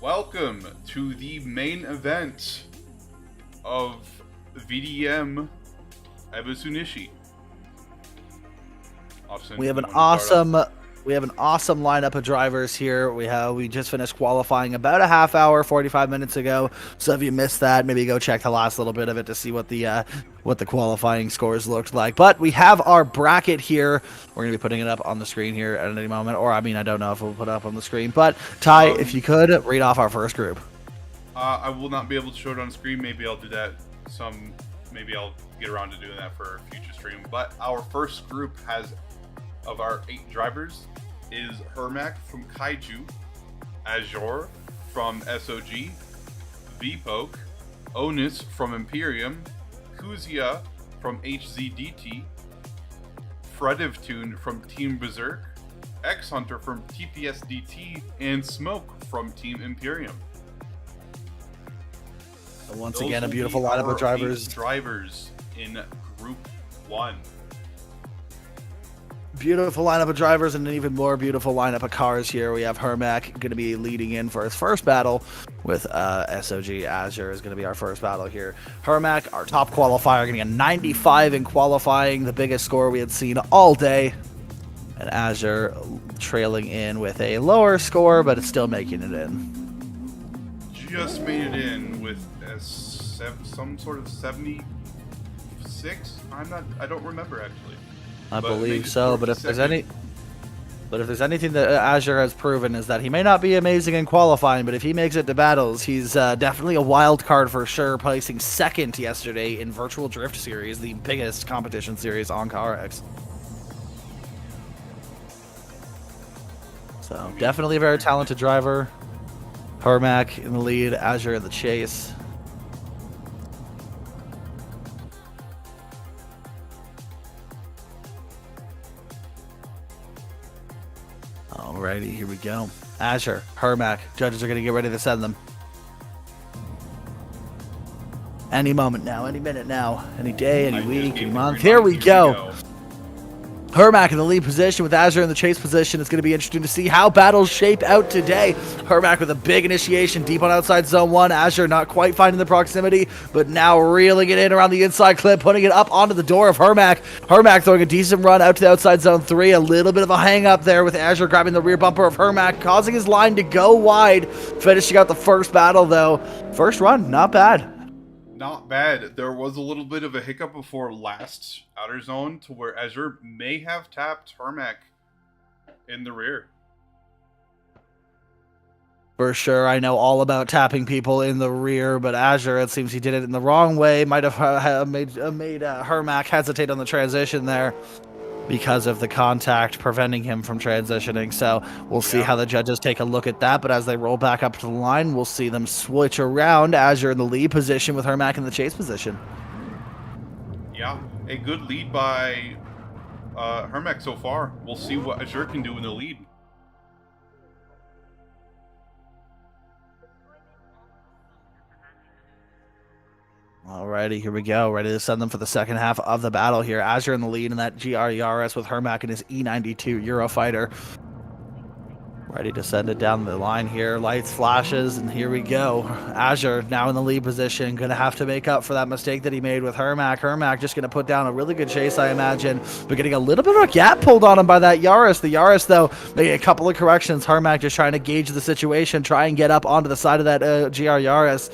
Welcome to the main event of VDM Ebusunishi. We have an awesome lineup of drivers here. We just finished qualifying about a half hour, 45 minutes ago. So if you missed that, maybe go check the last little bit of it to see what the qualifying scores looked like. But we have our bracket here. We're gonna be putting it up on the screen here at any moment, or I mean, I don't know if we'll put it up on the screen. But Ty, if you could read off our first group. I will not be able to show it on screen. Maybe I'll do that. Maybe I'll get around to doing that for a future stream. But our first group of our 8 drivers is Hermac from Kaiju, Azure from SOG, Vpoke, Onus from Imperium, Kuzia from HZDT, Fredivtune from Team Berserk, X Hunter from TPSDT, and Smoke from Team Imperium. And once again, a beautiful lineup of drivers. Drivers in Group 1. Beautiful lineup of drivers and an even more beautiful lineup of cars here. We have Hermac going to be leading in for his first battle with SOG. Azure is going to be our first battle here. Hermac, our top qualifier, getting a 95 in qualifying, the biggest score we had seen all day. And Azure trailing in with a lower score, but it's still making it in. Just made it in with some sort of 76. I don't remember actually. I believe so, but if there's anything that Azure has proven is that he may not be amazing in qualifying, but if he makes it to battles, he's definitely a wild card for sure, placing second yesterday in Virtual Drift Series, the biggest competition series on CarX. So definitely a very talented driver. Hermac in the lead, Azure in the chase. Alrighty, here we go. Azure, Hermac, judges are going to get ready to send them. Any moment now, any minute now, any day, any week, any month. Here we go. Hermac in the lead position with Azure in the chase position. It's going to be interesting to see how battles shape out today. Hermac with a big initiation deep on outside zone 1. Azure not quite finding the proximity, but now reeling it in around the inside clip, putting it up onto the door of Hermac. Hermac throwing a decent run out to the outside zone 3. A little bit of a hang up there with Azure grabbing the rear bumper of Hermac, causing his line to go wide. Finishing out the first battle though. First run, not bad. Not bad. There was a little bit of a hiccup before last outer zone to where Azure may have tapped Hermac in the rear. For sure, I know all about tapping people in the rear, but Azure, it seems he did it in the wrong way. Might have made Hermac hesitate on the transition there because of the contact preventing him from transitioning. So we'll see how the judges take a look at that. But as they roll back up to the line, we'll see them switch around. Azure in the lead position with Hermac in the chase position. Yeah, a good lead by Hermac so far. We'll see what Azure can do in the lead. Alrighty, here we go. Ready to send them for the second half of the battle here. Azure in the lead in that GR Yaris with Hermac in his E92 Eurofighter. Ready to send it down the line here. Lights, flashes, and here we go. Azure now in the lead position. Going to have to make up for that mistake that he made with Hermac. Hermac just going to put down a really good chase, I imagine. But getting a little bit of a gap pulled on him by that Yaris. The Yaris, though, making a couple of corrections. Hermac just trying to gauge the situation, try and get up onto the side of that GR Yaris.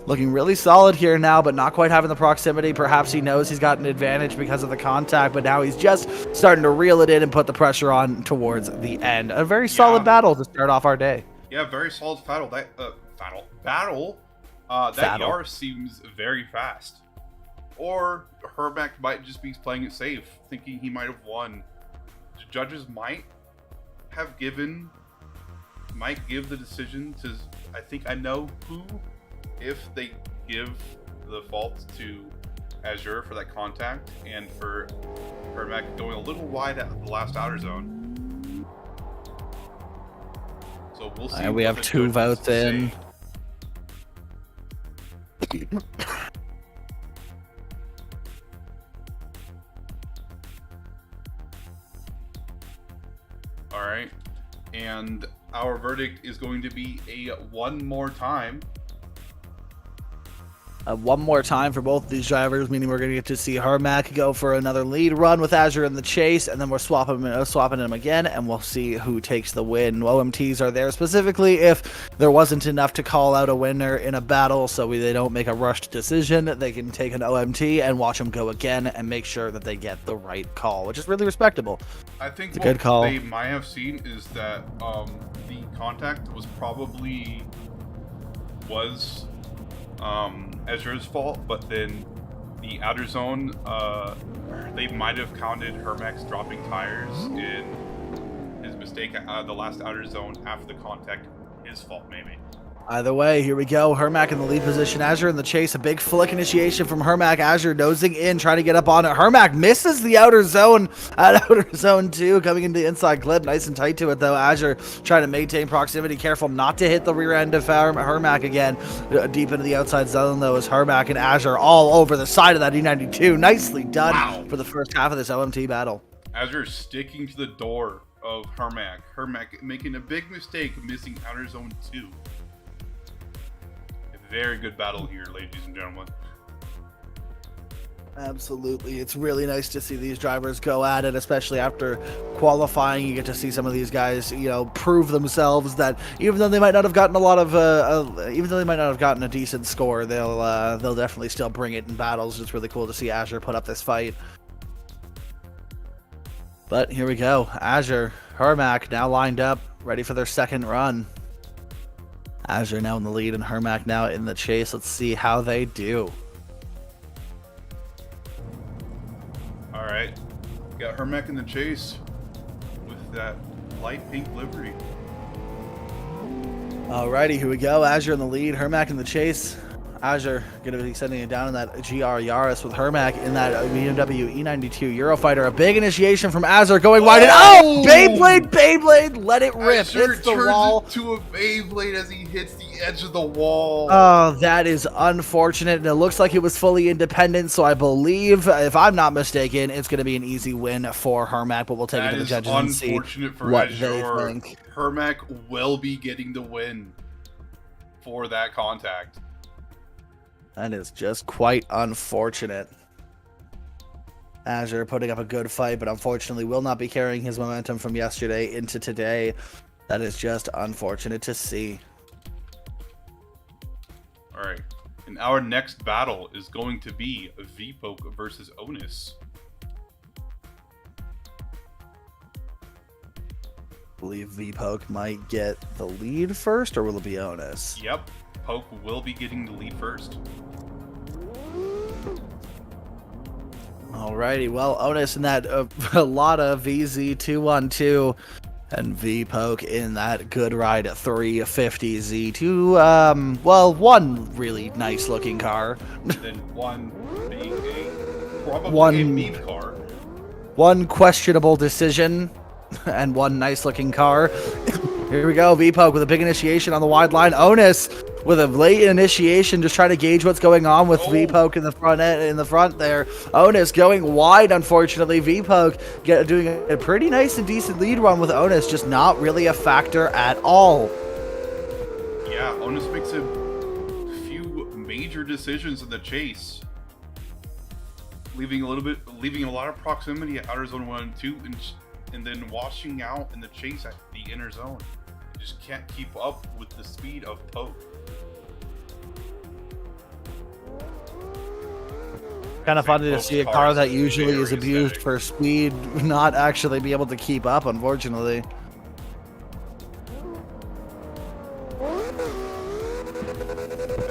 Looking really solid here now, but not quite having the proximity. Perhaps he knows he's got an advantage because of the contact, but now he's just starting to reel it in and put the pressure on towards the end. A very solid battle to start off our day. Yeah, very solid battle. That Yaris seems very fast. Or Hermac might just be playing it safe, thinking he might have won. The judges might give the decision to, I think I know who, if they give the fault to Azure for that contact and for Hermac going a little wide at the last outer zone. So we'll see. We have 2 votes in. All right. And our verdict is going to be a one more time. One more time for both of these drivers, meaning we're going to get to see Hermac go for another lead run with Azure in the chase, and then we're swapping him again, and we'll see who takes the win. OMTs are there specifically if there wasn't enough to call out a winner in a battle, so they don't make a rushed decision. They can take an OMT and watch them go again and make sure that they get the right call, which is really respectable. I think it's a what good call. They might have seen is that the contact was probably Azure's fault, but then the outer zone, they might have counted Hermac's dropping tires in his mistake the last outer zone after the contact. His fault, maybe. Either way, here we go. Hermac in the lead position. Azure in the chase. A big flick initiation from Hermac. Azure nosing in, trying to get up on it. Hermac misses the outer zone at outer zone 2, coming into the inside clip. Nice and tight to it, though. Azure trying to maintain proximity. Careful not to hit the rear end of Hermac again. Deep into the outside zone, though, is Hermac and Azure all over the side of that E92. Nicely done for the first half of this OMT battle. Azure sticking to the door of Hermac. Hermac making a big mistake, missing outer zone 2. Very good battle here, ladies and gentlemen. Absolutely. It's really nice to see these drivers go at it, especially after qualifying. You get to see some of these guys, prove themselves that even though they might not have gotten a decent score, they'll definitely still bring it in battles. It's really cool to see Azure put up this fight. But here we go. Azure, Hermac now lined up, ready for their second run. Azure now in the lead and Hermac now in the chase. Let's see how they do. All right. Got Hermac in the chase with that light pink livery. Alrighty, here we go. Azure in the lead, Hermac in the chase. Azure going to be sending it down in that GR Yaris with Hermac in that BMW E92 Eurofighter. A big initiation from Azure going wide. And Beyblade, let it rip. Azure hits the turns wall. into a Beyblade as he hits the edge of the wall. Oh, that is unfortunate. And it looks like it was fully independent. So I believe, if I'm not mistaken, it's going to be an easy win for Hermac. But we'll take it to the judges and see what they think. Hermac will be getting the win for that contact. That is just quite unfortunate. Azure putting up a good fight, but unfortunately will not be carrying his momentum from yesterday into today. That is just unfortunate to see. All right. And our next battle is going to be VPoke versus Onus. I believe VPoke might get the lead first, or will it be Onus? Yep. Poke will be getting the lead first. Alrighty, well, Onus in that Lotta VZ212 and VPoke in that Good Ride 350Z2, one really nice looking car. And then one being probably a meme car. One questionable decision and one nice looking car. Here we go, VPoke with a big initiation on the wide line. Onus with a late initiation, just trying to gauge what's going on with VPoke in the front there. Onus going wide, unfortunately. VPoke doing a pretty nice and decent lead run with Onus, just not really a factor at all. Yeah, Onus makes a few major decisions in the chase, leaving a lot of proximity at outer zone 1 and 2, and then washing out in the chase at the inner zone. You just can't keep up with the speed of Poke. Kind of funny to see a car that usually is abused for speed not actually be able to keep up, unfortunately.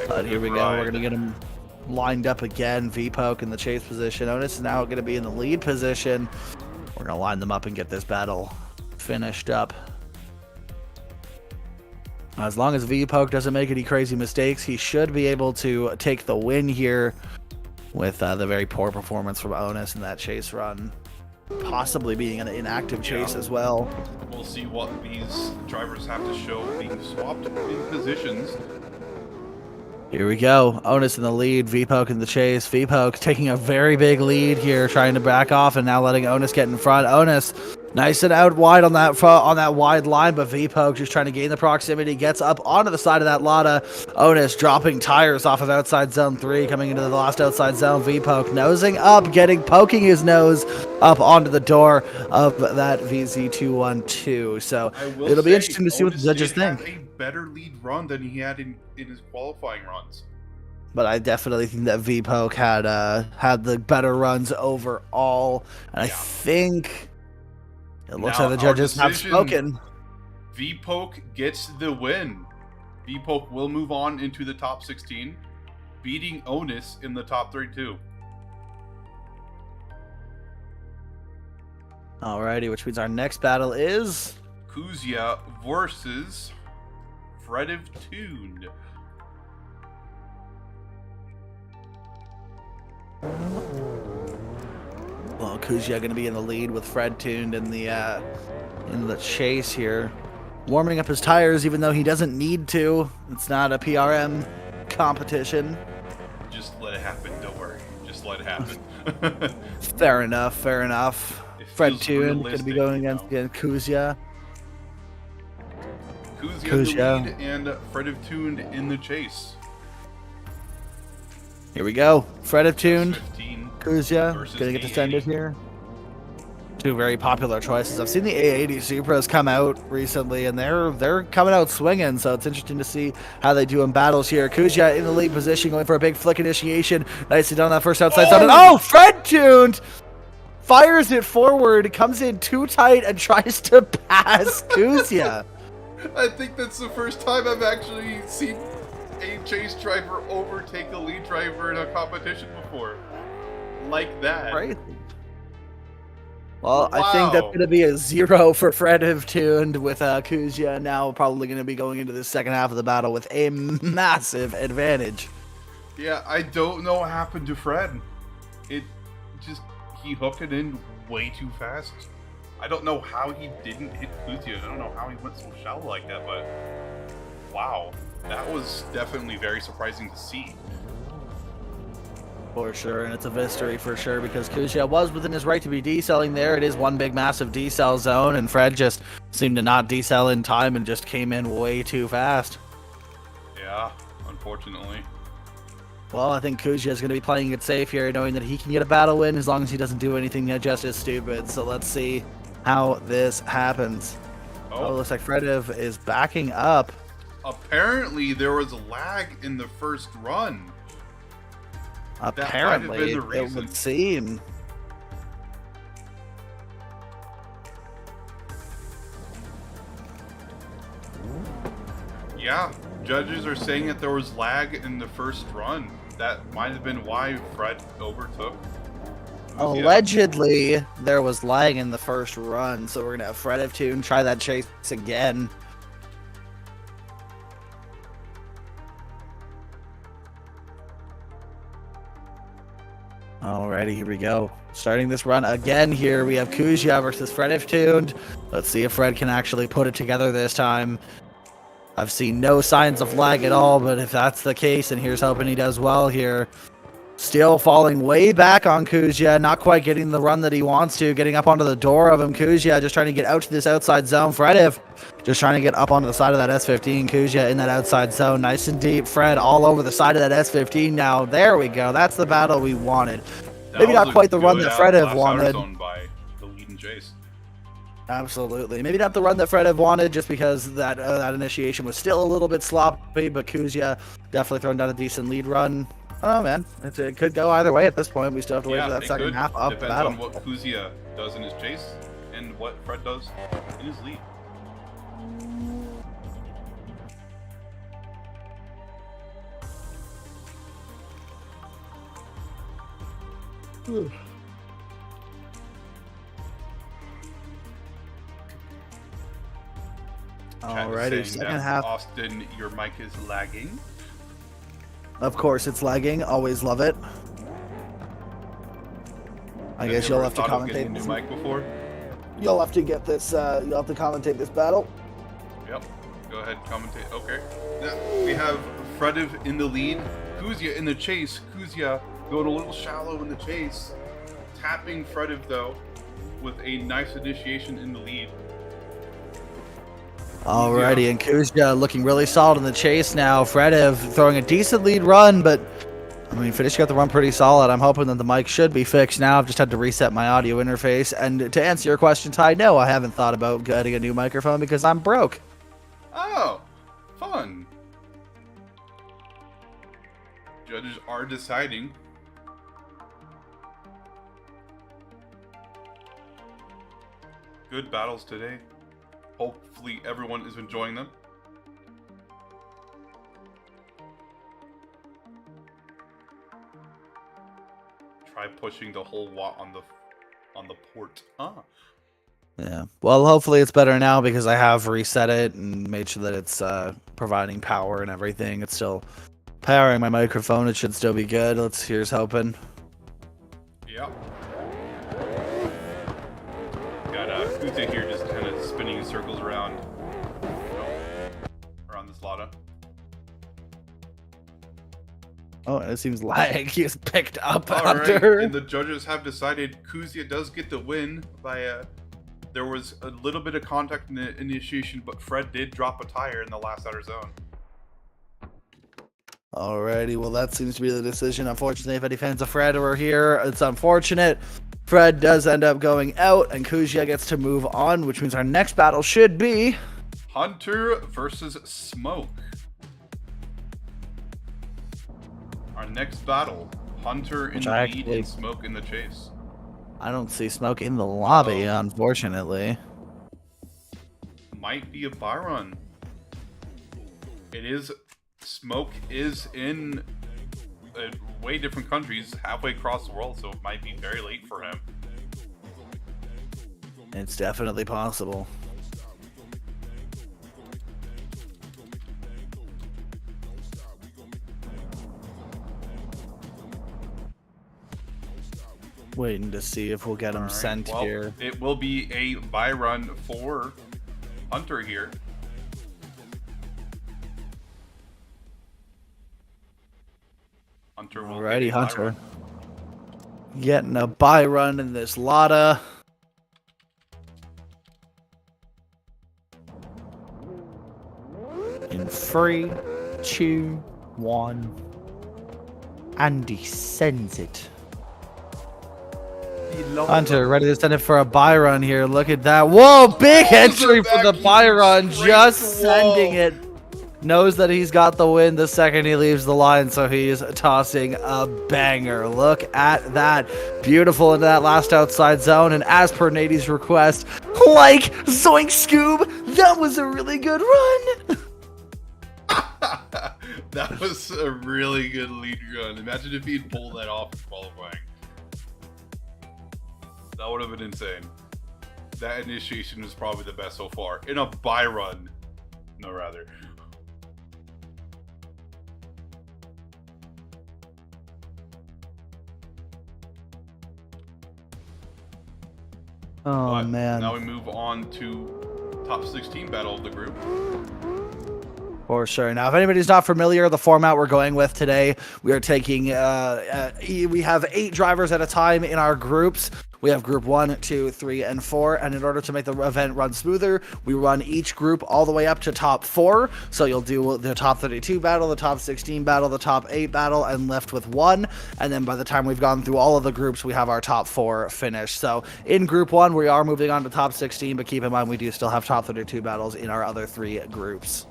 But here we go. We're going to get him lined up again. VPoke in the chase position. Onus is now going to be in the lead position. We're going to line them up and get this battle finished up. As long as VPoke doesn't make any crazy mistakes, he should be able to take the win here with the very poor performance from Onus in that chase run. Possibly being an inactive chase as well. We'll see what these drivers have to show being swapped in positions. Here we go. Onus in the lead, VPoke in the chase. VPoke taking a very big lead here, trying to back off and now letting Onus get in front. Onus Nice and out wide on that wide line, but V-Poke just trying to gain the proximity, gets up onto the side of that Lada. Onus dropping tires off of outside zone 3, coming into the last outside zone. V-Poke nosing up, poking his nose up onto the door of that VZ212. So it'll be interesting to see what the judges think. Have a better lead run than he had in his qualifying runs. But I definitely think that V-Poke had the better runs overall, and I think it looks like the judges have spoken. V-Poke gets the win. V-Poke will move on into the top 16, beating Onus in the top 32. Alrighty, which means our next battle is Kuzia versus Fred Tuned. Well, Kuzia going to be in the lead with Fred Tuned in the chase here, warming up his tires, even though he doesn't need to. It's not a PRM competition. Just let it happen. Don't worry. Just let it happen. Fair enough. Fair enough. Fred Tuned going to be going against Kuzia. Kuzia in the lead and Fred Tuned in the chase. Here we go. Fred Tuned. Kuzia gonna get descended here. Two very popular choices. I've seen the A80 Supras come out recently, and they're coming out swinging. So it's interesting to see how they do in battles here. Kuzia in the lead position, going for a big flick initiation. Nicely done on that first outside zone. Oh, Fred Tuned fires it forward, comes in too tight, and tries to pass Kuzia. I think that's the first time I've actually seen a chase driver overtake a lead driver in a competition before. Like that. Crazy. Well, wow. I think that's going to be a 0 for Fred Tuned, with Kuzia now probably going to be going into the second half of the battle with a massive advantage. Yeah, I don't know what happened to Fred. He hooked it in way too fast. I don't know how he didn't hit Kuzia. I don't know how he went so shallow like that, but wow. That was definitely very surprising to see. For sure, and it's a mystery for sure, because Kuzia was within his right to be decelling there. It is one big massive decel zone, and Fred just seemed to not decel in time and just came in way too fast. Yeah, unfortunately. Well, I think Kuzia is going to be playing it safe here, knowing that he can get a battle win as long as he doesn't do anything just as stupid. So let's see how this happens. Oh, looks like Fred is backing up. Apparently, there was a lag in the first run. Apparently, it would seem. Yeah, judges are saying that there was lag in the first run. That might have been why Fred overtook. Allegedly, there was lag in the first run, so we're going to have Fred Tuned try that chase again. Alrighty, here we go. Starting this run again here, we have Kuzia versus Fred Tuned. Let's see if Fred can actually put it together this time. I've seen no signs of lag at all, but if that's the case, and here's hoping he does well here. Still falling way back on Kuzia, not quite getting the run that he wants to, getting up onto the door of him. Kuzia just trying to get out to this outside zone. Fred just trying to get up onto the side of that S15. Kuzia in that outside zone, nice and deep. Fred all over the side of that S15 now. There we go. That's the battle we wanted. Maybe not quite the run that Fred wanted. By the lead and chase. Absolutely. Maybe not the run that Fred wanted, just because that initiation was still a little bit sloppy, but Kuzia definitely throwing down a decent lead run. Oh man, it could go either way at this point. We still have to wait for that second half of the battle. Depends on what Kuzia does in his chase and what Fred does in his lead. Alrighty, second half. Austin, your mic is lagging. Of course, it's lagging. Always love it. I guess you'll have to commentate. New mic before? You'll have to get this. You'll have to commentate this battle. Yep. Go ahead, commentate. Okay. Now we have Fredev in the lead. Kuzia in the chase. Kuzia going a little shallow in the chase. Tapping Fredev though. with a nice initiation in the lead. Alrighty, and Kuzia looking really solid in the chase now. Fredev throwing a decent lead run, but I mean, finishing up the run pretty solid. I'm hoping that the mic should be fixed now. I've just had to reset my audio interface. And to answer your question, Ty, no, I haven't thought about getting a new microphone because I'm broke. Oh, fun. Judges are deciding. Good battles today. Hopefully everyone is enjoying them. Try pushing the whole watt on the port. Yeah. Well, hopefully it's better now because I have reset it and made sure that it's providing power and everything. It's still powering my microphone. It should still be good. Here's hoping. Yep. Got Kuzia here just kind of spinning in circles around this Lada. Oh, it seems like he's picked up Alright, under. and the judges have decided Kuzia does get the win by there was a little bit of contact in the initiation, but Fred did drop a tire in the last outer zone. Alrighty, well that seems to be the decision. Unfortunately, if any fans of Fred were here, it's unfortunate. Fred does end up going out, and Kuzia gets to move on, which means our next battle should be Hunter versus Smoke. Our next battle, Hunter in the lead and Smoke in the chase. I don't see Smoke in the lobby, unfortunately. Might be a buy run. It is. Smoke is in way different countries, halfway across the world, so it might be very late for him. It's definitely possible. Waiting to see if we'll get him sent here. It will be a buy run for Hunter here. Hunter will Alrighty, Hunter. Getting a buy run in this Lada. In 3, 2, 1. And he sends it. Hunter ready to send it for a buy run here. Look at that. Whoa, big entry for the buy run. Just sending it. Knows that he's got the win the second he leaves the line, so he's tossing a banger. Look at that. Beautiful into that last outside zone, and as per Nady's request, like Zoink Scoob, that was a really good run. That was a really good lead run. Imagine if he'd pulled that off in qualifying. That would have been insane. That initiation was probably the best so far. In a buy run. No, rather. Oh, man. Now we move on to top 16 battle of the group. For sure. Now, if anybody's not familiar, the format we're going with today, we are taking, we have 8 drivers at a time in our groups. We have group 1, 2, 3, and 4, and in order to make the event run smoother, we run each group all the way up to top 4. So you'll do the top 32 battle, the top 16 battle, the top 8 battle, and left with 1. And then by the time we've gone through all of the groups, we have our top 4 finished. So in group 1, we are moving on to top 16, but keep in mind we do still have top 32 battles in our other 3 groups.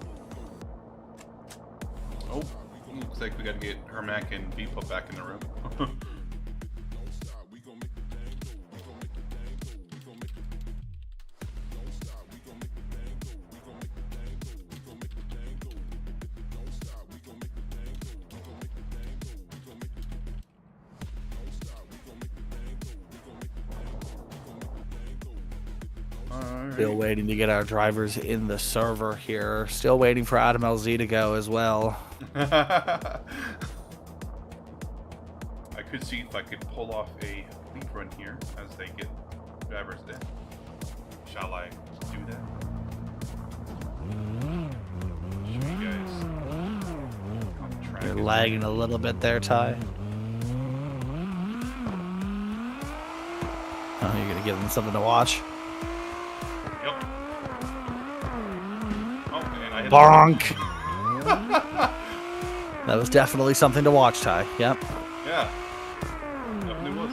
Oh, looks like we got to get Hermac and B put back in the room. Still waiting to get our drivers in the server here. Still waiting for Adam LZ to go as well. I could see if I could pull off a lead run here as they get drivers in. Shall I do that? Show you guys on track. You're lagging a little bit there, Ty. Oh, you're gonna give them something to watch. Yep. Oh, and I hit Bonk! That was definitely something to watch, Ty. Yep. Yeah. Definitely was.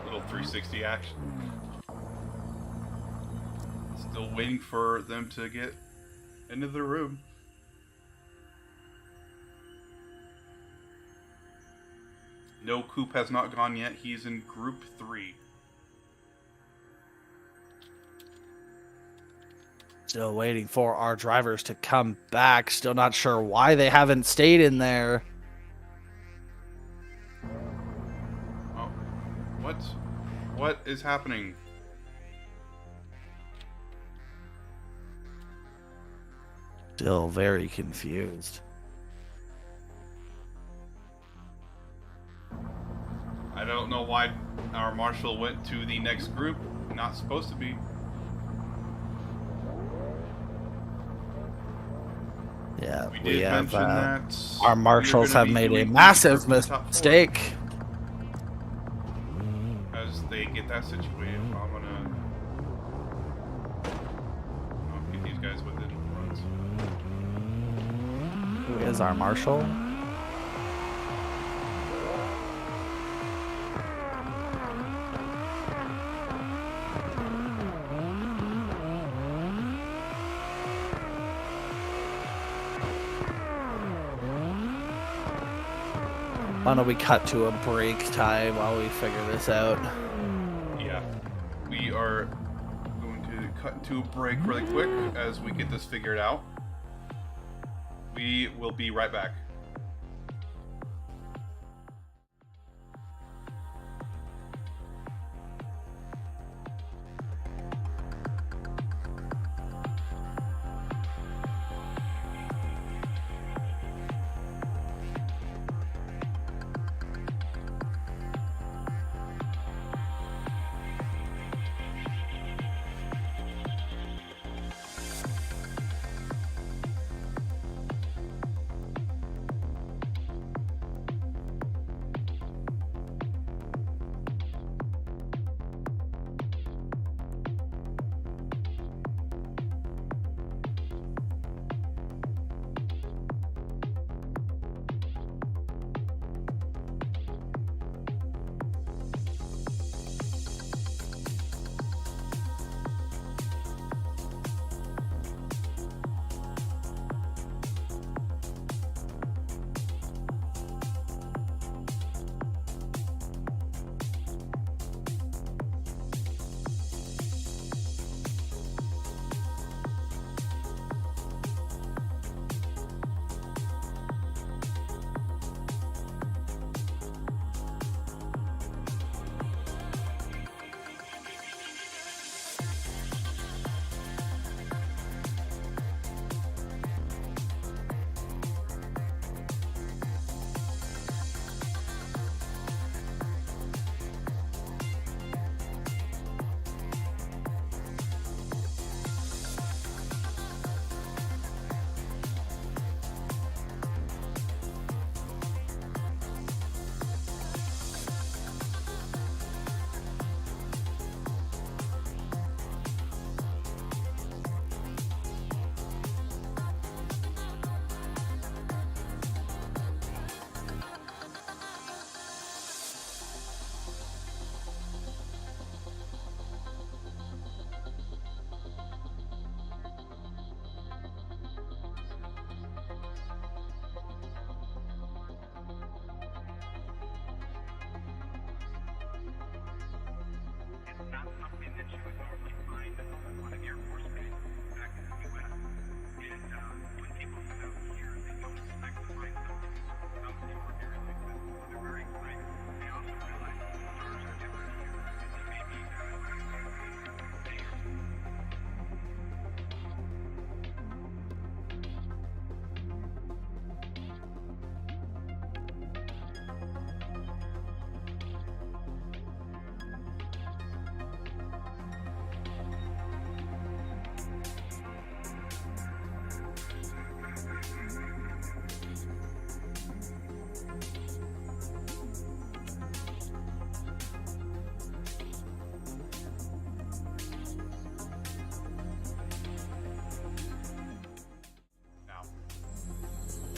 Little 360 action. Still waiting for them to get into the room. No, Coop has not gone yet. He's in group 3. Still waiting for our drivers to come back. Still not sure why they haven't stayed in there. Oh, what? What is happening? Still very confused. I don't know why our marshal went to the next group. Not supposed to be. Yeah, We did mention that our marshals have made a massive mistake. As they get that situated, I'm gonna get these guys within runs. Who is our marshal? Why don't we cut to a break time while we figure this out? Yeah, we are going to cut to a break really quick as we get this figured out. We will be right back.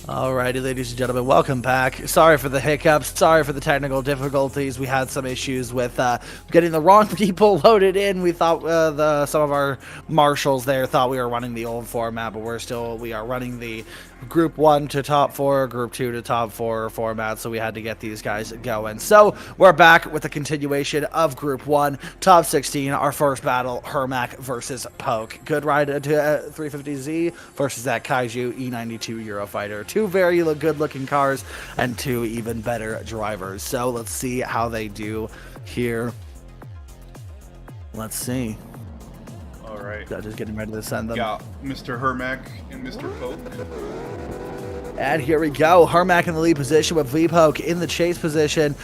Alrighty, ladies and gentlemen, welcome back. Sorry for the hiccups. Sorry for the technical difficulties. We had some issues with getting the wrong people loaded in. We thought some of our marshals there thought we were running the old format, but we are running the Group 1 to top 4, Group 2 to top 4 format, so we had to get these guys going. So we're back with the continuation of Group 1, top 16, our first battle, Hermac versus Poke. Good ride to 350Z versus that Kaiju E92 Eurofighter. Two very good-looking cars and two even better drivers. So let's see how they do here. Let's see. All right. Just getting ready to send them. Yeah, Mr. Hermac and Mr. Poke. And here we go. Hermac in the lead position with V-Poke in the chase position.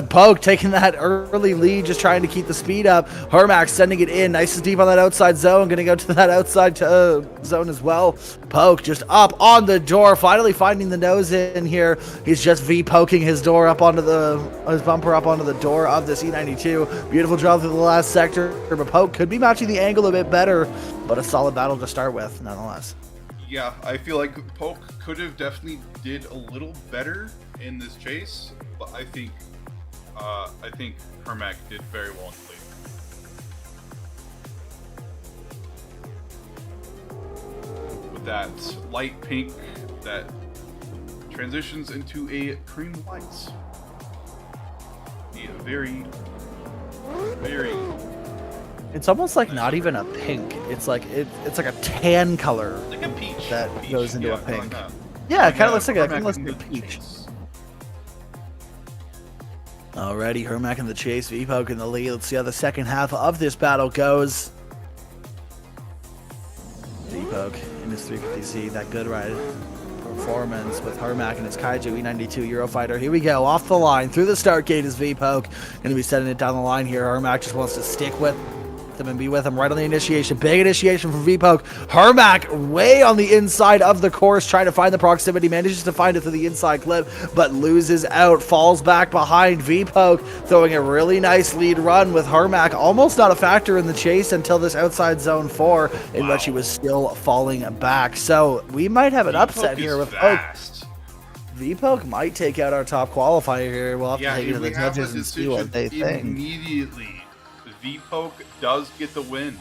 Poke taking that early lead, just trying to keep the speed up. Hermac sending it in. Nice and deep on that outside zone. Going to go to that outside zone as well. Poke just up on the door. Finally finding the nose in here. He's just V-poking his door up onto his bumper up onto the door of this E92. Beautiful job through the last sector. But Poke could be matching the angle a bit better. But a solid battle to start with, nonetheless. Yeah, I feel like Poke could have definitely did a little better in this chase, but I think Hermac did very well in the lead. With that light pink that transitions into a cream white. Yeah, very. It's almost like not even a pink. It's like it's like a tan color, like a peach that goes into a pink. Like yeah, it kind of looks like Hermac a peach. Alrighty, Hermac in the chase, V-Poke in the lead. Let's see how the second half of this battle goes. V-Poke in his 350Z, that good ride performance with Hermac and his Kaiju E92 Eurofighter. Here we go, off the line, through the start gate is V-Poke. Going to be sending it down the line here. Hermac just wants to stick with them and be with him right on the initiation. Big initiation from V-Poke. Hermac way on the inside of the course, trying to find the proximity, manages to find it through the inside clip, but loses out, falls back behind V-Poke, throwing a really nice lead run with Hermac almost not a factor in the chase until this outside zone 4, in which he was still falling back. So we might have an upset here with Poke. V-Poke might take out our top qualifier here. We'll have to take it to the judges and see what they think. Immediately, V-Poke does get the win,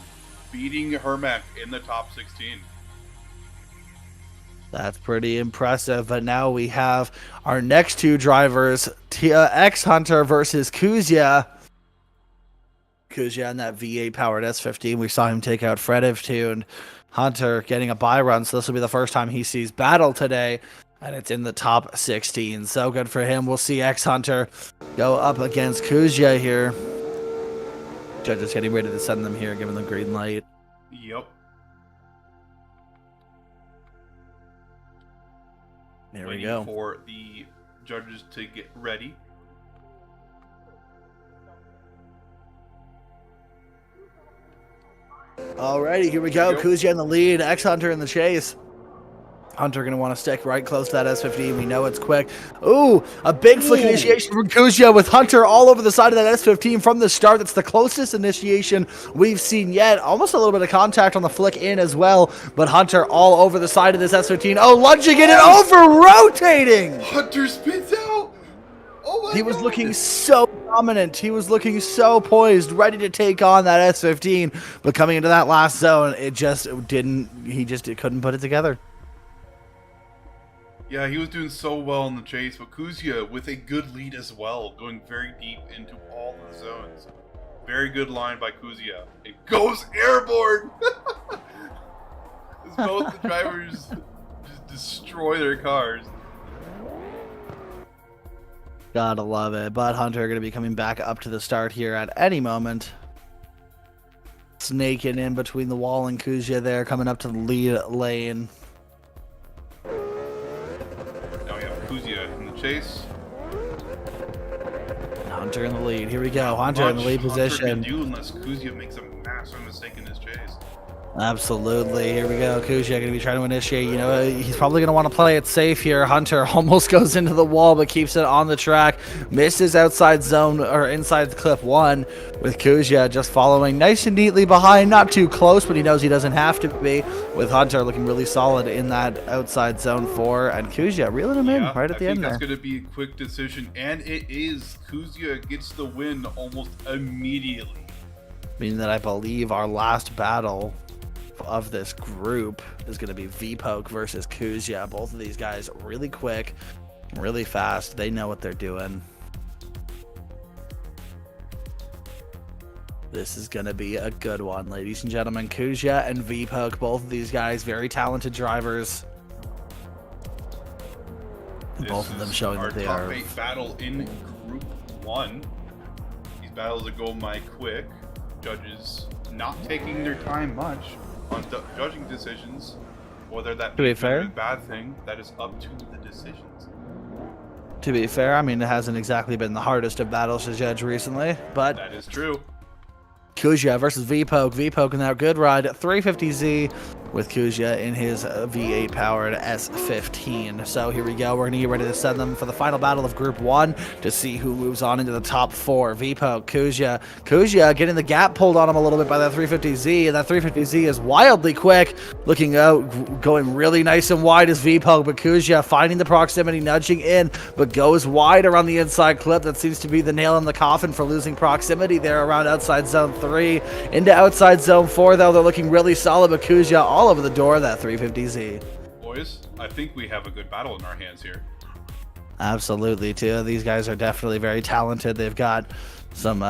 beating Hermac in the top 16. That's pretty impressive. But now we have our next two drivers, X Hunter versus Kuzia. Kuzia in that V8 powered S15. We saw him take out Fredev too, and Hunter getting a bye run. So this will be the first time he sees battle today. And it's in the top 16. So good for him. We'll see X Hunter go up against Kuzia here. Judges getting ready to send them here, giving them green light. Yep. There we go. For the judges to get ready. Alrighty, here we go. Kuzia in the lead, X Hunter in the chase. Hunter going to want to stick right close to that S15. We know it's quick. Ooh, a big flick initiation from Kuzia with Hunter all over the side of that S15 from the start. That's the closest initiation we've seen yet. Almost a little bit of contact on the flick in as well, but Hunter all over the side of this S15. Oh, lunging it and over-rotating! Hunter spins out! Oh my He was looking so dominant. He was looking so poised, ready to take on that S15, but coming into that last zone, it just didn't, he couldn't put it together. Yeah, he was doing so well in the chase, but Kuzia with a good lead as well, going very deep into all the zones. Very good line by Kuzia. It goes airborne! As both the drivers just destroy their cars. Gotta love it. But Hunter going to be coming back up to the start here at any moment. Snaking in between the wall and Kuzia there, coming up to the lead lane. Kuzia in the chase. Hunter in the lead. Here we go. Hunter in the lead position. Hunter can do unless Kuzia makes a massive mistake in his chase. Absolutely. Here we go. Kuzia going to be trying to initiate. You know, he's probably going to want to play it safe here. Hunter almost goes into the wall, but keeps it on the track. Misses outside zone or inside the clip 1 with Kuzia just following nice and neatly behind. Not too close, but he knows he doesn't have to be. With Hunter looking really solid in that outside zone 4. And Kuzia reeling him in right at the end there. I think that's going to be a quick decision. And it is. Kuzia gets the win almost immediately. Meaning that I believe our last battle of this group is going to be V-Poke versus Kuzia. Both of these guys really quick, really fast. They know what they're doing. This is going to be a good one, ladies and gentlemen. Kuzia and V-Poke, both of these guys, very talented drivers. And both of them showing that they are... Our top 8 battle in Group 1. These battles are going by quick. Judges not taking their time much on judging decisions, whether that be a good or bad thing, that is up to the decisions. To be fair, I mean, it hasn't exactly been the hardest of battles to judge recently, but... That is true. Kuzia versus V-Poke. V-Poke in that good ride, 350Z, with Kuzia in his V8 powered S15. So here we go. We're going to get ready to send them for the final battle of Group 1 to see who moves on into the top 4. V-Poke, Kuzia. Kuzia getting the gap pulled on him a little bit by that 350Z, and that 350Z is wildly quick. Looking out, going really nice and wide is V-Poke, but Kuzia finding the proximity, nudging in, but goes wide around the inside clip. That seems to be the nail in the coffin for losing proximity there around outside zone 3. Into outside zone 4, though, they're looking really solid, but Kuzia all over the door, that 350Z. Boys, I think we have a good battle in our hands here. Absolutely, too. These guys are definitely very talented. They've got some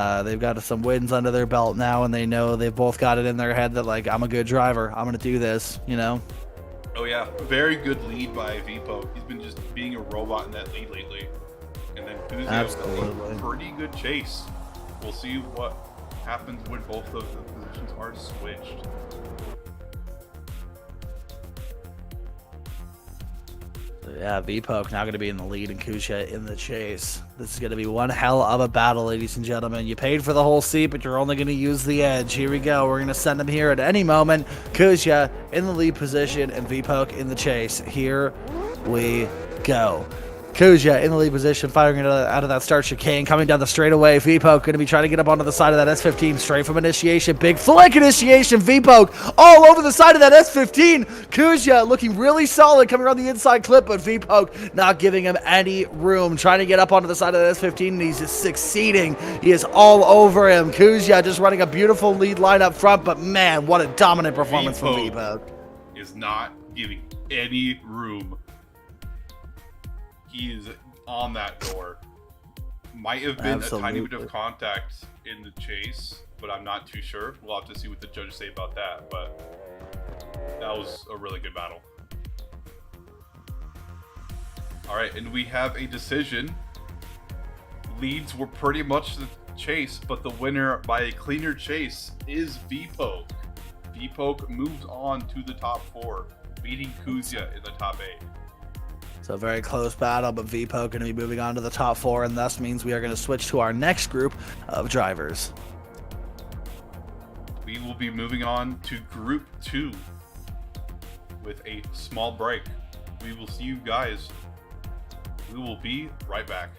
wins under their belt now, and they know they've both got it in their head that, like, I'm a good driver. I'm going to do this, you know? Oh, yeah. Very good lead by V-Poke. He's been just being a robot in that lead lately. And then Kuzia, a pretty good chase. We'll see what happens when both of the positions are switched. Yeah, V-Poke now going to be in the lead and Kuzia in the chase. This is going to be one hell of a battle, ladies and gentlemen. You paid for the whole seat, but you're only going to use the edge. Here we go. We're going to send him here at any moment. Kuzia in the lead position and V-Poke in the chase. Here we go. Kuzia in the lead position, firing it out of that start chicane, coming down the straightaway. V-Poke going to be trying to get up onto the side of that S15, straight from initiation. Big flick initiation. V-Poke all over the side of that S15. Kuzia looking really solid, coming around the inside clip, but V-Poke not giving him any room. Trying to get up onto the side of that S15, and he's just succeeding. He is all over him. Kuzia just running a beautiful lead line up front, but man, what a dominant performance from V-Poke. Is not giving any room. He is on that door. Might have been a tiny bit of contact in the chase, but I'm not too sure. We'll have to see what the judges say about that, but that was a really good battle. Alright, and we have a decision. Leads were pretty much the chase, but the winner by a cleaner chase is V-Poke. V-Poke moves on to the top 4, beating Kuzia in the top 8. So very close battle, but V-Poke going to be moving on to the top 4, and thus means we are going to switch to our next group of drivers. We will be moving on to Group 2 with a small break. We will see you guys. We will be right back.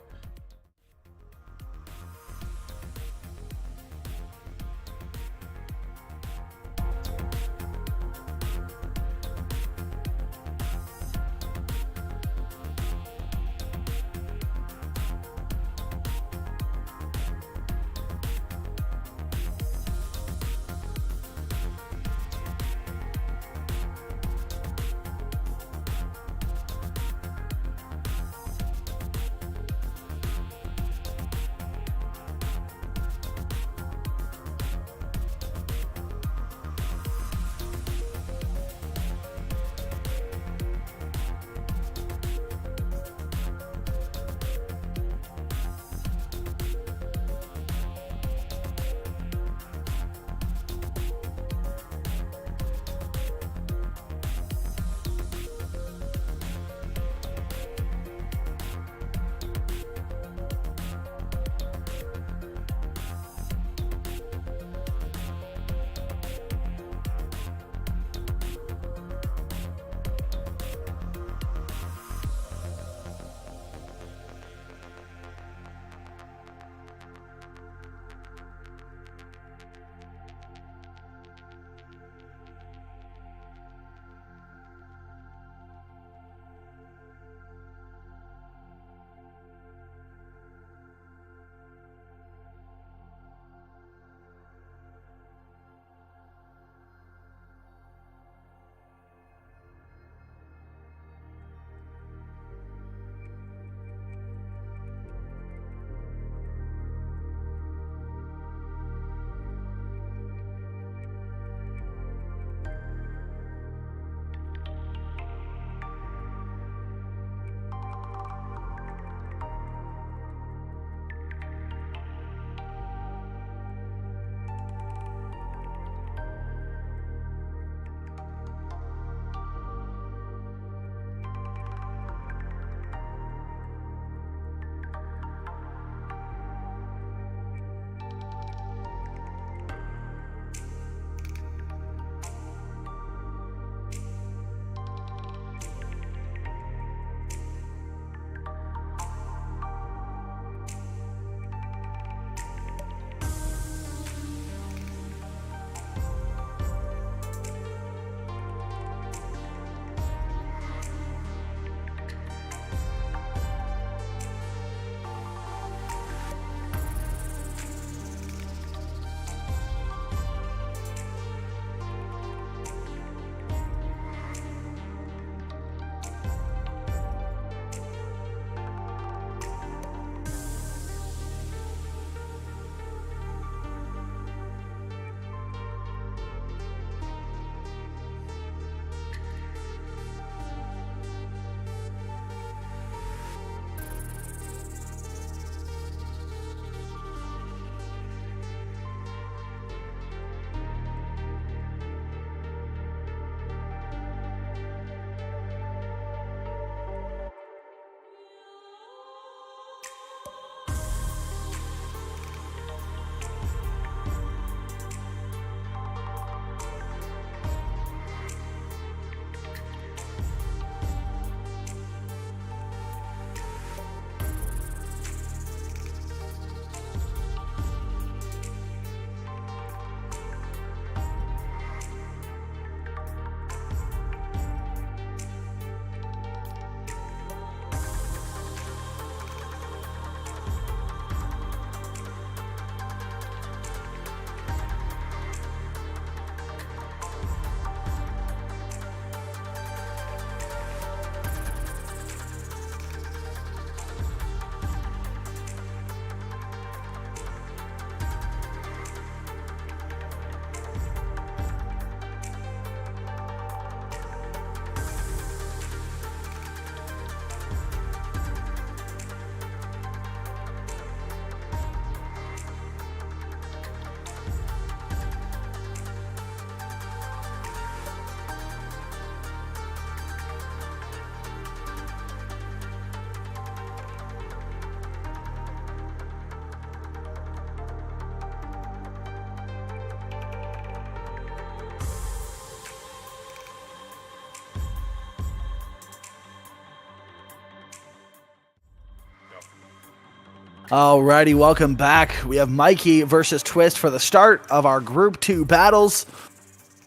Alrighty, welcome back. We have Mikey versus Twist for the start of our Group 2 battles.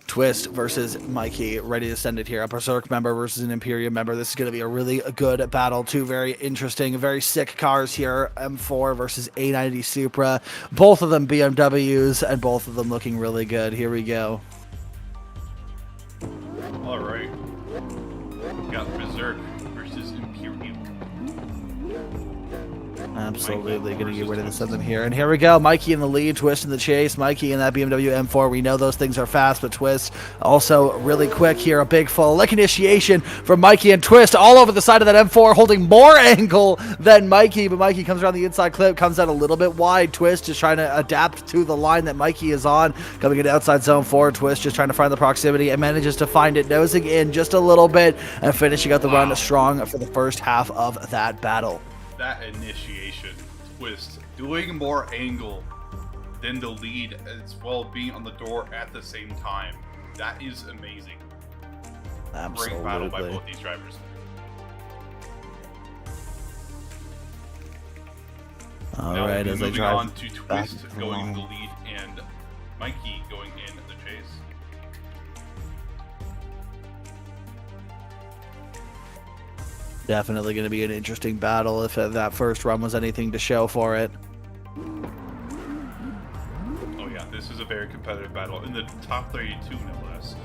Twist versus Mikey, ready to send it here. A Berserk member versus an Imperium member. This is going to be a really good battle. Two very interesting, very sick cars here. M4 versus A90 Supra. Both of them BMWs, and both of them looking really good. Here we go. All right. We got Berserk versus Imperium. Absolutely going to get rid of something here. And here we go. Mikey in the lead, Twist in the chase. Mikey in that BMW M4. We know those things are fast, but Twist also really quick here. A big full lick initiation from Mikey, and Twist all over the side of that M4, holding more angle than Mikey. But Mikey comes around the inside clip, comes out a little bit wide. Twist just trying to adapt to the line that Mikey is on. Coming into outside zone 4. Twist just trying to find the proximity and manages to find it, nosing in just a little bit and finishing out the run strong for the first half of that battle. That initiation, Twist doing more angle than the lead, as well being on the door at the same time. That is amazing. Absolutely. Great battle by both these drivers. All right, as they moving drive on to Twist going in the lead and Mikey going in the chase. Definitely going to be an interesting battle if that first run was anything to show for it. Oh yeah, this is a very competitive battle in the top 32, no less.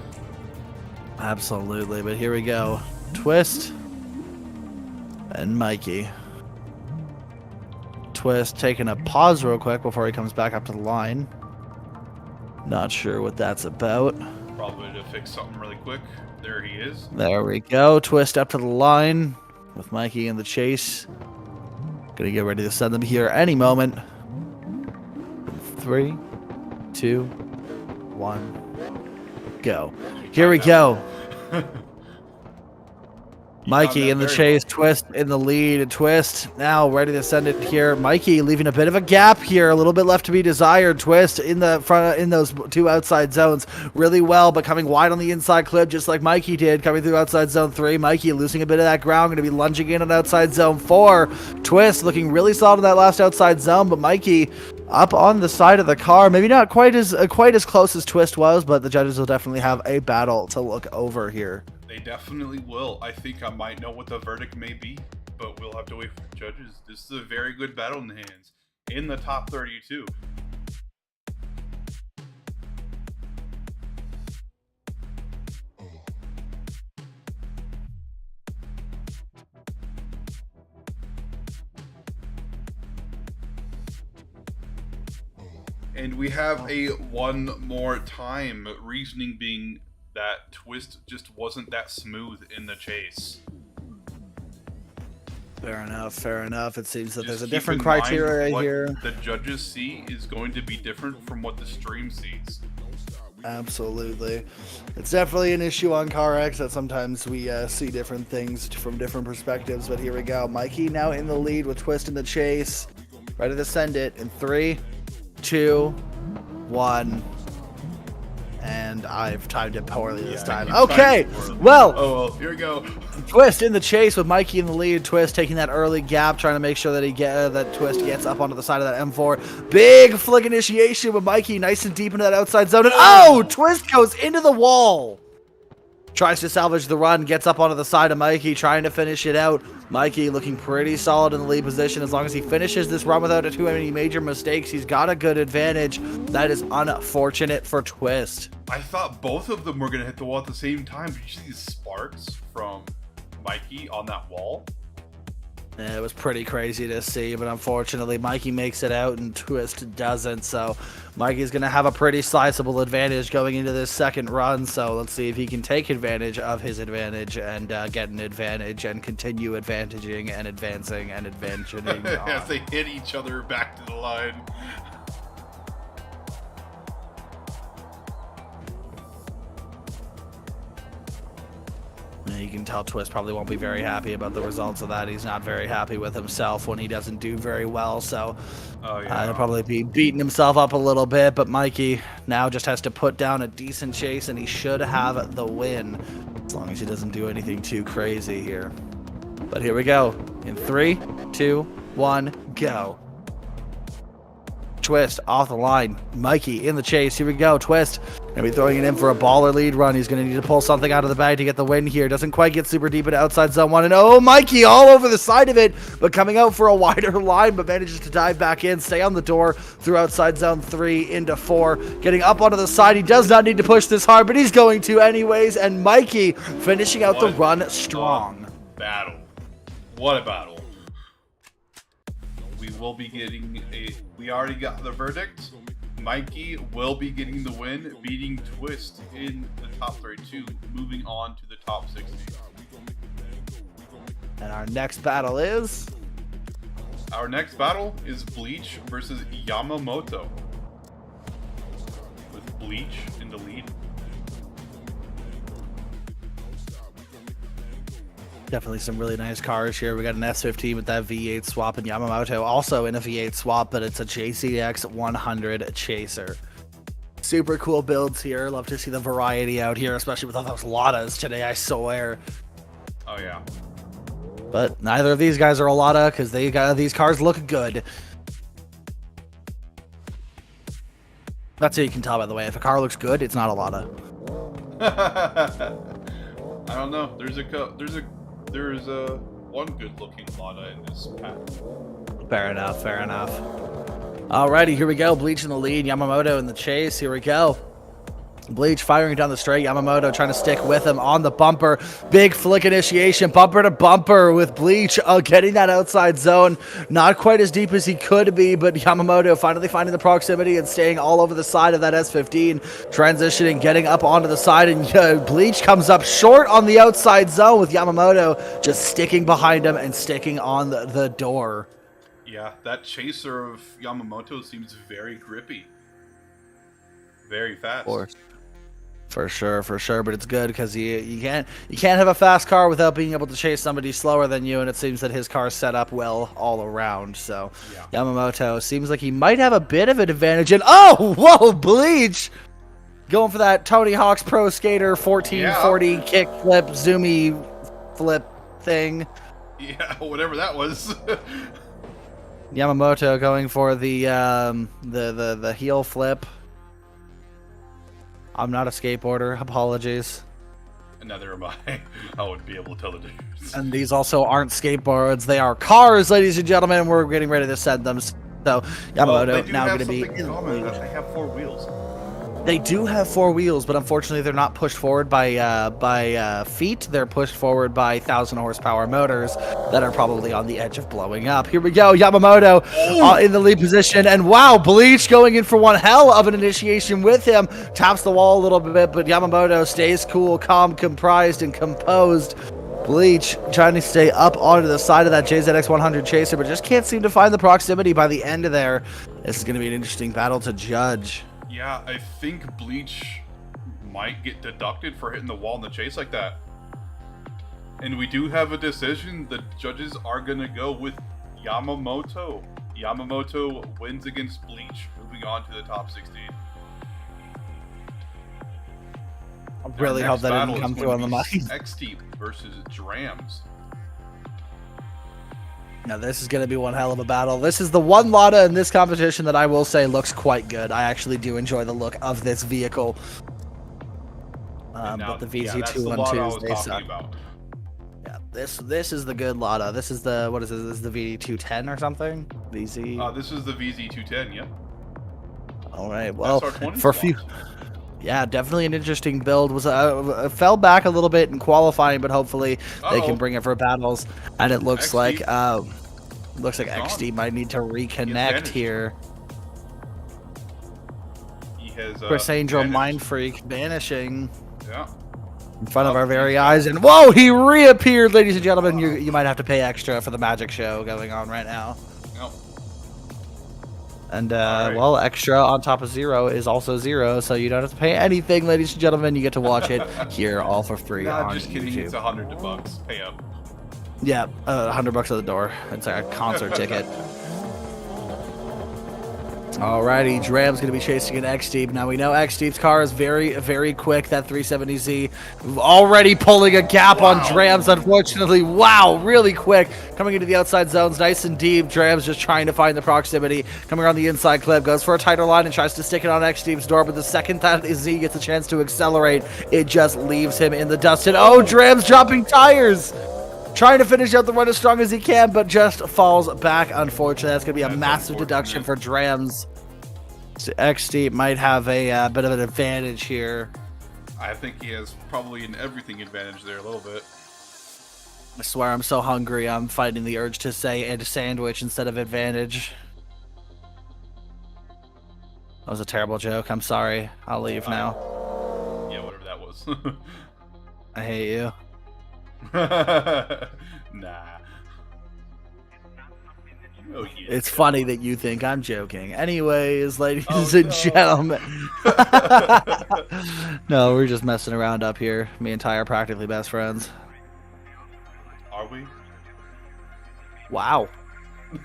Absolutely, but here we go. Twist and Mikey. Twist taking a pause real quick before he comes back up to the line. Not sure what that's about. Probably to fix something really quick. There he is. There we go. Twist up to the line with Mikey in the chase. Gonna get ready to send them here any moment. 3, 2, 1, go. Here we go. Mikey in the chase, Twist in the lead. Twist now ready to send it here. Mikey leaving a bit of a gap here, a little bit left to be desired. Twist in the front, in those two outside zones really well, but coming wide on the inside clip just like Mikey did, coming through outside zone 3. Mikey losing a bit of that ground, going to be lunging in on outside zone 4. Twist looking really solid in that last outside zone, but Mikey up on the side of the car, maybe not quite as close as Twist was, but the judges will definitely have a battle to look over here. They definitely will. I think I might know what the verdict may be, but we'll have to wait for the judges. This is a very good battle in the hands in the top 32. And we have a one more time, reasoning being that Twist just wasn't that smooth in the chase. Fair enough, fair enough. It seems that Just there's a keep different in mind criteria what here. The judges see is going to be different from what the stream sees. Absolutely. It's definitely an issue on CarX that sometimes we see different things from different perspectives, but here we go. Mikey now in the lead with Twist in the chase. Ready to send it in 3, 2, 1. And I've timed it poorly this time. Okay, well, well, here we go. Twist in the chase with Mikey in the lead. Twist taking that early gap, trying to make sure that that Twist gets up onto the side of that M4. Big flick initiation with Mikey, nice and deep into that outside zone. And Twist goes into the wall. Tries to salvage the run, gets up onto the side of Mikey, trying to finish it out. Mikey looking pretty solid in the lead position. As long as he finishes this run without too many major mistakes, he's got a good advantage. That is unfortunate for Twist. I thought both of them were going to hit the wall at the same time. Did you see the sparks from Mikey on that wall? Yeah, it was pretty crazy to see, but unfortunately Mikey makes it out and Twist doesn't, so Mikey's going to have a pretty sizable advantage going into this second run, so let's see if he can take advantage of his advantage and get an advantage and continue advantaging and advancing and advancing. As they hit each other back to the line. You can tell Twist probably won't be very happy about the results of that. He's not very happy with himself when he doesn't do very well, so he'll probably be beating himself up a little bit, but Mikey now just has to put down a decent chase, and he should have the win, as long as he doesn't do anything too crazy here. But here we go. In 3, 2, 1, go. Twist off the line. Mikey in the chase. Here we go. Twist gonna be throwing it in for a baller lead run. He's gonna need to pull something out of the bag to get the win here. Doesn't quite get super deep into outside zone 1. And oh, Mikey all over the side of it, but coming out for a wider line, but manages to dive back in, stay on the door through outside zone 3 into 4. Getting up onto the side. He does not need to push this hard, but he's going to anyways. And Mikey finishing out the run strong. Battle. What a battle. We will be getting we already got the verdict. Mikey will be getting the win, beating Twist in the top 32, moving on to the top 60. And our next battle is? Our next battle is Bleach versus Yamamoto. With Bleach in the lead. Definitely some really nice cars here. We got an S15 with that V8 swap, and Yamamoto also in a V8 swap, but it's a JCX 100 Chaser. Super cool builds here. Love to see the variety out here, especially with all those Ladas today, I swear. Oh, yeah. But neither of these guys are a Lada because these cars look good. That's how you can tell, by the way. If a car looks good, it's not a Lada. I don't know. There's a one good-looking Lada in this pack. Fair enough, fair enough. Alrighty, here we go. Bleach in the lead, Yamamoto in the chase. Here we go. Bleach firing down the straight. Yamamoto trying to stick with him on the bumper. Big flick initiation, bumper to bumper with Bleach getting that outside zone. Not quite as deep as he could be, but Yamamoto finally finding the proximity and staying all over the side of that S15. Transitioning, getting up onto the side, and Bleach comes up short on the outside zone with Yamamoto just sticking behind him and sticking on the door. Yeah, that chaser of Yamamoto seems very grippy. Very fast. For sure, but it's good because you can't have a fast car without being able to chase somebody slower than you, and it seems that his car's set up well all around. So yeah. Yamamoto seems like he might have a bit of an advantage. And oh, whoa, Bleach going for that Tony Hawk's Pro Skater 1440 kick flip, zoomy flip thing. Yeah, whatever that was. Yamamoto going for the heel flip. I'm not a skateboarder. Apologies. Neither am I. I wouldn't be able to tell the difference. And these also aren't skateboards. They are cars, ladies and gentlemen. We're getting ready to send them. So Yamamoto now going to be in the lead. They have 4 wheels. They do have 4 wheels, but unfortunately they're not pushed forward by feet. They're pushed forward by 1,000 horsepower motors that are probably on the edge of blowing up. Here we go, Yamamoto in the lead position, and wow, Bleach going in for one hell of an initiation with him. Taps the wall a little bit, but Yamamoto stays cool, calm, comprised, and composed. Bleach trying to stay up onto the side of that JZX 100 Chaser, but just can't seem to find the proximity by the end of there. This is going to be an interesting battle to judge. Yeah, I think Bleach might get deducted for hitting the wall in the chase like that. And we do have a decision. The judges are going to go with Yamamoto. Yamamoto wins against Bleach, moving on to the top 16. I really hope that didn't come through on the mic. X-Team versus Drams. Now this is going to be one hell of a battle. This is the one Lada in this competition that I will say looks quite good. I actually do enjoy the look of this vehicle. But the VZ212s, they suck. Yeah, this is the good Lada. This is the, what is this? This is the VZ210 or something? VZ? This is the VZ210, yeah. All right, well, for a few... Yeah, definitely an interesting build. Was fell back a little bit in qualifying, but hopefully they can bring it for battles. And it looks like XD might need to reconnect here. He has Chris Angel, Mind Freak, vanishing. Yeah. In front of our very eyes, and whoa, he reappeared, ladies and gentlemen. You might have to pay extra for the magic show going on right now. Yep. And, well, extra on top of 0 is also 0, so you don't have to pay anything, ladies and gentlemen. You get to watch it here all for free on just kidding. YouTube. It's $100. Pay up. Yeah, $100 at the door. It's like a concert ticket. Alrighty, Drams going to be chasing an X-Deep. Now we know X-Deep's car is very, very quick, that 370Z. Already pulling a gap on Drams, unfortunately. Wow, really quick. Coming into the outside zones, nice and deep. Drams just trying to find the proximity. Coming around the inside clip, goes for a tighter line and tries to stick it on X-Deep's door, but the second that Z gets a chance to accelerate, it just leaves him in the dust. And oh, Drams dropping tires! Trying to finish out the run as strong as he can, but just falls back, unfortunately. That's going to be a massive deduction for Drams. So X-Deep might have a bit of an advantage here. I think he has probably an everything advantage there a little bit. I swear I'm so hungry, I'm fighting the urge to say a sandwich instead of advantage. That was a terrible joke. I'm sorry. I'll leave now. Yeah, whatever that was. I hate you. Nah. Oh, yeah. It's funny that you think I'm joking. Anyways, ladies and gentlemen. No, we're just messing around up here. Me and Ty are practically best friends. Are we? Wow. You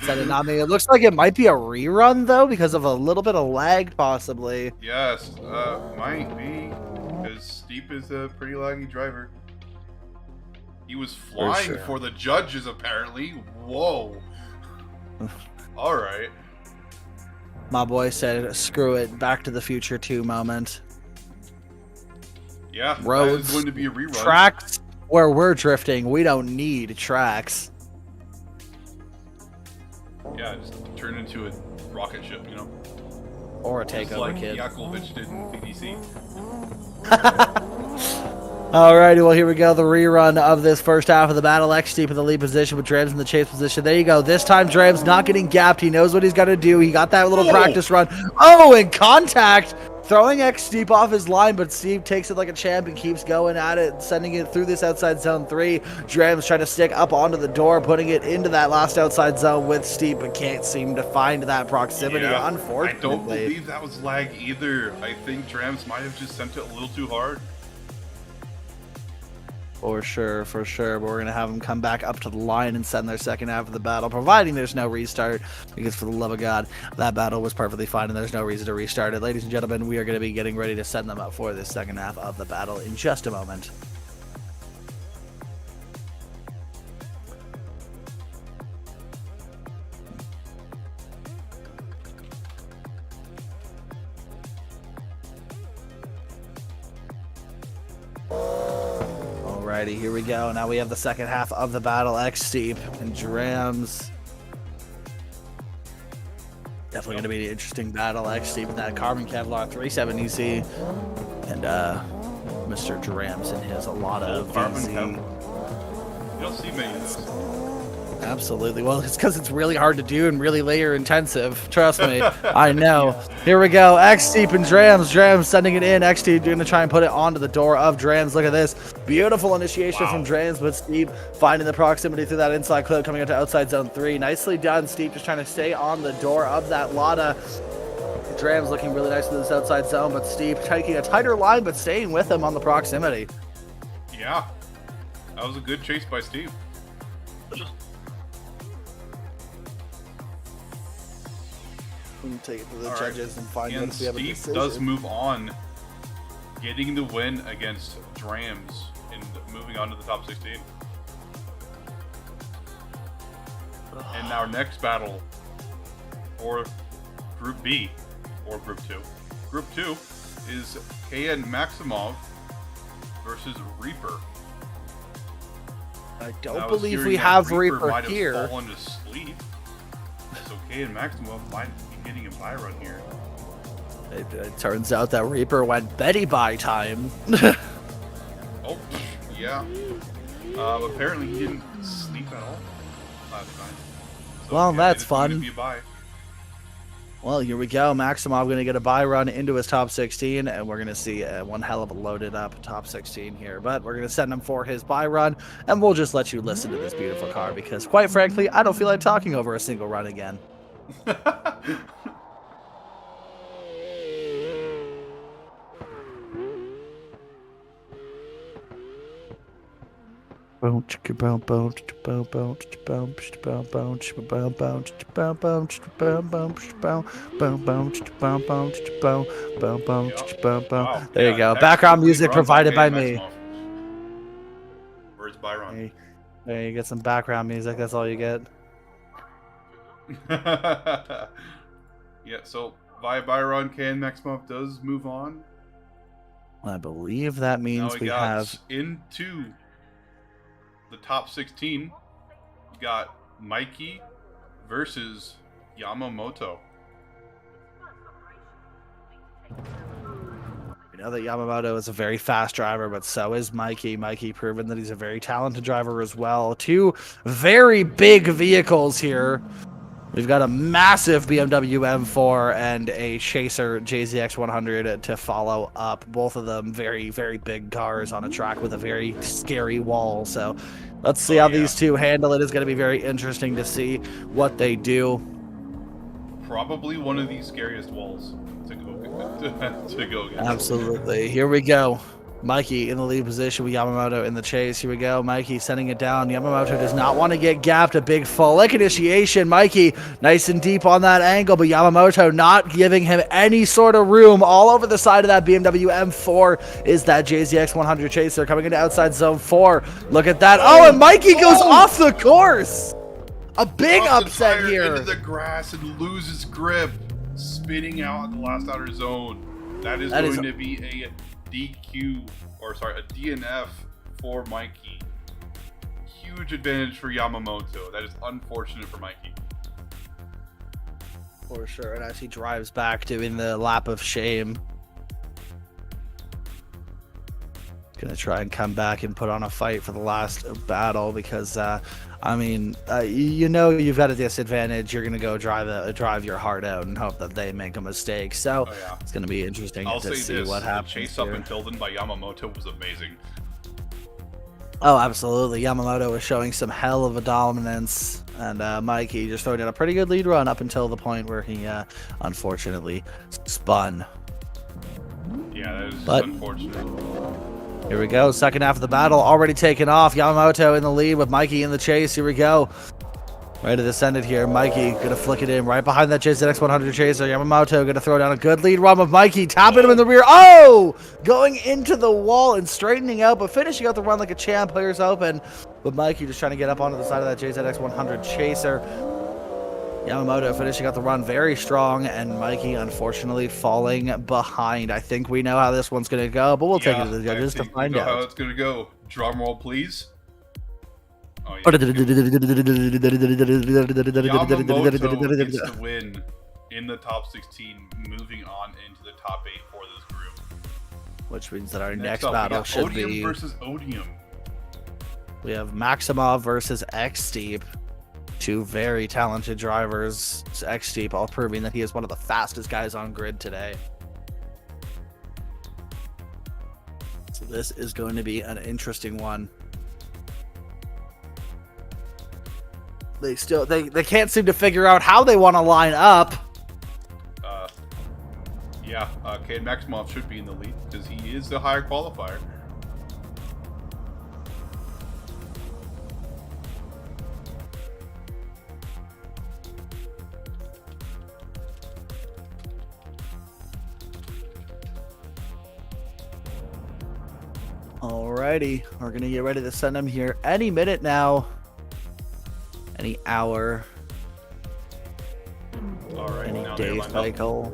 said it, not me. It looks like it might be a rerun, though, because of a little bit of lag, possibly. Yes, might be. Because Steep is a pretty laggy driver. He was flying for the judges, apparently. Whoa. Alright. My boy said, screw it, Back to the Future 2 moment. Yeah, roads, that is going to be a rerun. Tracks where we're drifting, we don't need tracks. Yeah, just turn into a rocket ship, you know? Or a takeover like kid. Yakovich did in PDC. Alrighty, well, here we go. The rerun of this first half of the battle. X-Deep in the lead position with Drams in the chase position. There you go. This time, Drams not getting gapped. He knows what he's got to do. He got that little practice run. Oh, and contact! Throwing X-Deep off his line, but Steve takes it like a champ and keeps going at it, sending it through this outside zone 3. Drams trying to stick up onto the door, putting it into that last outside zone with Steve, but can't seem to find that proximity, unfortunately. I don't believe that was lag either. I think Drams might have just sent it a little too hard. For sure, for sure. But we're going to have them come back up to the line and send their second half of the battle, providing there's no restart, because for the love of God, that battle was perfectly fine and there's no reason to restart it. Ladies and gentlemen, we are going to be getting ready to send them up for this second half of the battle in just a moment. Alrighty, here we go. Now we have the second half of the battle. X-Steep and Drams. Definitely going to be an interesting battle. X-Steep and that Carbon Kevlar 370Z. And Mr. Drams and his a lot of Carbon VZ. You don't see many of those. Absolutely. Well, it's because it's really hard to do and really layer intensive. Trust me. I know. Here we go. X-Steep and Drams. Drams sending it in. X-Steep going to try and put it onto the door of Drams. Look at this. Beautiful initiation from Drams, but Steep finding the proximity through that inside clip coming into outside zone 3. Nicely done. Steep just trying to stay on the door of that Lada. Drams looking really nice in this outside zone, but Steep taking a tighter line, but staying with him on the proximity. Yeah. That was a good chase by Steve. Take it to the judges and find out if we have a decision. Steve does move on, getting the win against Drams and moving on to the top 16. And our next battle for Group B, or Group 2. Group 2 is KN Maximov versus Reaper. I don't believe we have Reaper might here. Have fallen to sleep. So KN Maximov might be getting a buy run here. It turns out that Reaper went Betty by time. Oh, yeah. Apparently he didn't sleep at all last night. So, well, yeah, that's it's going to fun. be a buy. Well, here we go. Maximov going to get a buy run into his top 16, and we're going to see one hell of a loaded up top 16 here. But we're going to send him for his buy run, and we'll just let you listen to this beautiful car because, quite frankly, I don't feel like talking over a single run again. There you go. Background music provided by me. Where's Byron? There you get some background music. That's all you get. Yeah, so via Byron, Maximov does move on. I believe that means we have into the top 16. We got Mikey versus Yamamoto. We know that Yamamoto is a very fast driver, but so is Mikey. Mikey proven that he's a very talented driver as well. Two very big vehicles here. We've got a massive BMW M4 and a Chaser JZX 100 to follow up. Both of them very, very big cars on a track with a very scary wall. So let's see how these two handle it. It's going to be very interesting to see what they do. Probably one of the scariest walls to go against. Absolutely. Here we go. Mikey in the lead position with Yamamoto in the chase. Here we go. Mikey sending it down. Yamamoto does not want to get gapped. A big full leg initiation. Mikey nice and deep on that angle, but Yamamoto not giving him any sort of room. All over the side of that BMW M4 is that JZX 100 Chaser coming into outside zone 4. Look at that. Oh, and Mikey goes off the course. A big upset here. Into the grass and loses grip, spinning out at the last outer zone. That is going to be a DQ, or sorry, a DNF for Mikey. Huge advantage for Yamamoto. That is unfortunate for Mikey. For sure, and as he drives back doing the lap of shame. Gonna try and come back and put on a fight for the last battle because, I mean, you know you've got a disadvantage. You're gonna go drive your heart out and hope that they make a mistake. So it's gonna be interesting to see what happens. The chase up until then by Yamamoto was amazing. Oh, absolutely. Yamamoto was showing some hell of a dominance, and Mikey just throwing in a pretty good lead run up until the point where he unfortunately spun. Yeah, that is unfortunate. Here we go. Second half of the battle already taken off. Yamamoto in the lead with Mikey in the chase. Here we go. Ready to send it here. Mikey going to flick it in right behind that JZX 100 Chaser. Yamamoto going to throw down a good lead run with Mikey. Tapping him in the rear. Oh! Going into the wall and straightening out, but finishing out the run like a champ. Players open. But Mikey just trying to get up onto the side of that JZX 100 Chaser. Yamamoto finishing out the run very strong, and Mikey unfortunately falling behind. I think we know how this one's going to go, but we'll take it to the judges to find out. How it's going to go. Drum roll, please. Oh, yeah. Yamamoto gets the win in the top 16, moving on into the top 8 for this group. Which means that our next battle should be Podium versus Odium. We have Maximov versus X-Steep. Two very talented drivers. X-Steep all proving that he is one of the fastest guys on grid today. So this is going to be an interesting one. They can't seem to figure out how they want to line up. Maximov should be in the lead because he is the higher qualifier. Alrighty, we're gonna get ready to send him here any minute now. Any hour. Alright, any day cycle.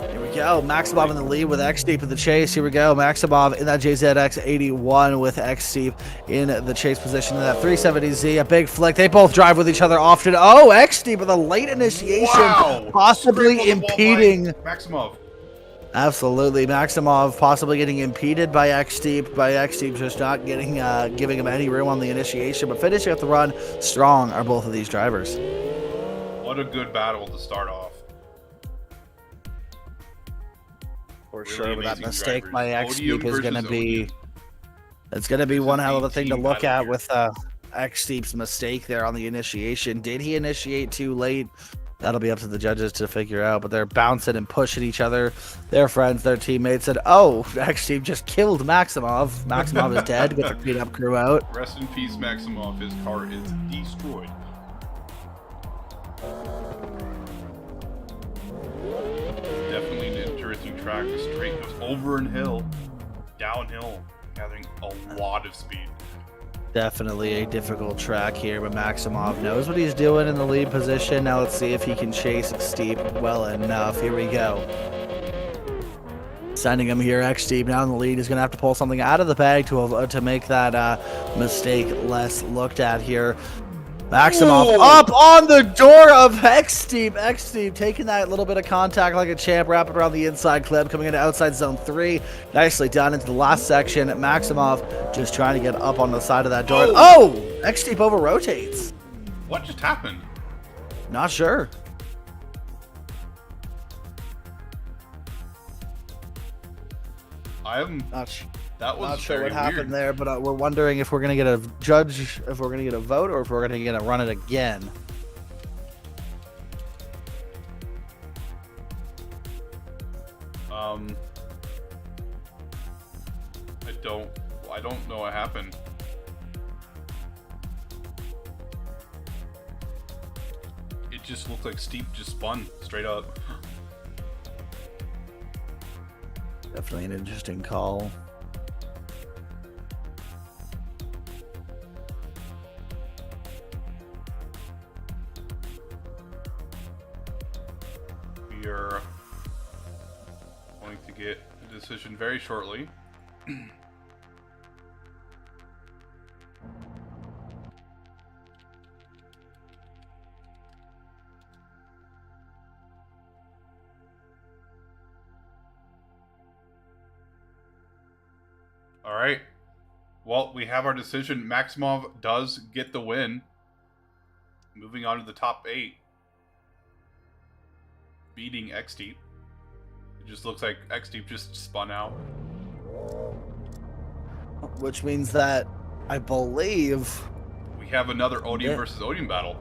Here we go. Maximov in the lead with X-Steep in the chase. Here we go. Maximov in that JZX 81 with X-Steep in the chase position in that 370Z. A big flick. They both drive with each other often. Oh, X-Steep with a late initiation. Wow. Possibly impeding. Maximov. Absolutely. Maximov possibly getting impeded by X-Steep. Just not getting giving him any room on the initiation. But finishing up the run strong are both of these drivers. What a good battle to start off. For sure, but that mistake by X-Steep is going to be... It's going to be one hell of a thing to look at with X-Steep's mistake there on the initiation. Did he initiate too late? That'll be up to the judges to figure out, but they're bouncing and pushing each other. Their friends, their teammates, and oh, X Team just killed Maximov. Maximov is dead. Get the cleanup crew out. Rest in peace, Maximov. His car is destroyed. Definitely an interesting track. Straight goes over an hill, downhill, gathering a lot of speed. Definitely a difficult track here, but Maximov knows what he's doing in the lead position. Now let's see if he can chase Steep well enough. Here we go. Sending him here, X-Steep now in the lead. He's going to have to pull something out of the bag to make that mistake less looked at here. Maximov up on the door of X-Steep. X-Steep taking that little bit of contact like a champ, wrapping around the inside clip, coming into outside zone 3. Nicely done into the last section. Maximov just trying to get up on the side of that door. Oh! X-Steep over rotates. What just happened? Not sure. That was not sure very what happened weird. there, but we're wondering if we're gonna get a judge, if we're gonna get a vote, or if we're gonna get to run it again. I don't know what happened. It just looked like Steep just spun straight up. Definitely an interesting call. We are going to get a decision very shortly. All right. Well, we have our decision. Maximov does get the win. Moving on to the top 8. Beating X-Deep. It just looks like X-Deep just spun out. Which means that I believe we have another Odium versus Odium battle.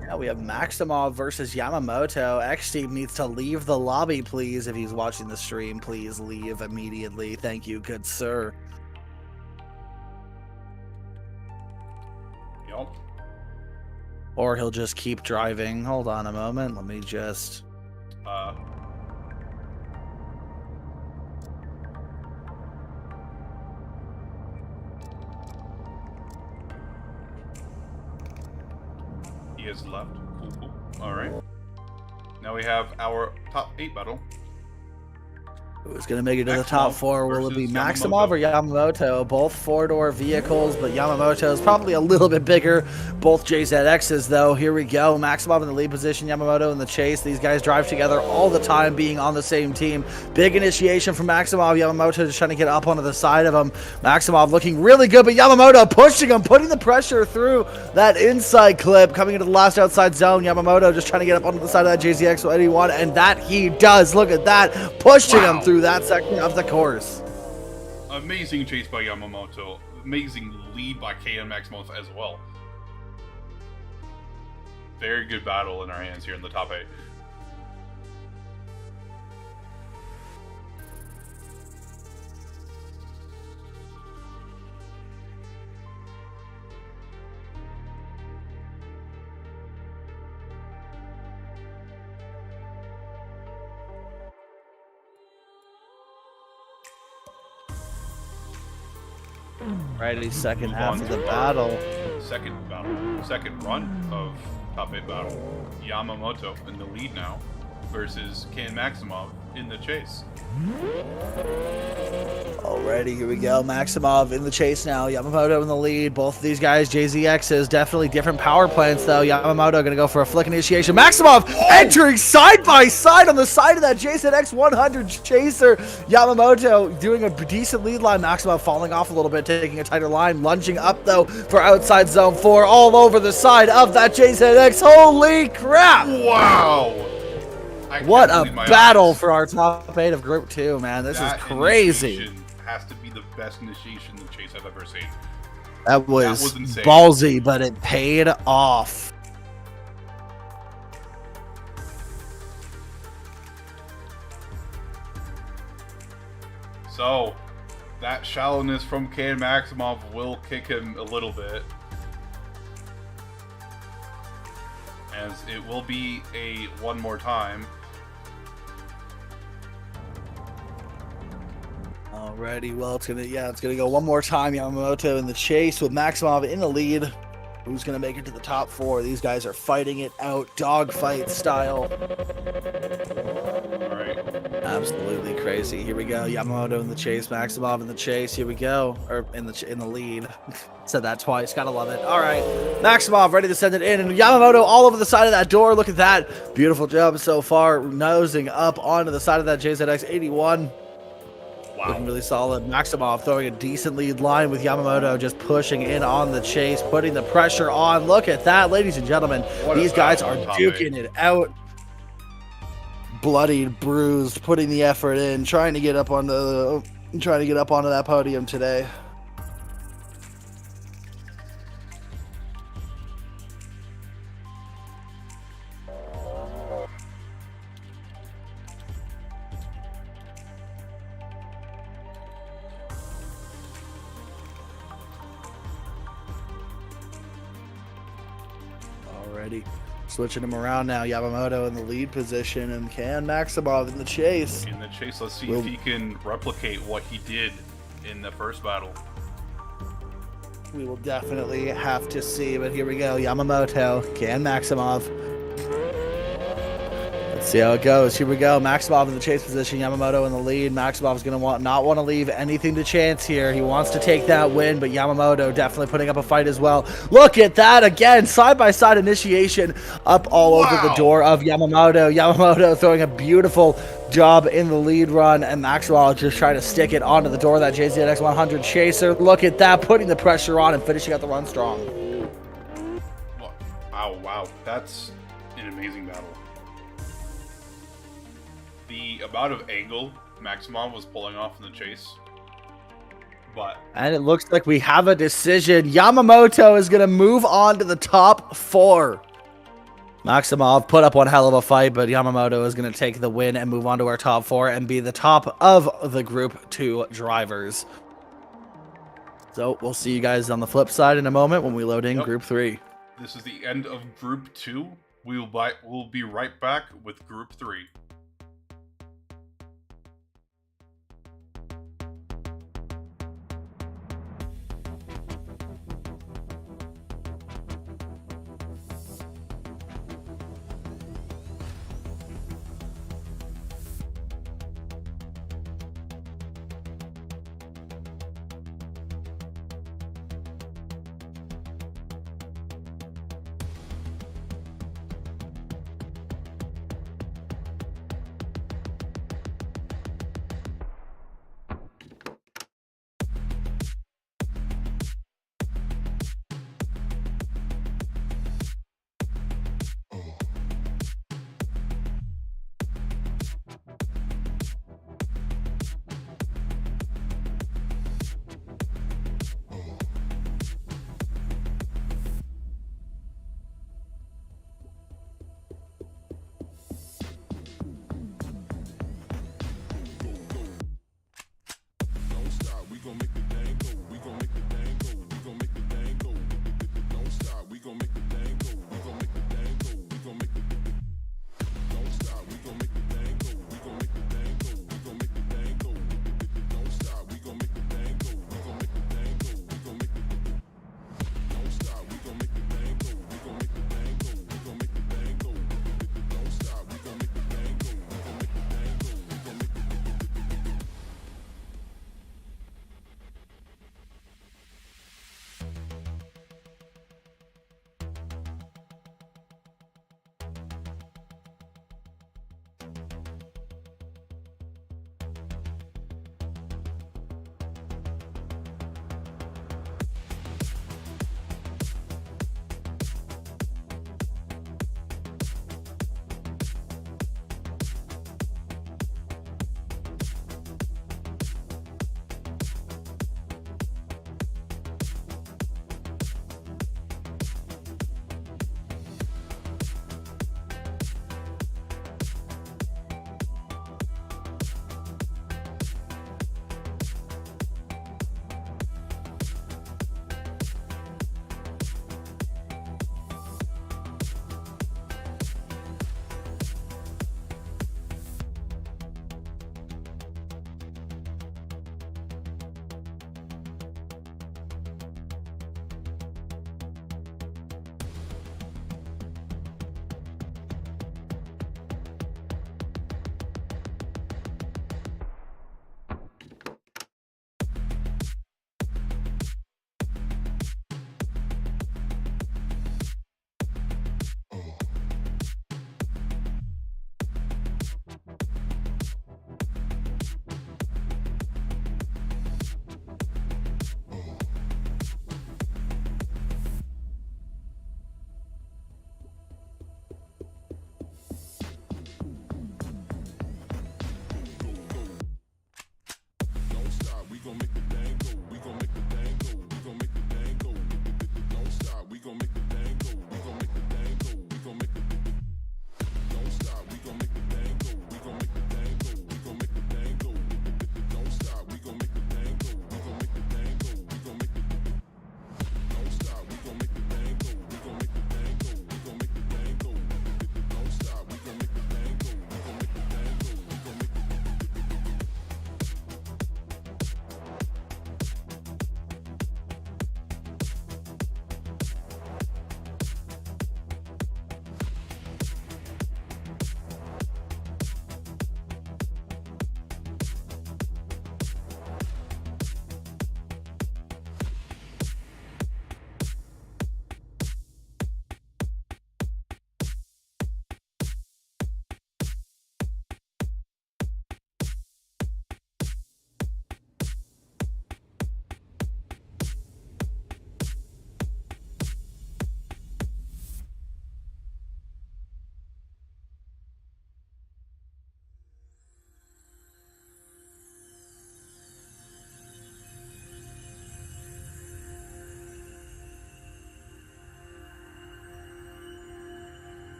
Yeah, we have Maximov versus Yamamoto. X-Team needs to leave the lobby, please. If he's watching the stream, please leave immediately. Thank you, good sir. Yep. Or he'll just keep driving. Hold on a moment. Let me just... He has left. Cool. Alright. Now we have our top 8 battle. Who's going to make it to the top 4? Will it be versus Maximov or Yamamoto? Both 4-door vehicles, but Yamamoto is probably a little bit bigger. Both JZXs, though. Here we go. Maximov in the lead position, Yamamoto in the chase. These guys drive together all the time, being on the same team. Big initiation from Maximov. Yamamoto just trying to get up onto the side of him. Maximov looking really good, but Yamamoto pushing him, putting the pressure through that inside clip. Coming into the last outside zone. Yamamoto just trying to get up onto the side of that JZX81, and that he does. Look at that. Pushing him through that section of the course. Amazing chase by Yamamoto. Amazing lead by KM Maximov as well. Very good battle in our hands here in the top 8. Righty, second half of the battle. Second run of top 8 battle. Yamamoto in the lead now versus Ken Maximov in the chase. Alrighty, here we go. Maximov in the chase now. Yamamoto in the lead. Both of these guys, JZXs, definitely different power plants, though. Yamamoto going to go for a flick initiation. Maximov entering side by side on the side of that JZX 100 chaser. Yamamoto doing a decent lead line. Maximov falling off a little bit, taking a tighter line. Lunging up, though, for outside zone 4 all over the side of that JZX. Holy crap! Wow! What a battle for our top 8 of Group 2, man. This is crazy. Has to be the best initiation in chase I've ever seen. That was insane. Ballsy, but it paid off. So, that shallowness from Can Maximov will kick him a little bit. As it will be a one more time. Alrighty, well, it's gonna go one more time. Yamamoto in the chase with Maximov in the lead. Who's gonna make it to the top 4? These guys are fighting it out, dogfight style. Alright. Absolutely crazy. Here we go. Yamamoto in the chase, Maximov in the chase. Here we go. Or in the lead. Said that twice. Gotta love it. All right. Maximov ready to send it in. And Yamamoto all over the side of that door. Look at that. Beautiful job so far. Nosing up onto the side of that JZX 81. Wow. Looking really solid. Maximov throwing a decent lead line with Yamamoto just pushing in on the chase, putting the pressure on. Look at that, ladies and gentlemen. These guys are duking it out. Bloodied, bruised, putting the effort in, trying to get up onto that podium today. Alrighty. Switching him around now. Yamamoto in the lead position and Can Maximov in the chase. In the chase, let's see if he can replicate what he did in the first battle. We will definitely have to see, but here we go. Yamamoto, Can Maximov. Let's see how it goes. Here we go. Maximov in the chase position. Yamamoto in the lead. Maximov is going to not want to leave anything to chance here. He wants to take that win, but Yamamoto definitely putting up a fight as well. Look at that again. Side-by-side initiation up all over the door of Yamamoto. Yamamoto throwing a beautiful job in the lead run, and Maximov just trying to stick it onto the door of that JZX 100 chaser. Look at that. Putting the pressure on and finishing out the run strong. Wow. That's an amazing battle. The amount of angle Maximov was pulling off in the chase. And it looks like we have a decision. Yamamoto is going to move on to the top 4. Maximov put up one hell of a fight, but Yamamoto is going to take the win and move on to our top 4 and be the top of the Group 2 drivers. So we'll see you guys on the flip side in a moment when we load in Group 3. This is the end of Group 2. We'll be right back with Group 3.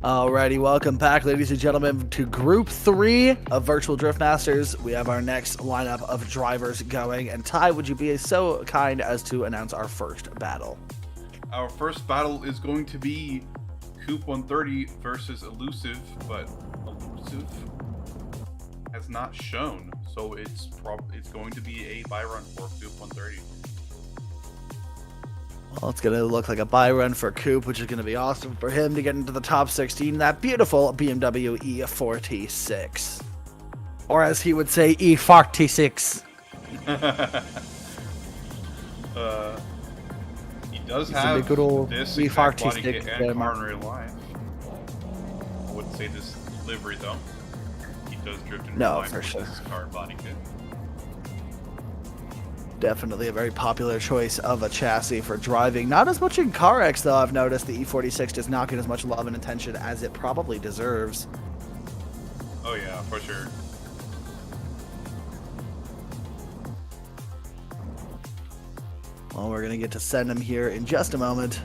Alrighty, welcome back, ladies and gentlemen, to Group 3 of Virtual Drift Masters. We have our next lineup of drivers going. And Ty, would you be so kind as to announce our first battle? Our first battle is going to be Coop 130 versus Elusive, but Elusive has not shown, so it's going to be a buy run for Coop 130. Well, it's going to look like a buy run for Coop, which is going to be awesome for him to get into the top 16. That beautiful BMW E46. Or as he would say, E46. He does He's have a good old this E46 exact body kit there, and Mark. car in real life. I wouldn't say this livery though. He does drift in real No, life for with sure. this car and body kit. Definitely a very popular choice of a chassis for driving. Not as much in CarX, though. I've noticed the E46 does not get as much love and attention as it probably deserves. Oh yeah, for sure. Well, we're going to get to send him here in just a moment.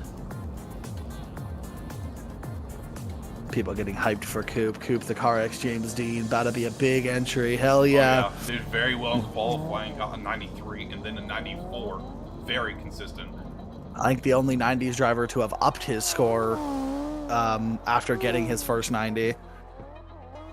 People getting hyped for Coop. Coop, the CarX James Dean, about to be a big entry. Hell yeah. Oh, yeah. Did very well in qualifying, got a 93 and then a 94. Very consistent. I think the only 90s driver to have upped his score after getting his first 90.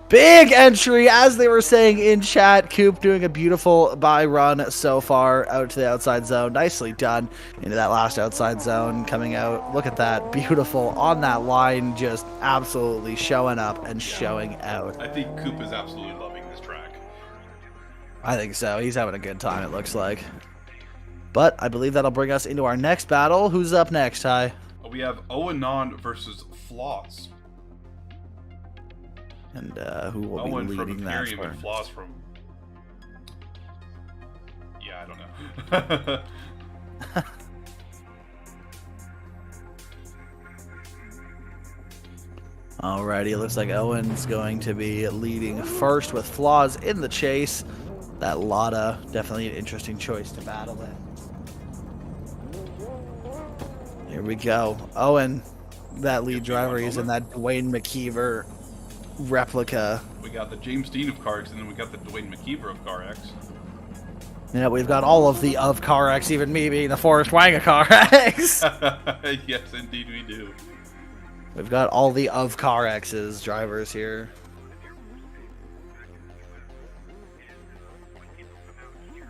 Big entry, as they were saying in chat. Coop doing a beautiful buy run so far out to the outside zone. Nicely done into that last outside zone coming out. Look at that. Beautiful on that line, just absolutely showing up and showing out. I think Coop is absolutely loving this track. I think so. He's having a good time, it looks like. But I believe that'll bring us into our next battle. Who's up next, Ty? We have Owen versus Floss. And who will Owen be from leading that? Imperium and Floss from... Yeah, I don't know. Alrighty, it looks like Owen's going to be leading first with Floss in the chase. That Lotta, definitely an interesting choice to battle in. Here we go. Owen, that lead driver, he's in that Dwayne McKeever replica. We got the James Dean of CarX, and then we got the Dwayne McKeever of CarX. Yeah, we've got all of the of CarX, even me being the Forrest Wang of CarX. Yes, indeed we do. We've got all the of CarX's drivers here.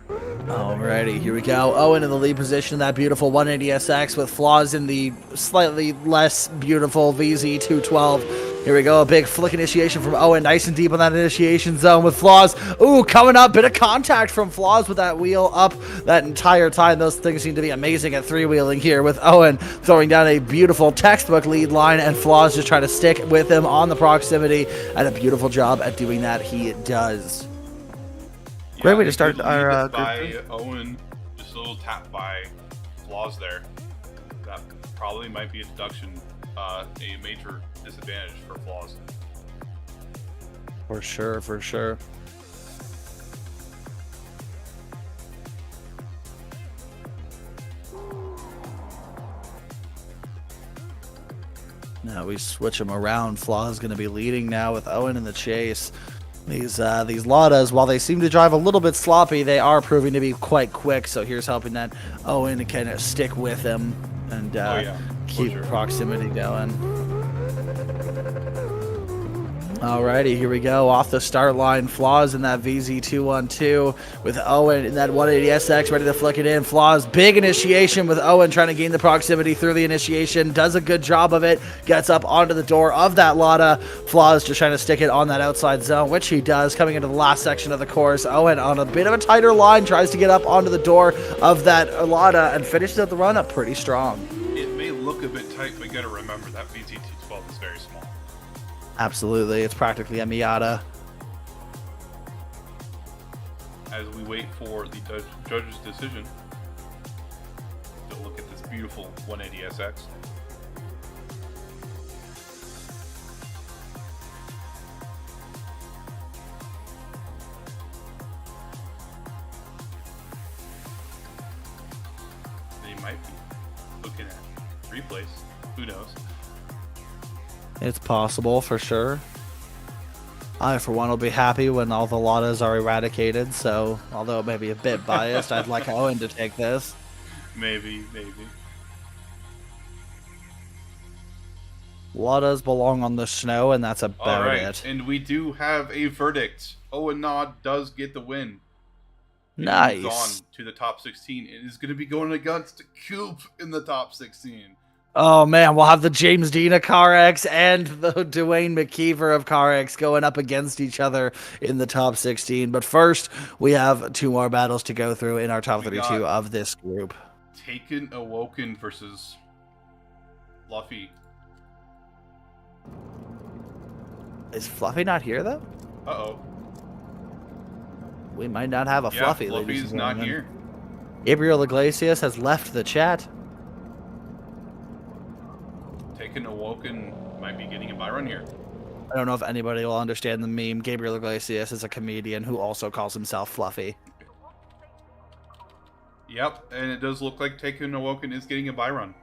Alrighty, here we go. Owen in the lead position, that beautiful 180SX with Floss in the slightly less beautiful VZ212. Here we go, a big flick initiation from Owen, nice and deep on that initiation zone with Floss. Ooh, coming up, bit of contact from Floss with that wheel up that entire time. Those things seem to be amazing at three-wheeling here with Owen throwing down a beautiful textbook lead line and Floss just trying to stick with him on the proximity, and a beautiful job at doing that he does. Yeah, Great way to start our group by Owen, just a little tap by Floss there. That probably might be a deduction, a major disadvantage for Floss. For sure, for sure. Now we switch them around. Floss is going to be leading now with Owen in the chase. These Lottas, while they seem to drive a little bit sloppy, they are proving to be quite quick. So here's hoping that Owen can stick with him and keep proximity going. Alrighty, here we go. Off the start line, Floss in that VZ212 with Owen in that 180SX ready to flick it in. Floss, big initiation with Owen trying to gain the proximity through the initiation. Does a good job of it. Gets up onto the door of that Lotta. Floss just trying to stick it on that outside zone, which he does. Coming into the last section of the course, Owen on a bit of a tighter line tries to get up onto the door of that Lotta and finishes out the run up pretty strong. It may look a bit tight, but you got to remember that VZ212 is very small. Absolutely, it's practically a Miata. As we wait for the judge's decision to look at this beautiful 180SX. They might be looking at replays. Who knows? It's possible for sure. I, for one, will be happy when all the Ladas are eradicated. So, although it may be a bit biased, I'd like Owen to take this. Maybe. Ladas belong on the snow, and that's about All right, it. and we do have a verdict. Owen does get the win. Nice. He moves on to the top 16 and is going to be going against Coop in the top 16. Oh man, we'll have the James Dean of CarX and the Dwayne McKeever of CarX going up against each other in the top 16. But first, we have 2 more battles to go through in our top 32 of this group. Taken Awoken versus Fluffy. Is Fluffy not here though? Uh-oh. We might not have a Fluffy. Fluffy's not here. Gabriel Iglesias has left the chat. Taken Awoken might be getting a buy run here. I don't know if anybody will understand the meme. Gabriel Iglesias is a comedian who also calls himself Fluffy. Yep, and it does look like Taken Awoken is getting a buy run.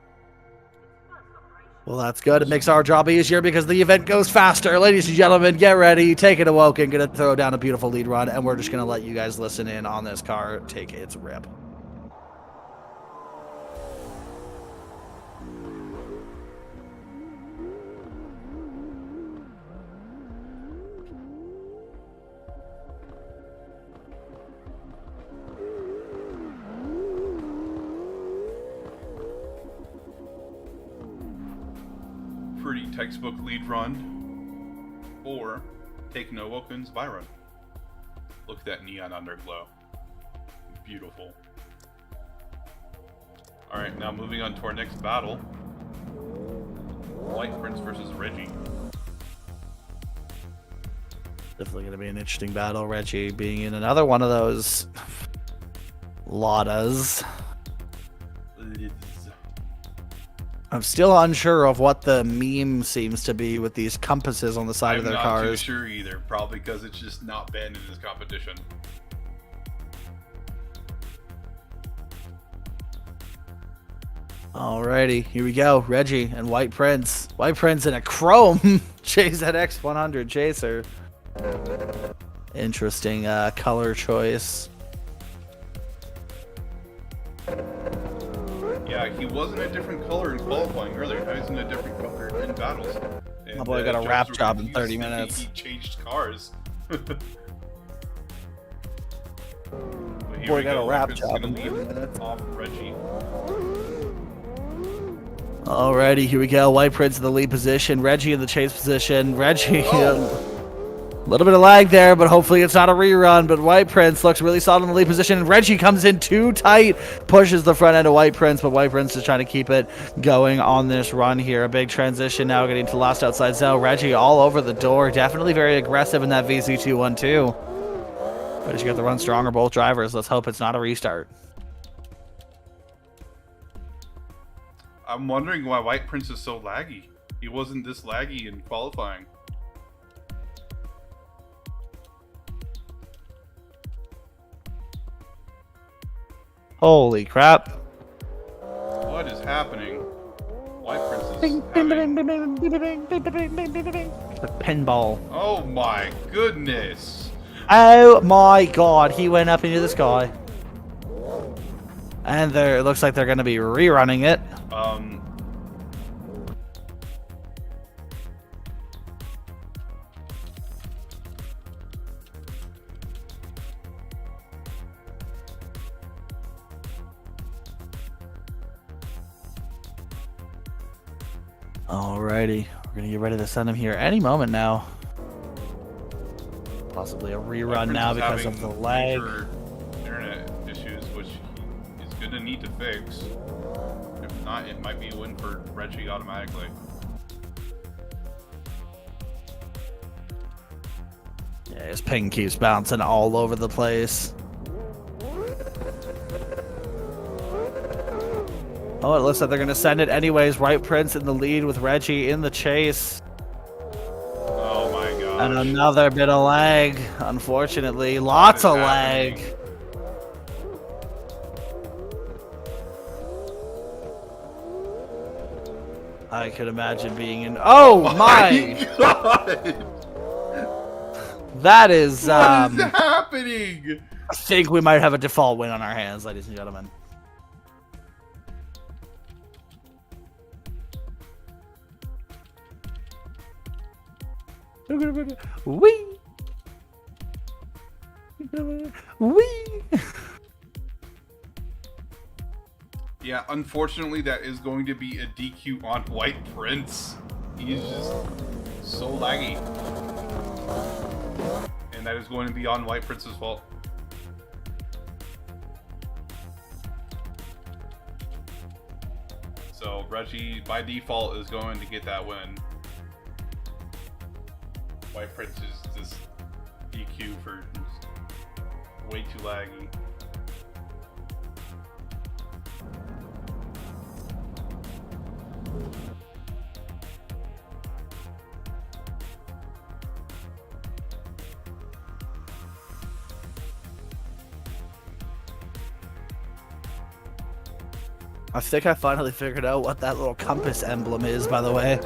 Well, that's good. It makes our job easier because the event goes faster. Ladies and gentlemen, get ready. Taken Awoken, going to throw down a beautiful lead run, and we're just going to let you guys listen in on this car take its rip. Pretty textbook lead run, or Taken Awoken's buy run. Look at that neon underglow. Beautiful. Alright, now moving on to our next battle. White Prince versus Reggie. Definitely going to be an interesting battle. Reggie being in another one of those Ladas. I'm still unsure of what the meme seems to be with these compasses on the side of their cars. I'm not too sure either. Probably because it's just not banned in this competition. Alrighty, here we go. Reggie and White Prince. White Prince in a chrome Chase ZX 100 Chaser. Interesting color choice. Yeah, he wasn't a different color in qualifying earlier. Now he's in a different color in battles. And, My boy got a rap job in 30 minutes. He changed cars. Boy got a rap job in 30 minutes. Off Reggie. Alrighty, here we go. White Prince in the lead position. Reggie in the chase position. Reggie... A little bit of lag there, but hopefully it's not a rerun. But White Prince looks really solid in the lead position. And Reggie comes in too tight, pushes the front end of White Prince, but White Prince is trying to keep it going on this run here. A big transition now getting to last outside zone. Reggie all over the door. Definitely very aggressive in that VZ212. But as you got the run stronger, both drivers. Let's hope it's not a restart. I'm wondering why White Prince is so laggy. He wasn't this laggy in qualifying. Holy crap. What is happening? White Prince is The pinball. Oh my goodness. Oh my god, he went up into the sky. And it looks like they're going to be rerunning it. Alrighty, we're going to get ready to send him here any moment now. Possibly a rerun now because of the lag. Internet issues, which he's going to need to fix. If not, it might be a win for Reggie automatically. Yeah, his ping keeps bouncing all over the place. Oh, it looks like they're going to send it anyways. White Prince in the lead with Reggie in the chase. Oh my gosh. And another bit of lag, unfortunately. Lots of lag. I could imagine being in. Oh my! God! That is. What is happening? I think we might have a default win on our hands, ladies and gentlemen. Wee! Wee! Yeah, unfortunately, that is going to be a DQ on White Prince. He's just so laggy. And that is going to be on White Prince's fault. So Reggie, by default, is going to get that win. White Prince is just DQ for way too laggy. I think I finally figured out what that little compass emblem is, by the way.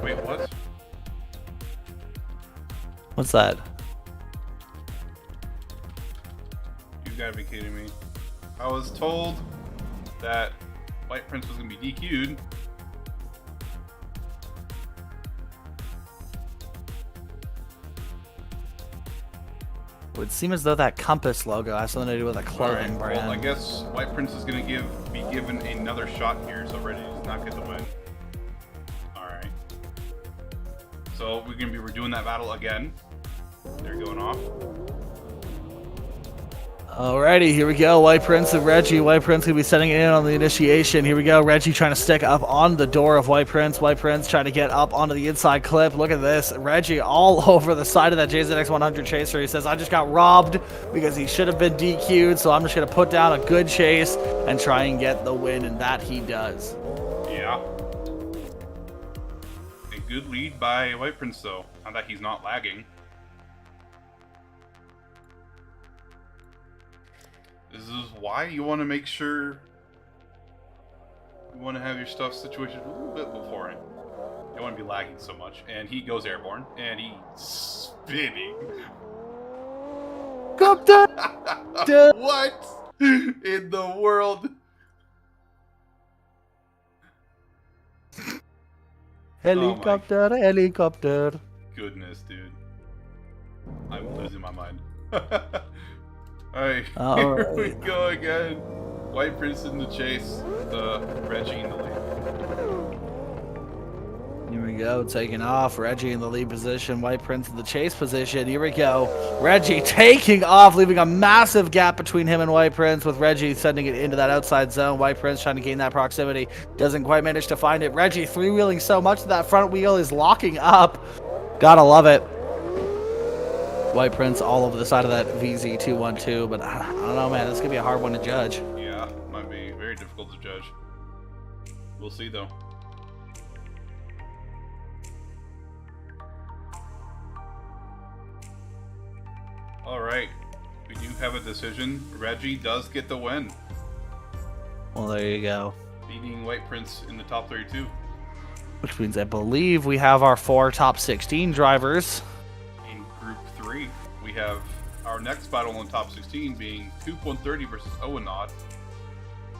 Wait, what? What's that? You gotta be kidding me. I was told that White Prince was gonna be DQ'd. It would seem as though that compass logo has something to do with a clothing brand. Well, I guess White Prince is gonna be given another shot here, so Reggie does not get the win. Alright. So we're gonna be redoing that battle again. They're going off. Alrighty, here we go. White Prince and Reggie. White Prince gonna be setting in on the initiation. Here we go. Reggie trying to stick up on the door of White Prince. White Prince trying to get up onto the inside clip. Look at this. Reggie all over the side of that JZX100 chaser. He says, I just got robbed because he should have been DQ'd, so I'm just gonna put down a good chase and try and get the win, and that he does. Yeah. A good lead by White Prince, though. Not that he's not lagging. This is why you want to make sure you want to have your stuff situated a little bit beforehand. You don't want to be lagging so much. And he goes airborne, and he's spinning. What in the world? Helicopter, helicopter. Goodness, dude. I'm losing my mind. Alright, here we go again. White Prince in the chase, Reggie in the lead. Here we go, taking off. Reggie in the lead position, White Prince in the chase position. Here we go. Reggie taking off, leaving a massive gap between him and White Prince, with Reggie sending it into that outside zone. White Prince trying to gain that proximity. Doesn't quite manage to find it. Reggie three-wheeling so much that that front wheel is locking up. Gotta love it. White Prince all over the side of that VZ212, but I don't know, man. This could be a hard one to judge. Yeah, might be very difficult to judge. We'll see, though. Alright, we do have a decision. Reggie does get the win. Well, there you go. Beating White Prince in the top 32. Which means I believe we have our 4 top 16 drivers. In Group 3, we have our next battle in top 16 being Coop 130 versus Owen.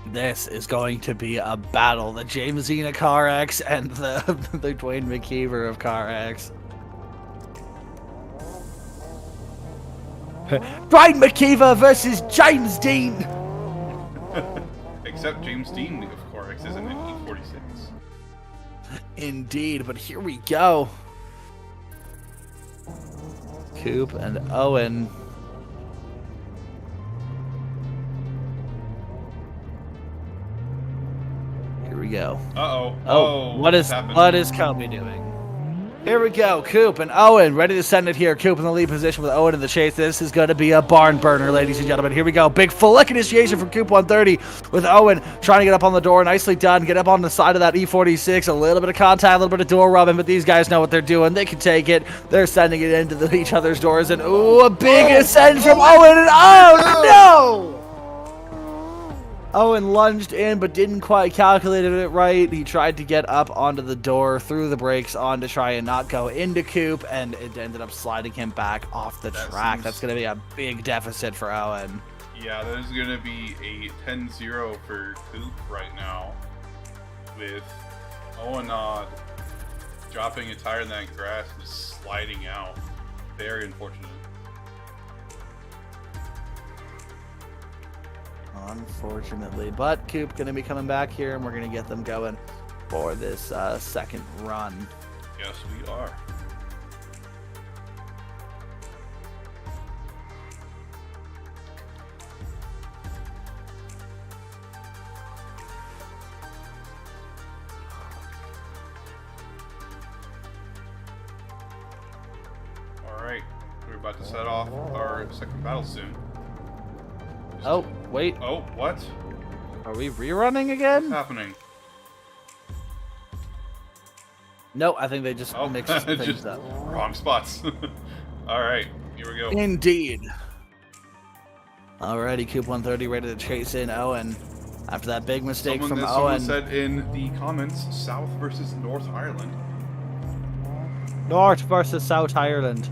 This is going to be a battle. The James Zena Car X and the Dwayne McKeever of Car X. Dwayne McKeever versus James Dean. Except James Dean, of course, is in an E46. Indeed, but here we go. Coop and Owen. Here we go. Uh-oh. Oh, what is Kobe doing? Here we go. Coop and Owen ready to send it here. Coop in the lead position with Owen in the chase. This is going to be a barn burner, ladies and gentlemen. Here we go. Big flick initiation from Coop 130 with Owen trying to get up on the door. Nicely done. Get up on the side of that E46. A little bit of contact, a little bit of door rubbing, but these guys know what they're doing. They can take it. They're sending it into each other's doors. And ooh, a big ascent from Owen. And oh, no! Owen lunged in, but didn't quite calculate it right. He tried to get up onto the door, threw the brakes on to try and not go into Coop, and it ended up sliding him back off the track. That's going to be a big deficit for Owen. Yeah, that is going to be a 10-0 for Coop right now, with Owen dropping a tire in that grass and just sliding out. Very unfortunate. Unfortunately, but Coop going to be coming back here, and we're going to get them going for this second run. Yes, we are. All right, we're about to set off our second battle soon. Oh, wait. Oh, what? Are we rerunning again? What's happening? No, I think they just mixed things just up. Wrong spots. Alright, here we go. Indeed. Alrighty, Coop 130 ready to chase in Owen. After that big mistake from Owen. Someone said in the comments, South versus North Ireland. North versus South Ireland.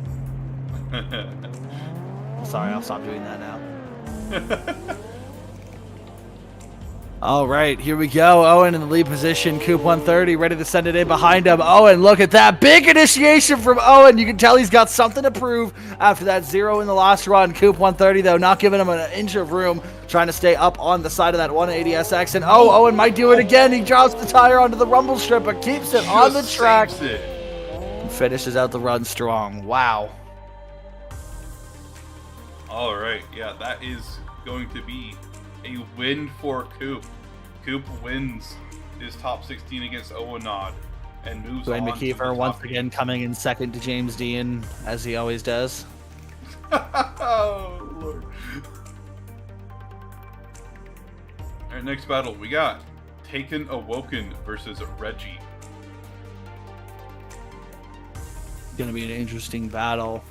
Sorry, I'll stop doing that now. All right, here we go. Owen in the lead position. Coop 130 ready to send it in behind him. Owen, look at that. Big initiation from Owen. You can tell he's got something to prove after that 0 in the last run. Coop 130, though, not giving him an inch of room, trying to stay up on the side of that 180SX. And, Owen might do it again. He drops the tire onto the rumble strip, but keeps it on the track. And finishes out the run strong. Wow. All right, yeah, that is going to be a win for Coop. Coop wins his top 16 against Owen and moves Dwayne on. McKeever once again coming in second to James Dean, as he always does. Oh, Lord. All right, next battle, we got Taken Awoken versus Reggie. Gonna be an interesting battle.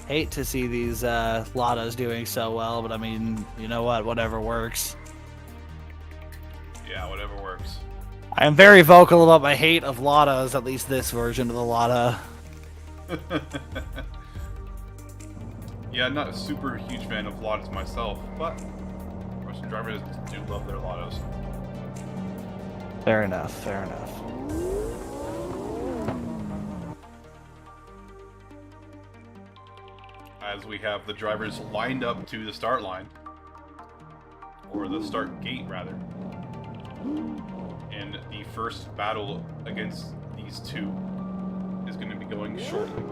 Hate to see these Ladas doing so well, but I mean, you know what? Whatever works. Yeah, whatever works. I am very vocal about my hate of Ladas, at least this version of the Lada. Yeah, I'm not a super huge fan of Ladas myself, but Russian drivers do love their Ladas. Fair enough, fair enough. As we have the drivers lined up to the start line, or the start gate rather, and the first battle against these two is going to be going shortly.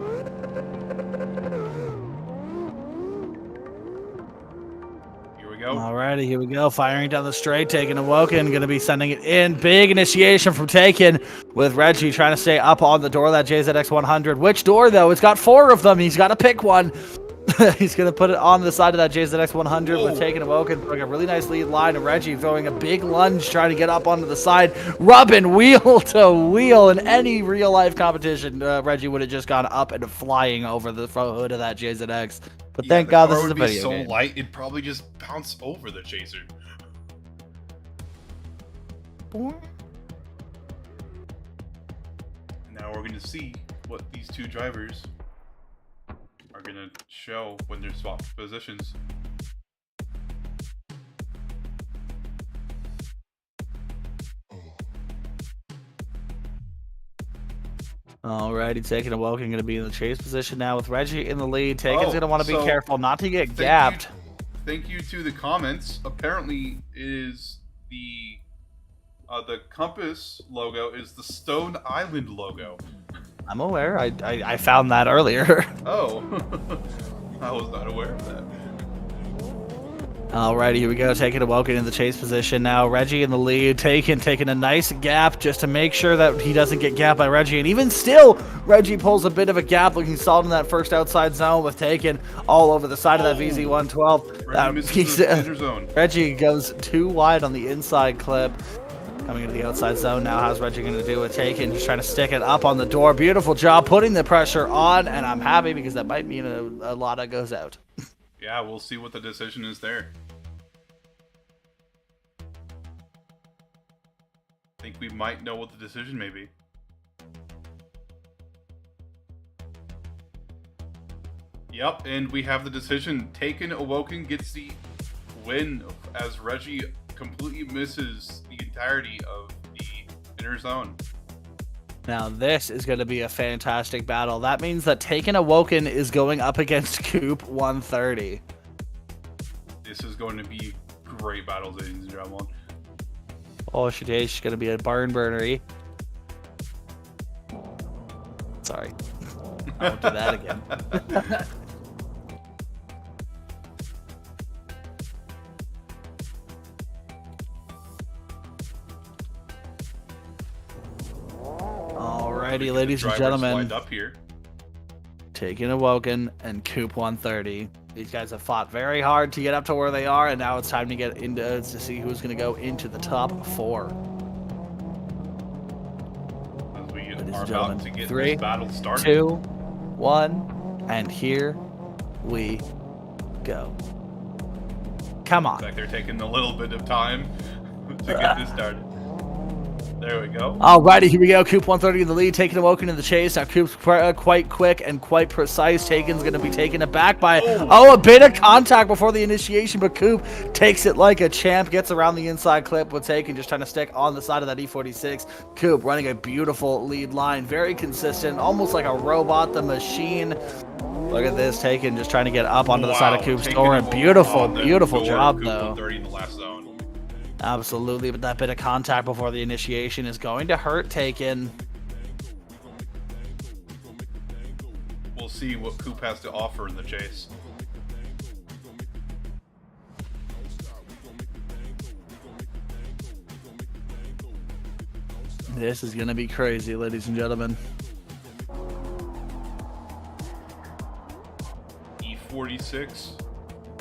Here we go. Alrighty, here we go. Firing down the straight, Taken Awoken, going to be sending it in. Big initiation from Taken, with Reggie trying to stay up on the door of that JZX 100. Which door, though? It's got 4 of them. He's got to pick one. He's going to put it on the side of that JZX 100 with Taken Awoken, throwing a really nice lead line, and Reggie throwing a big lunge, trying to get up onto the side, rubbing wheel to wheel. In any real-life competition, Reggie would have just gone up and flying over the front hood of that JZX. But yeah, thank God this is a video so game. Light, it'd probably just bounce over the chaser. Now we're going to see what these two drivers are going to show when they're swapped positions. Alrighty, Taken Awoken going to be in the chase position now with Reggie in the lead. Taken's going to want to be careful not to get gapped. Thank you to the comments. Apparently, is the compass logo is the Stone Island logo. I'm aware. I found that earlier. Oh, I was not aware of that. Alrighty, here we go. Taken Awoken in the chase position now. Reggie in the lead. Taking a nice gap just to make sure that he doesn't get gapped by Reggie. And even still, Reggie pulls a bit of a gap, looking solid in that first outside zone with Taken all over the side of that VZ112. Reggie goes too wide on the inside clip. Coming into the outside zone now. How's Reggie going to do with Taken? He's trying to stick it up on the door. Beautiful job putting the pressure on, and I'm happy because that might mean a Lada goes out. Yeah, we'll see what the decision is there. think we might know what the decision may be. Yep, and we have the decision. Taken Awoken gets the win as Reggie completely misses the entirety of the inner zone. Now this is going to be a fantastic battle. That means that Taken Awoken is going up against Coop 130. This is going to be great battles, ladies and gentlemen. Oh, she's going to be a barn burnery. Sorry. I won't do that again. Alrighty, ladies and gentlemen. Lined up here. Taken Awoken and Coop 130. These guys have fought very hard to get up to where they are, and now it's time to get into to see who's going to go into the top 4. As we are about to get 3, this battle started. 2, 1, and here we go. Come on. Looks like they're taking a little bit of time to get this started. There we go. Alrighty, here we go. Coop 130 in the lead, Taken Awoken in the chase. Now Coop's quite quick and quite precise. Taken's going to be taken aback by, a bit of contact before the initiation, but Coop takes it like a champ, gets around the inside clip with Taken, just trying to stick on the side of that E46. Coop running a beautiful lead line, very consistent, almost like a robot, the machine. Look at this, Taken just trying to get up onto the side of Coop's door, and beautiful job, though. 130 in the last zone. Absolutely, but that bit of contact before the initiation is going to hurt Taken. We'll see what Coop has to offer in the chase. This is going to be crazy, ladies and gentlemen. E46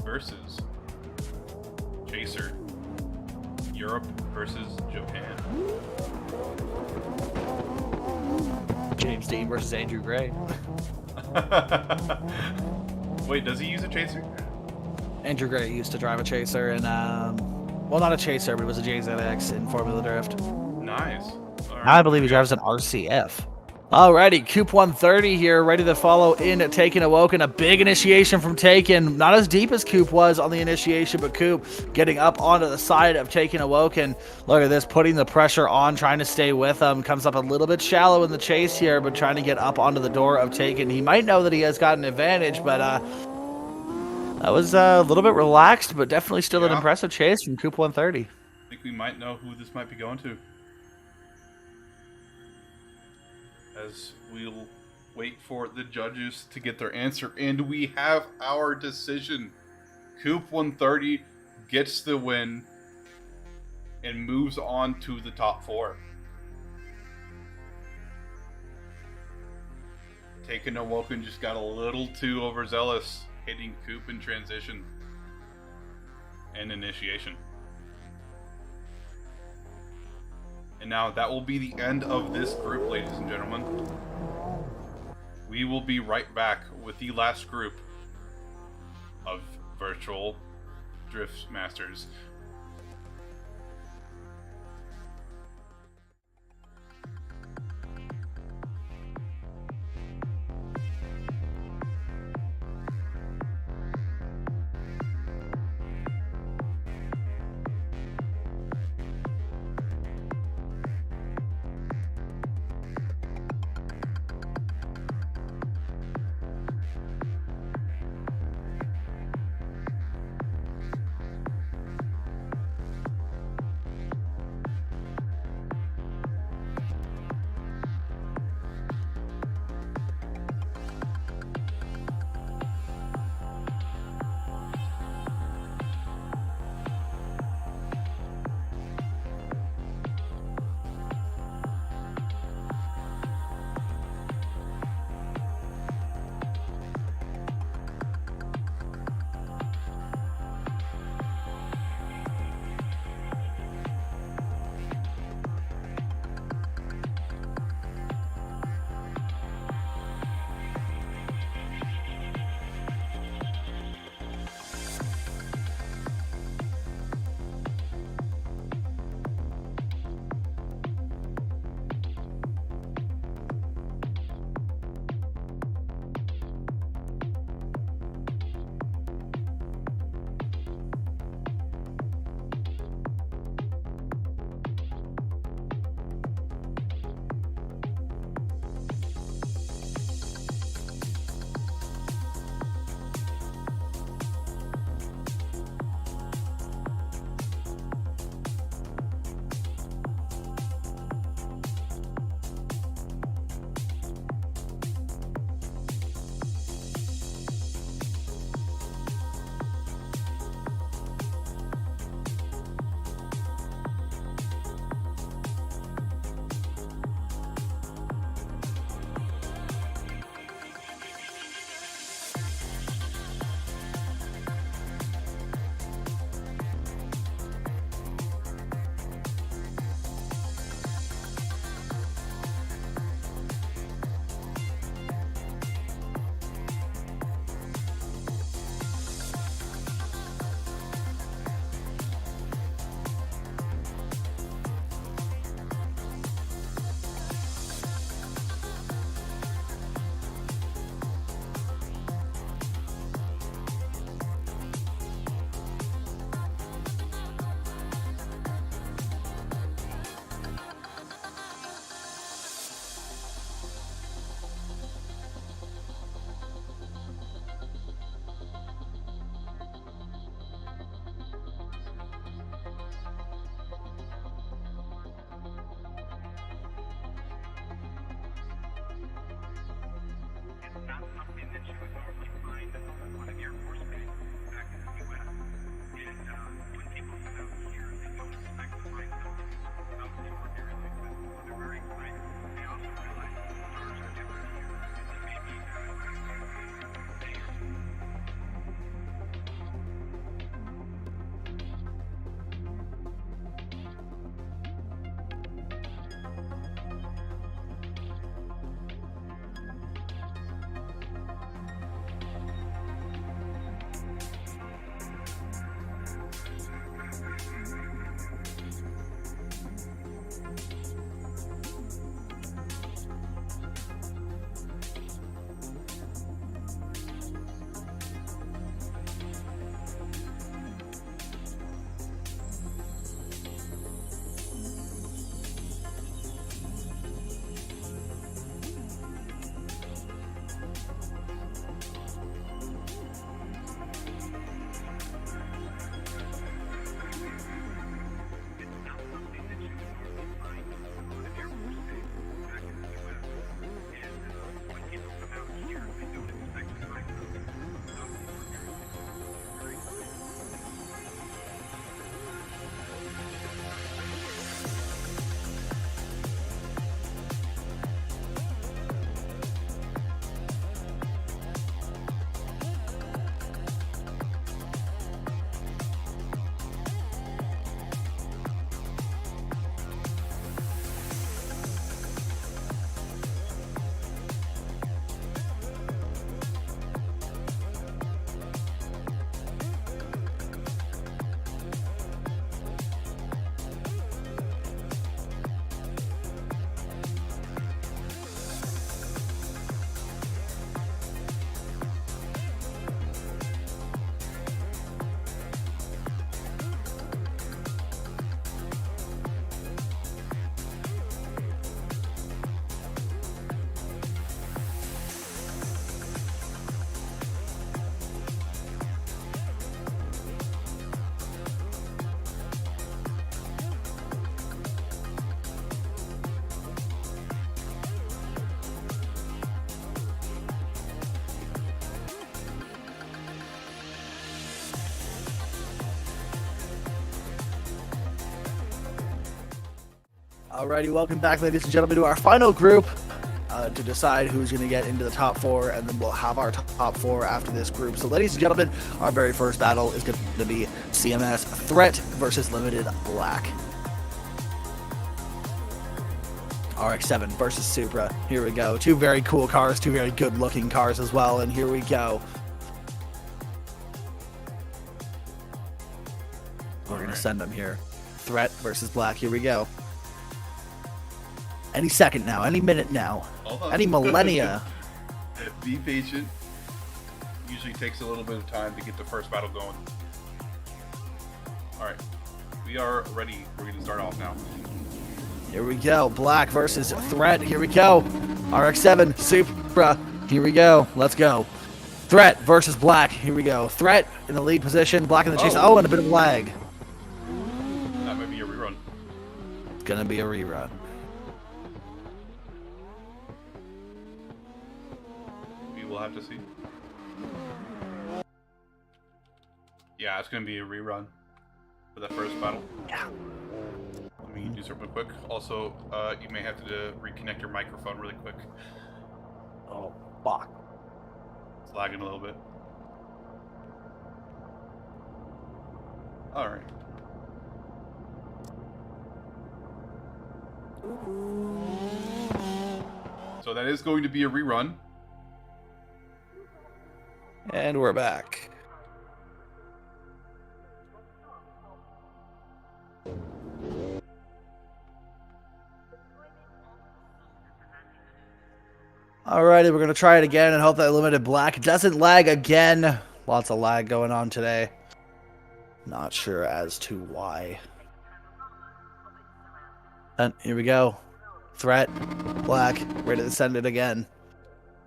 versus Chaser. Europe versus Japan. James Dean versus Andrew Gray. Wait, does he use a chaser? Andrew Gray used to drive a chaser, and well, not a chaser, but it was a JZX in Formula Drift. Nice. Right. I believe he drives an RCF. Alrighty, Coop 130 here, ready to follow in Taken Awoken. A big initiation from Taken. Not as deep as Coop was on the initiation, but Coop getting up onto the side of Taken Awoken. Look at this, putting the pressure on, trying to stay with him. Comes up a little bit shallow in the chase here, but trying to get up onto the door of Taken. He might know that he has got an advantage, but that was a little bit relaxed, but definitely still an impressive chase from Coop 130. I think we might know who this might be going to. As we'll wait for the judges to get their answer, and we have our decision. Coop 130 gets the win and moves on to the top 4. Taken Awoken just got a little too overzealous, hitting Coop in transition and initiation. And now that will be the end of this group, ladies and gentlemen. We will be right back with the last group of virtual Drift Masters. Alrighty, welcome back, ladies and gentlemen, to our final group to decide who's going to get into the top 4, and then we'll have our top 4 after this group. So, ladies and gentlemen, our very first battle is going to be CMS Threat versus Limited Black. RX-7 versus Supra. Here we go. 2 very cool cars, 2 very good-looking cars as well, and here we go. We're going to send them here. Threat versus Black. Here we go. Any second now. Any minute now. Any millennia. Be patient. Usually takes a little bit of time to get the first battle going. Alright. We are ready. We're going to start off now. Here we go. Black versus Threat. Here we go. RX-7. Supra. Here we go. Let's go. Threat versus Black. Here we go. Threat in the lead position. Black in the chase. Oh, and a bit of lag. That might be a rerun. It's going to be a rerun. We'll have to see. Yeah, it's going to be a rerun for the first battle. Yeah. Let me do something quick. Also, you may have to reconnect your microphone really quick. Oh, fuck. It's lagging a little bit. Alright. So that is going to be a rerun. And we're back. Alrighty, we're going to try it again and hope that Limited Black doesn't lag again. Lots of lag going on today. Not sure as to why. And here we go. Threat, Black, ready to send it again.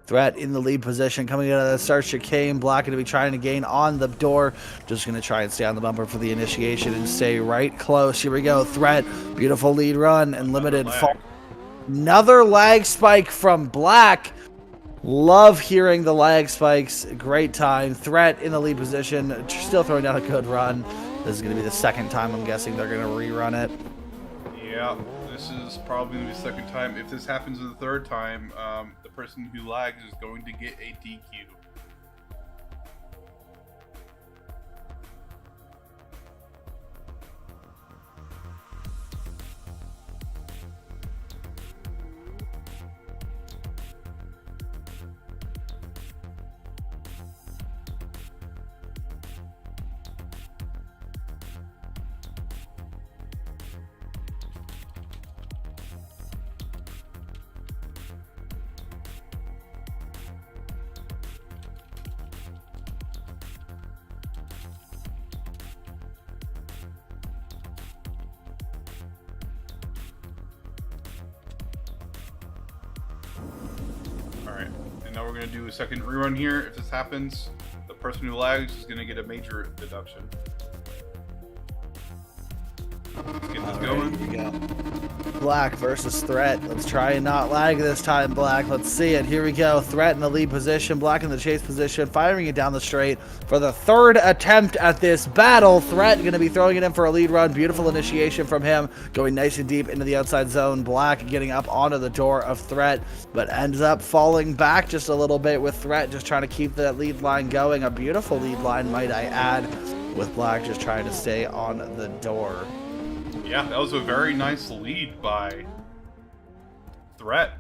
Threat in the lead position, coming out of the start chicane. Black going to be trying to gain on the door. Just going to try and stay on the bumper for the initiation and stay right close. Here we go. Threat, beautiful lead run and Limited fall. Another lag spike from Black. Love hearing the lag spikes. Great time. Threat in the lead position, still throwing down a good run. This is going to be the second time I'm guessing they're going to rerun it. Yeah, this is probably going to be the second time. If this happens the third time, the person who lags is going to get a DQ. And now we're going to do a second rerun here. If this happens, the person who lags is going to get a major deduction. Let's get this going. Here we go. Black versus Threat. Let's try and not lag this time, Black. Let's see it. Here we go. Threat in the lead position. Black in the chase position. Firing it down the straight for the third attempt at this battle. Threat going to be throwing it in for a lead run. Beautiful initiation from him. Going nice and deep into the outside zone. Black getting up onto the door of Threat, but ends up falling back just a little bit with Threat just trying to keep that lead line going. A beautiful lead line, might I add, with Black just trying to stay on the door. Yeah, that was a very nice lead by Threat.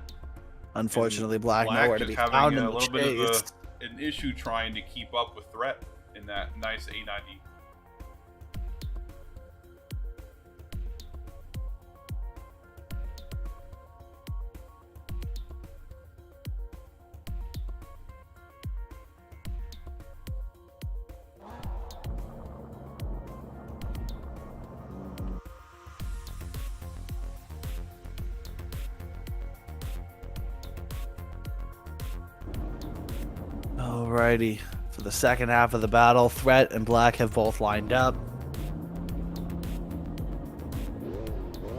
Unfortunately, Black nowhere to be found in the chase. A little bit of an issue trying to keep up with Threat in that nice A90. Alrighty, for the second half of the battle, Threat and Black have both lined up.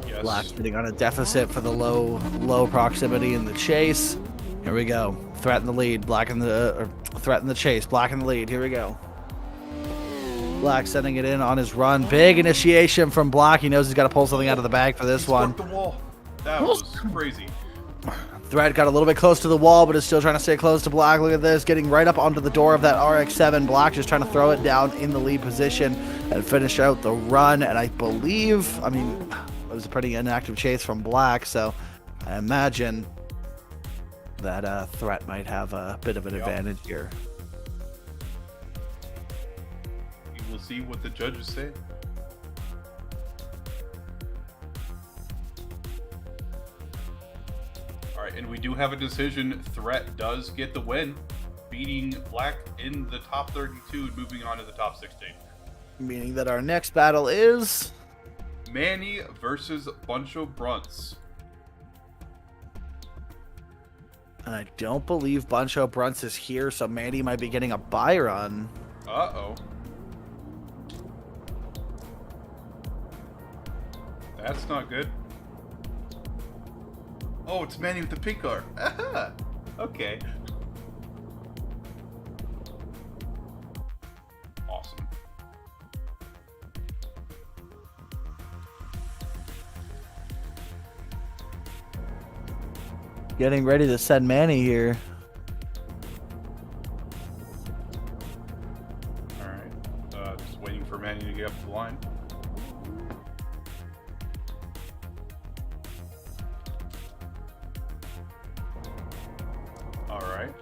Yes. Black sitting on a deficit for the low proximity in the chase. Here we go. Threat in the lead. Black in the Threat in the chase. Black in the lead. Here we go. Black sending it in on his run. Big initiation from Black. He knows he's got to pull something out of the bag for this one. The wall. That was crazy. Threat got a little bit close to the wall, but is still trying to stay close to Black. Look at this, getting right up onto the door of that RX-7. Black just trying to throw it down in the lead position and finish out the run. And I believe, I mean, it was a pretty inactive chase from Black, so I imagine that Threat might have a bit of an advantage here. We'll see what the judges say. All right, and we do have a decision. Threat does get the win, beating Black in the top 32 and moving on to the top 16. Meaning that our next battle is Manny versus Buncho Brunts. And I don't believe Buncho Brunts is here, so Manny might be getting a buy run. Uh-oh. That's not good. Oh, it's Manny with the pink car. Aha! Okay. Awesome. Getting ready to send Manny here. Alright. Just waiting for Manny to get up the line. Alright.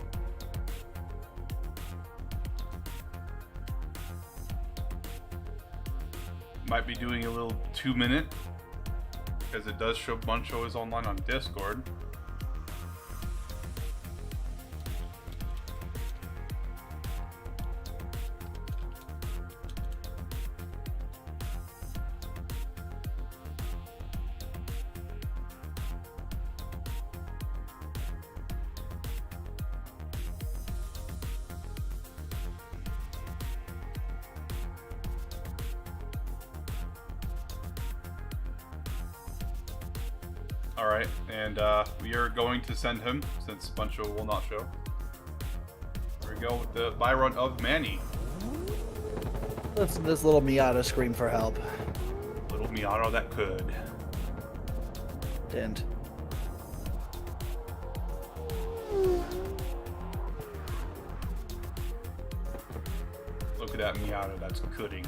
Might be doing a little 2-minute, because it does show Buncho is online on Discord. Alright, and we are going to send him, since Buncho will not show. Here we go with the buy run of Manny. Listen to this little Miata scream for help. Little Miata that could. Didn't. Look at that Miata that's coulding.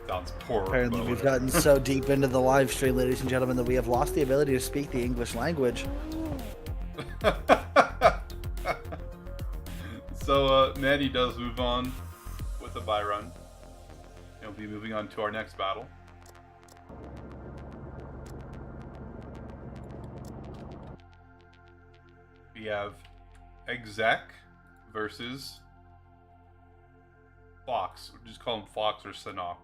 Sounds poor. Apparently we've gotten so deep into the live stream, ladies and gentlemen, that we have lost the ability to speak the English language. So Manny does move on with a buy run. He'll be moving on to our next battle. We have Exec versus Fox. We'll just call him Fox or Sanok.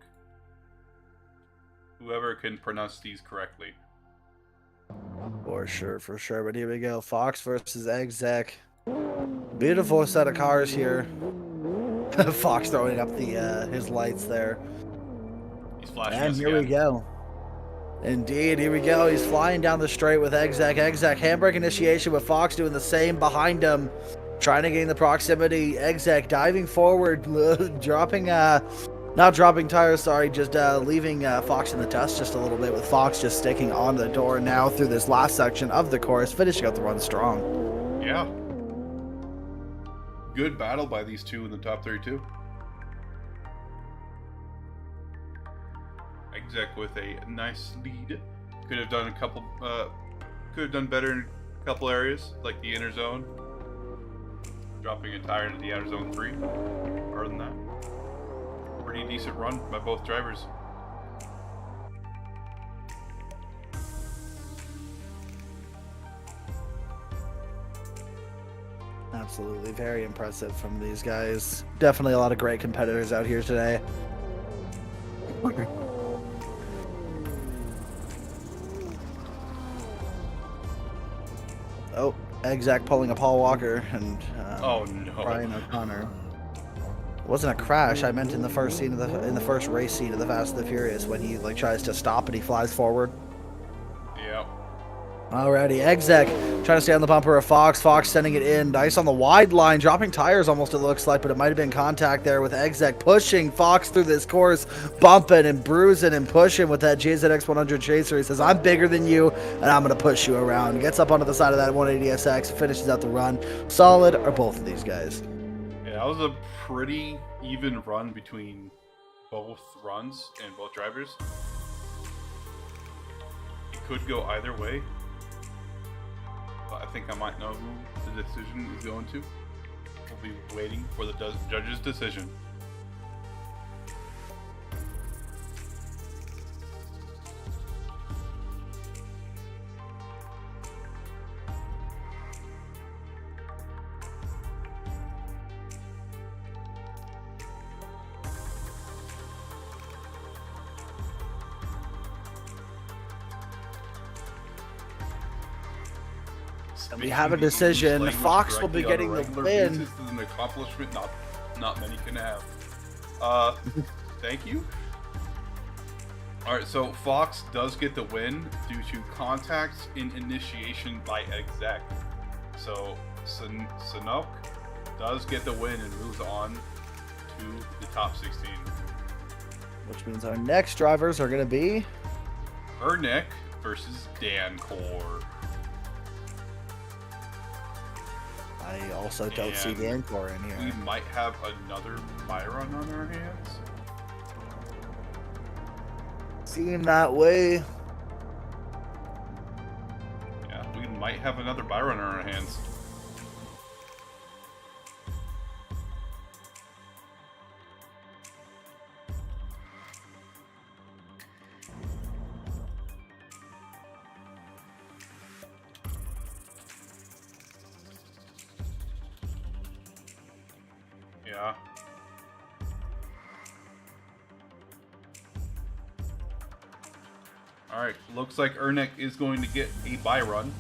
Whoever can pronounce these correctly. For sure. But here we go. Fox versus Exec. Beautiful set of cars here. Fox throwing up the his lights there. He's flashing and us here again. we go. Indeed, here we go. He's flying down the straight with Exec. Exec handbrake initiation with Fox doing the same behind him. Trying to gain the proximity. Exec diving forward, dropping not dropping tires, sorry, just leaving Fox in the dust just a little bit, with Fox just sticking on the door now through this last section of the course, finishing out the run strong. Yeah. Good battle by these two in the top 32. Exec with a nice lead. Could have done better in a couple areas, like the inner zone. Dropping a tire into the outer zone 3. Other than that, pretty decent run by both drivers. Absolutely, very impressive from these guys. Definitely a lot of great competitors out here today. Oh, Exec pulling a Paul Walker and Oh no! Brian O'Connor. It wasn't a crash. I meant in the first scene of the first race scene of the Fast and the Furious when he like tries to stop and he flies forward. Yeah. Alrighty, Exec trying to stay on the bumper of Fox. Fox sending it in. Nice on the wide line, dropping tires almost it looks like, but it might have been contact there with Exec pushing Fox through this course, bumping and bruising and pushing with that JZX 100 chaser. He says, I'm bigger than you, and I'm going to push you around. Gets up onto the side of that 180SX, finishes out the run. Solid are both of these guys. Yeah, that was a pretty even run between both runs and both drivers. It could go either way. I think I might know who the decision is going to. We'll be waiting for the judge's decision. And we have a decision. Fox will be getting the win. This is an accomplishment not many can have. Thank you. All right, so Fox does get the win due to contacts in initiation by Exec. So Sanok does get the win and moves on to the top 16. Which means our next drivers are going to be Ernak versus Dancor. I also don't see Dancor in here. We might have another Byron on our hands. Seem that way. Yeah, we might have another Byron on our hands. Yeah. Alright, looks like Ernak is going to get a bye run.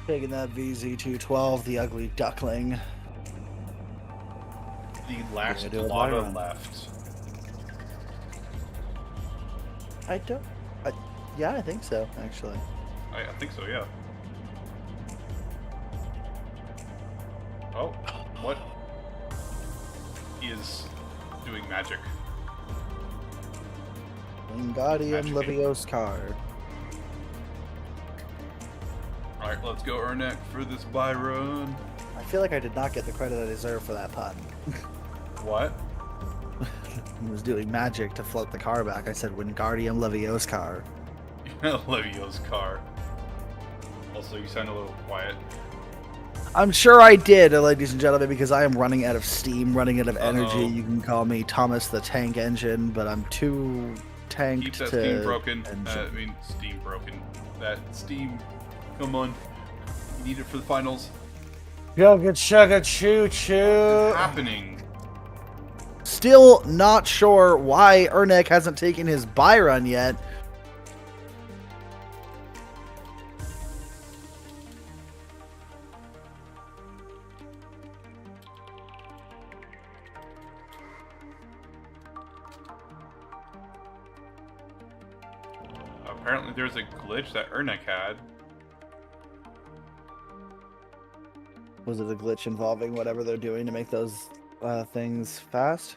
Taking that VZ212, the ugly duckling. The last Lotto left. Yeah, I think so, actually. I think so, yeah. Oh, what? He is doing magic. Wingardium Leviosa card. Alright, let's go Ernak for this bye run. I feel like I did not get the credit I deserve for that pun. What? He was doing magic to float the car back. I said Wingardium Leviosa car. Levio's car. Also, you sound a little quiet. I'm sure I did, ladies and gentlemen, because I am running out of steam, running out of energy. You can call me Thomas the Tank Engine, but I'm too tanked Keep that steam broken. Steam broken. That steam. Come on. You need it for the finals. Chugga chugga choo choo. What's happening? Still not sure why Ernak hasn't taken his bye run yet. Apparently there's a glitch that Ernak had. Was it a glitch involving whatever they're doing to make those things fast?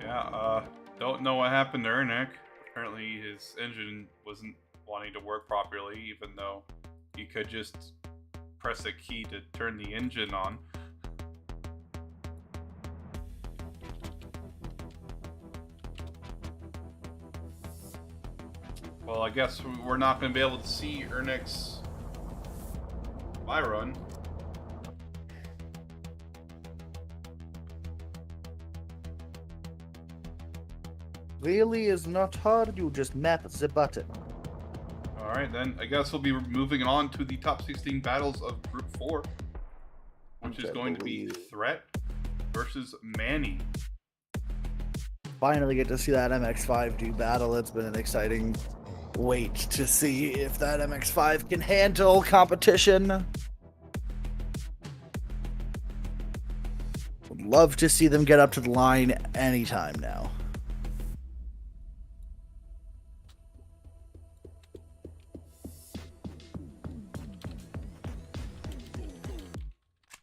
Yeah, don't know what happened to Ernak. Apparently his engine wasn't wanting to work properly, even though he could just press a key to turn the engine on. Well, I guess we're not going to be able to see Ernak's bye run. Really is not hard, you just map the button. Alright then, I guess we'll be moving on to the top 16 battles of Group 4. Which is going to be Threat versus Manny. Finally get to see that MX-5 do battle. It's been an exciting wait to see if that MX-5 can handle competition. Would love to see them get up to the line anytime now.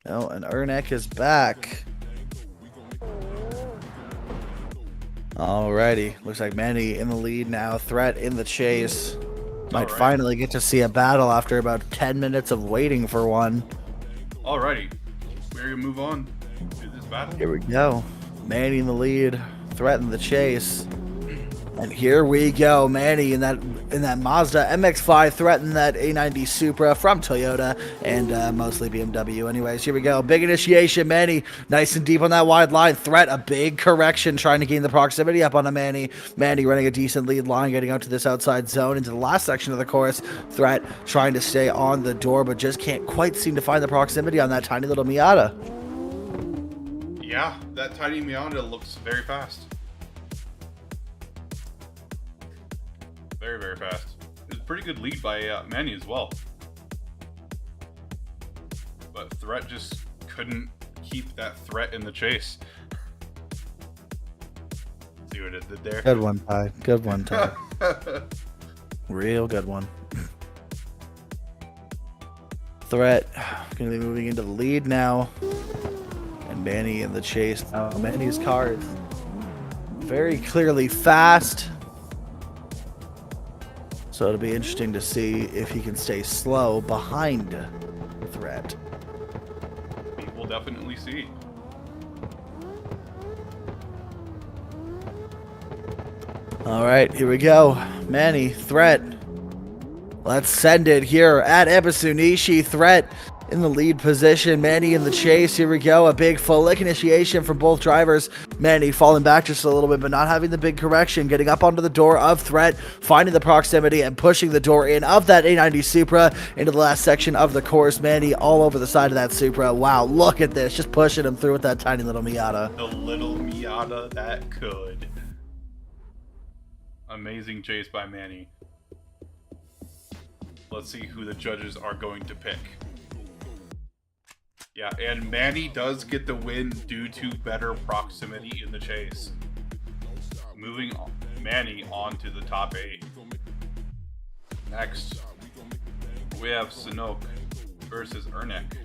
Oh, and Ernak is back. Alrighty. Looks like Manny in the lead now. Threat in the chase. Might finally get to see a battle after about 10 minutes of waiting for one. Alrighty. We're going to move on to this battle. Here we go. Manny in the lead. Threat in the chase. And here we go. Manny in that Mazda MX-5, threatening that A90 Supra from Toyota and mostly BMW. Anyways, here we go. Big initiation. Manny nice and deep on that wide line. Threat, a big correction, trying to gain the proximity up on a Manny. Manny running a decent lead line, getting out to this outside zone into the last section of the course. Threat trying to stay on the door, but just can't quite seem to find the proximity on that tiny little Miata. Yeah, that tiny Miata looks very fast. Very, very fast. It was a pretty good lead by Manny as well. But Threat just couldn't keep that threat in the chase. See what it did there? Good one, Ty. Good one, Ty. Real good one. Threat going to be moving into the lead now. And Manny in the chase. Manny's car is very clearly fast. So it'll be interesting to see if he can stay slow behind Threat. We will definitely see. All right, here we go. Manny, Threat. Let's send it here at Ebisunishi. Threat in the lead position. Manny in the chase. Here we go. A big full lick initiation from both drivers. Manny falling back just a little bit, but not having the big correction. Getting up onto the door of Threat, finding the proximity and pushing the door in of that A90 Supra into the last section of the course. Manny all over the side of that Supra. Wow, look at this. Just pushing him through with that tiny little Miata. The little Miata that could. Amazing chase by Manny. Let's see who the judges are going to pick. Yeah, and Manny does get the win due to better proximity in the chase. Moving on, Manny on to the top 8. Next, we have Sanook versus Ernak.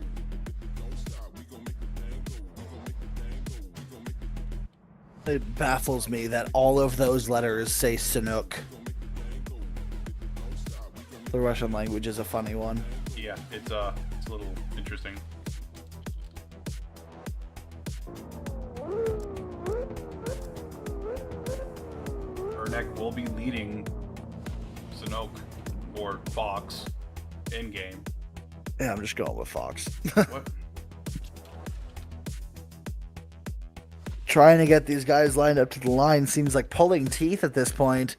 It baffles me that all of those letters say Sanook. The Russian language is a funny one. Yeah, it's a little interesting. Ernak will be leading Sanook or Fox in game. Yeah, I'm just going with Fox. What? Trying to get these guys lined up to the line seems like pulling teeth at this point.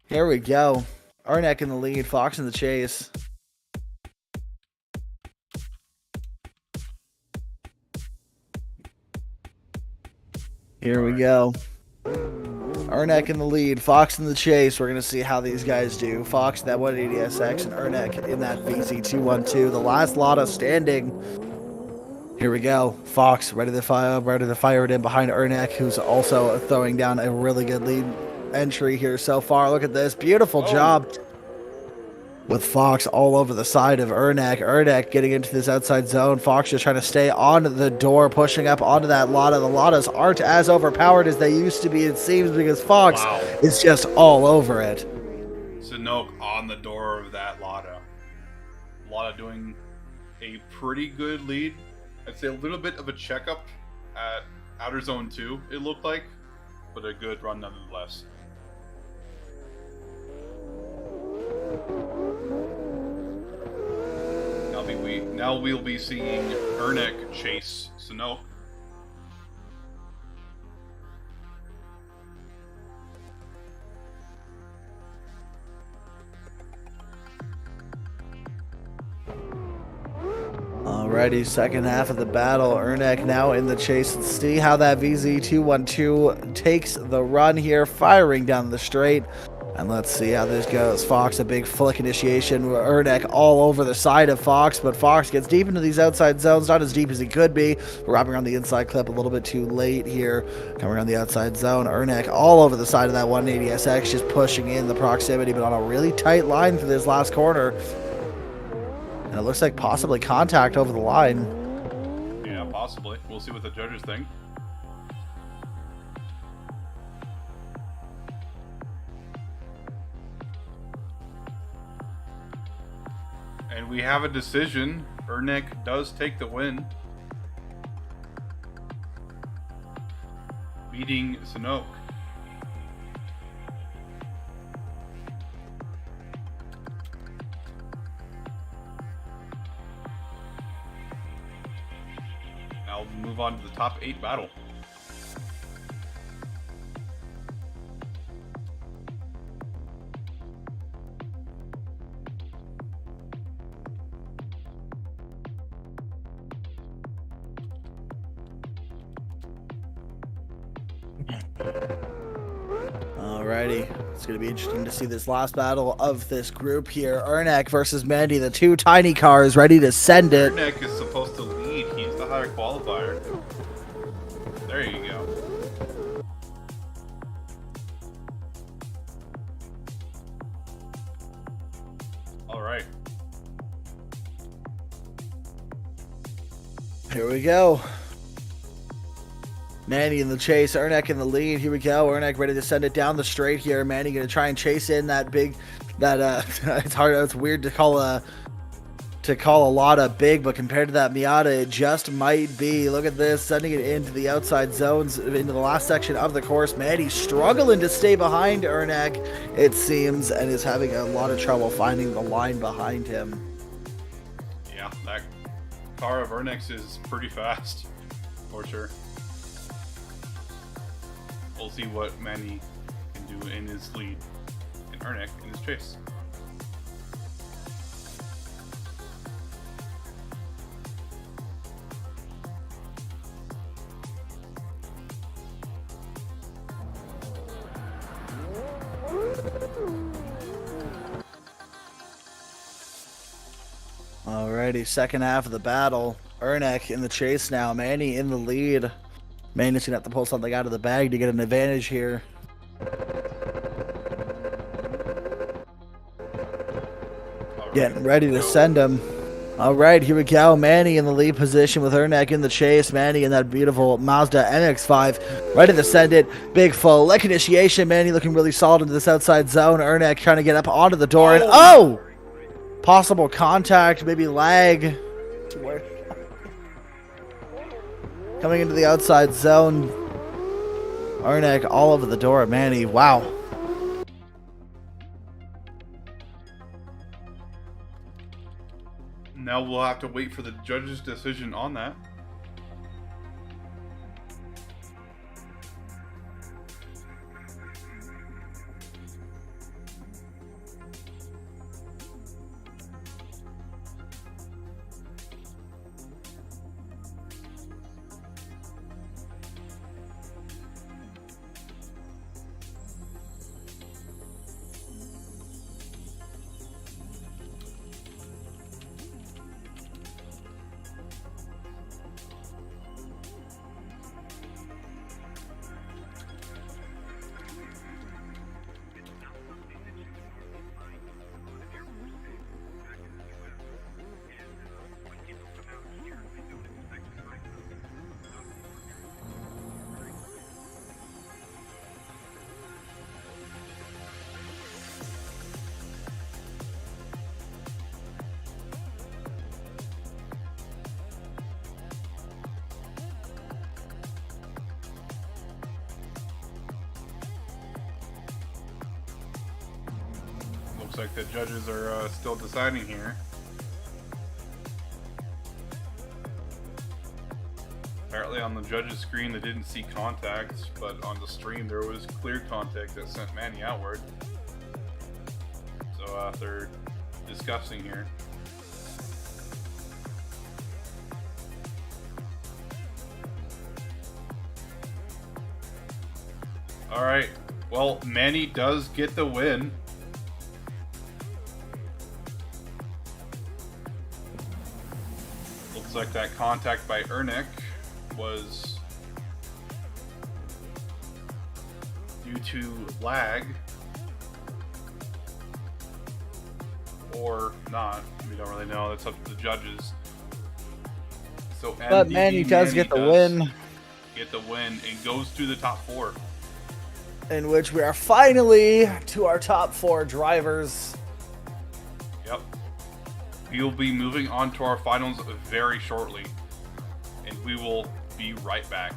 Here we go. Ernak in the lead, Fox in the chase. Here we go. Ernak in the lead, Fox in the chase. We're going to see how these guys do. Fox, that 180SX, and Ernak in that VZ212. The last Lotta standing. Here we go. Fox ready to fire it in behind Ernak, who's also throwing down a really good lead entry here so far. Look at this. Beautiful job with Fox all over the side of Ernak. Ernak getting into this outside zone. Fox just trying to stay on the door, pushing up onto that Lotta. The Lottas aren't as overpowered as they used to be, it seems, because Fox is just all over it. Sanook on the door of that Lotta. Lotta doing a pretty good lead. I'd say a little bit of a checkup at Outer Zone 2, it looked like, but a good run nonetheless. Now we'll be seeing Ernak chase Sanook. Alrighty, second half of the battle. Ernak now in the chase. Let's see how that VZ212 takes the run here, firing down the straight. And let's see how this goes. Fox, a big flick initiation. Ernak all over the side of Fox, but Fox gets deep into these outside zones. Not as deep as he could be. We're wrapping around the inside clip a little bit too late here. Coming around the outside zone. Ernak all over the side of that 180SX, just pushing in the proximity, but on a really tight line for this last corner. And it looks like possibly contact over the line. Possibly. We'll see what the judges think. And we have a decision. Ernak does take the win, beating Sanoke. Now we'll move on to the top 8 battle. Alrighty, it's going to be interesting to see this last battle of this group here. Ernak versus Manny, the two tiny cars ready to send it. Ernak is supposed to lead. He's the higher qualifier. There you go. Alright. Here we go. Manny in the chase, Ernak in the lead. Here we go. Ernak ready to send it down the straight here. Manny going to try and chase in that big, it's hard, it's weird to call a lot of big, but compared to that Miata, it just might be. Look at this, sending it into the outside zones, into the last section of the course. Manny struggling to stay behind Ernak, it seems, and is having a lot of trouble finding the line behind him. Yeah, that car of Ernak's is pretty fast, for sure. We'll see what Manny can do in his lead, and Ernak in his chase. Alrighty, second half of the battle. Ernak in the chase now. Manny in the lead. Manny's gonna have to pull something out of the bag to get an advantage here. Getting ready to send him. Alright, here we go. Manny in the lead position with Ernak in the chase. Manny in that beautiful Mazda MX-5. Ready to send it. Big full leg initiation. Manny looking really solid into this outside zone. Ernak trying to get up onto the door. And oh! Possible contact, maybe lag. Coming into the outside zone. Ernak all over the door of Manny. Wow. Now we'll have to wait for the judge's decision on that. Looks like the judges are still deciding here. Apparently on the judge's screen they didn't see contact, but on the stream there was clear contact that sent Manny outward. So they're discussing here. Alright, well, Manny does get the win. Looks like that contact by Ernak was due to lag. Or not. We don't really know. That's up to the judges. So But Manny does get the win. Get the win and goes to the top 4. In which we are finally to our top 4 drivers. Yep. We will be moving on to our finals very shortly. And we will be right back.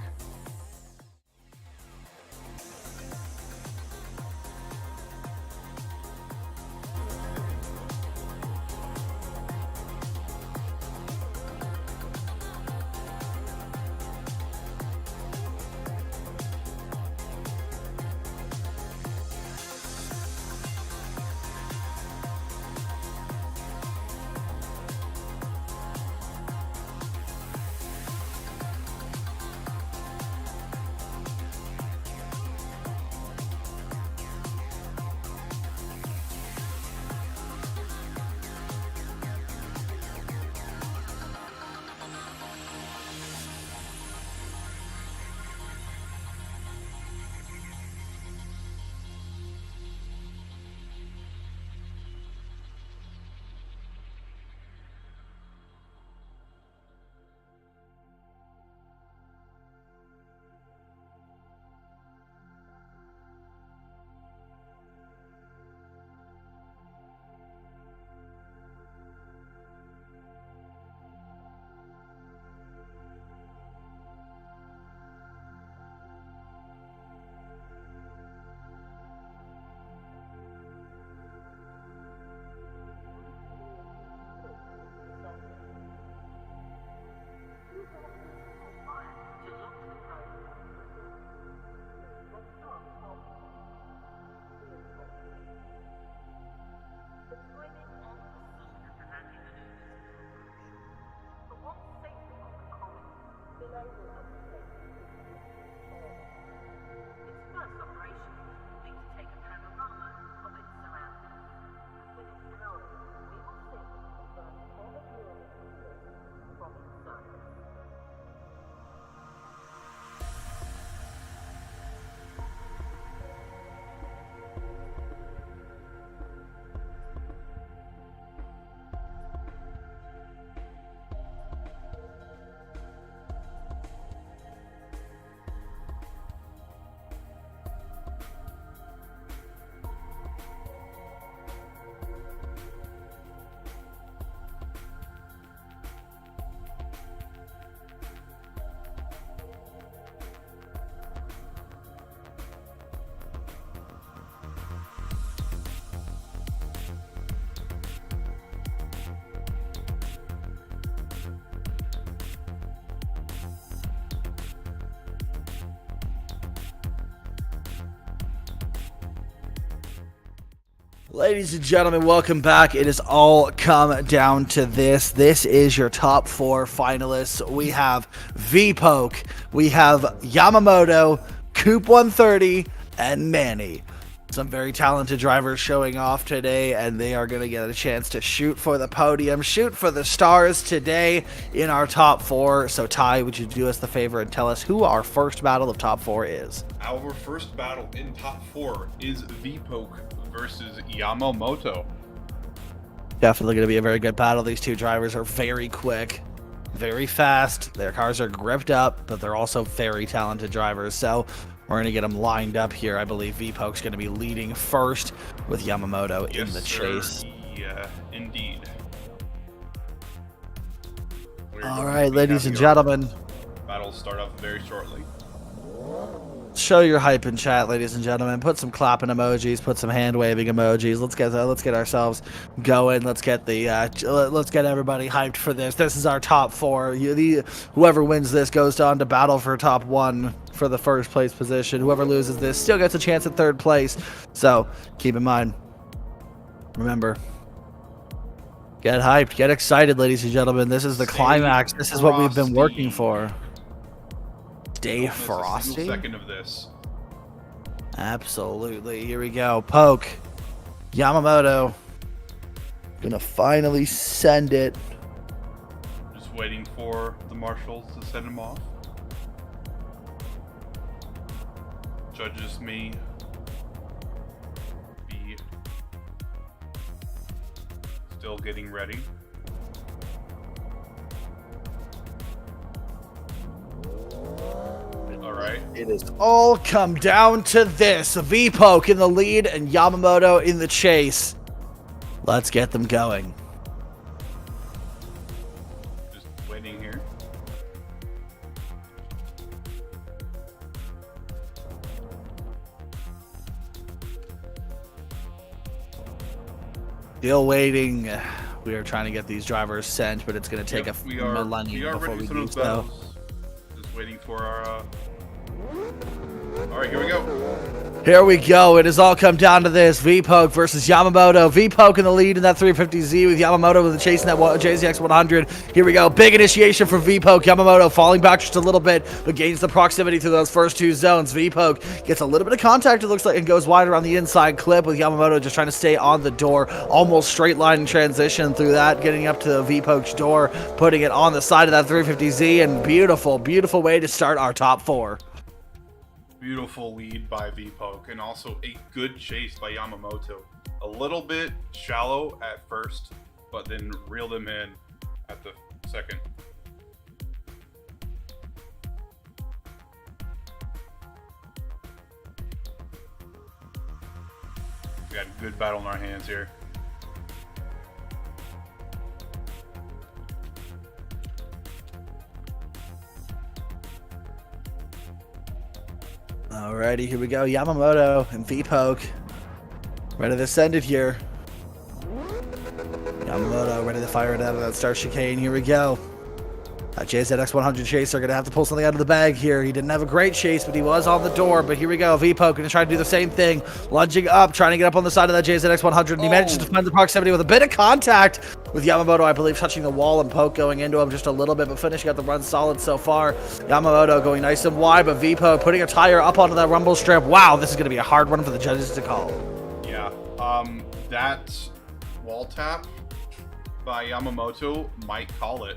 Ladies and gentlemen, welcome back. It has all come down to this. This is your top 4 finalists. We have V-Poke, we have Yamamoto, Coop 130, and Manny. Some very talented drivers showing off today, and they are going to get a chance to shoot for the podium, shoot for the stars today in our top 4. So Ty, would you do us the favor and tell us who our first battle of top 4 is? Our first battle in top 4 is V-Poke versus Yamamoto. Definitely going to be a very good battle. These two drivers are very quick, very fast. Their cars are gripped up, but they're also very talented drivers. So we're going to get them lined up here. I believe V-Poke's going to be leading first with Yamamoto in the chase. Yeah, indeed. All right, ladies and gentlemen. Battles start off very shortly. Show your hype in chat, ladies and gentlemen. Put some clapping emojis, put some hand waving emojis. Let's get ourselves going. Let's get everybody hyped for this. This is our top 4. Whoever wins this goes on to battle for top 1 for the first place position. Whoever loses this still gets a chance at third place. So keep in mind. Remember, get hyped, get excited, ladies and gentlemen. This is the climax. This is what we've been working for. Stay frosty. Second of this. Absolutely. Here we go. Poke. Yamamoto. Gonna finally send it. Just waiting for the marshals to send him off. Judges may be still getting ready. It has all come down to this. V-Poke in the lead and Yamamoto in the chase. Let's get them going. Just waiting here. Still waiting. We are trying to get these drivers sent, but it's going to take a millennium before we do so. Just waiting for our... All right, here we go. Here we go. It has all come down to this. V-Poke versus Yamamoto. V-Poke in the lead in that 350Z with Yamamoto with the chasing that JZX 100. Here we go. Big initiation for V-Poke. Yamamoto falling back just a little bit, but gains the proximity through those first two zones. V-Poke gets a little bit of contact, it looks like, and goes wide around the inside clip with Yamamoto just trying to stay on the door. Almost straight line transition through that, getting up to V-Poke's door, putting it on the side of that 350Z, and beautiful, beautiful way to start our top four. Beautiful lead by V-Poke, and also a good chase by Yamamoto. A little bit shallow at first, but then reeled him in at the second. We got a good battle in our hands here. Alrighty, here we go. Yamamoto and V-Poke ready to send it here. Yamamoto ready to fire it out of that start chicane. Here we go. JZX 100 chaser going to have to pull something out of the bag here. He didn't have a great chase, but he was on the door. But here we go. V-Poke going to try to do the same thing. Lunging up, trying to get up on the side of that JZX 100. And he manages to find the proximity with a bit of contact with Yamamoto, I believe, touching the wall, and Poke going into him just a little bit, but finishing out the run solid so far. Yamamoto going nice and wide, but V-Poke putting a tire up onto that rumble strip. Wow, this is going to be a hard one for the judges to call. Yeah, that wall tap by Yamamoto might call it.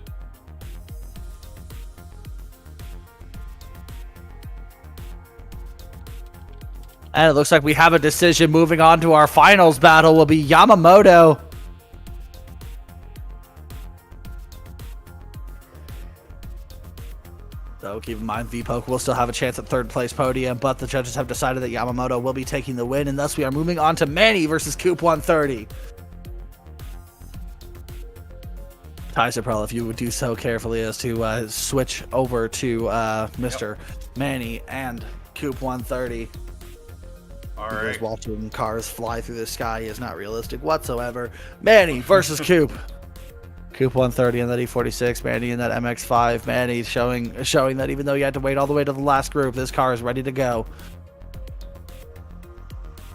And it looks like we have a decision. Moving on to our finals battle will be Yamamoto. So keep in mind, V-Poke will still have a chance at third place podium, but the judges have decided that Yamamoto will be taking the win, and thus we are moving on to Manny versus Coop 130. Tyser, if you would do so carefully as to switch over to Mr. Manny and Coop 130. All right. Because watching cars fly through the sky is not realistic whatsoever. Manny versus Coop. Coop 130 in that E46. Manny in that MX5. Manny showing that even though you had to wait all the way to the last group, this car is ready to go.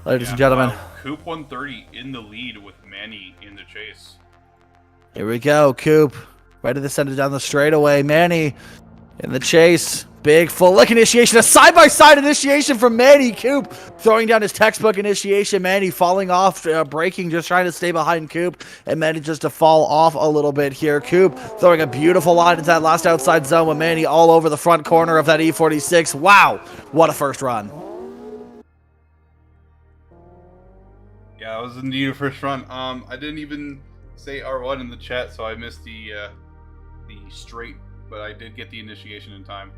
Ladies and gentlemen. Coop 130 in the lead with Manny in the chase. Here we go. Coop ready to send it down the straightaway. Manny in the chase. Big full lick initiation, a side-by-side initiation from Manny. Coop throwing down his textbook initiation. Manny falling off, braking, just trying to stay behind Coop, and manages to fall off a little bit here. Coop throwing a beautiful line into that last outside zone with Manny all over the front corner of that E46. Wow, what a first run. Yeah, it was indeed a first run. I didn't even say R1 in the chat, so I missed the straight, but I did get the initiation in time.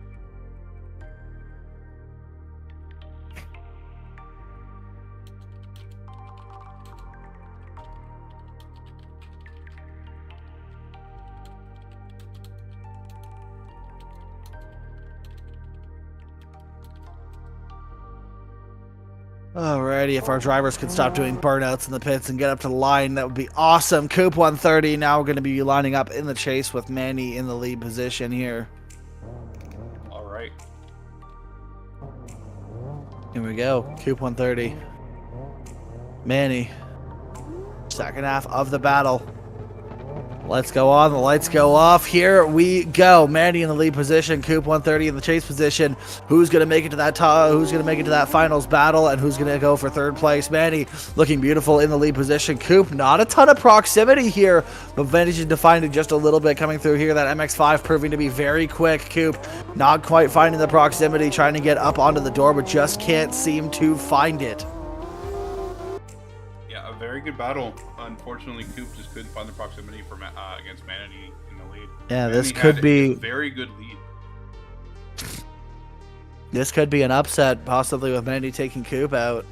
Alrighty, if our drivers could stop doing burnouts in the pits and get up to the line, that would be awesome. Coop 130 now going to be lining up in the chase with Manny in the lead position here. All right. Here we go. Coop 130. Manny. Second half of the battle. Let's go on. The lights go off. Here we go. Manny in the lead position. Coop 130 in the chase position. Who's going to make it to that who's going to make it to that finals battle, and who's going to go for third place? Manny looking beautiful in the lead position. Coop, not a ton of proximity here, but managing to find it just a little bit coming through here. That MX5 proving to be very quick. Coop not quite finding the proximity, trying to get up onto the door, but just can't seem to find it. Yeah, a very good battle. Unfortunately, Coop just couldn't find the proximity for against Manny in the lead. Yeah, Manny this could be a very good lead. This could be an upset, possibly with Manny taking Coop out.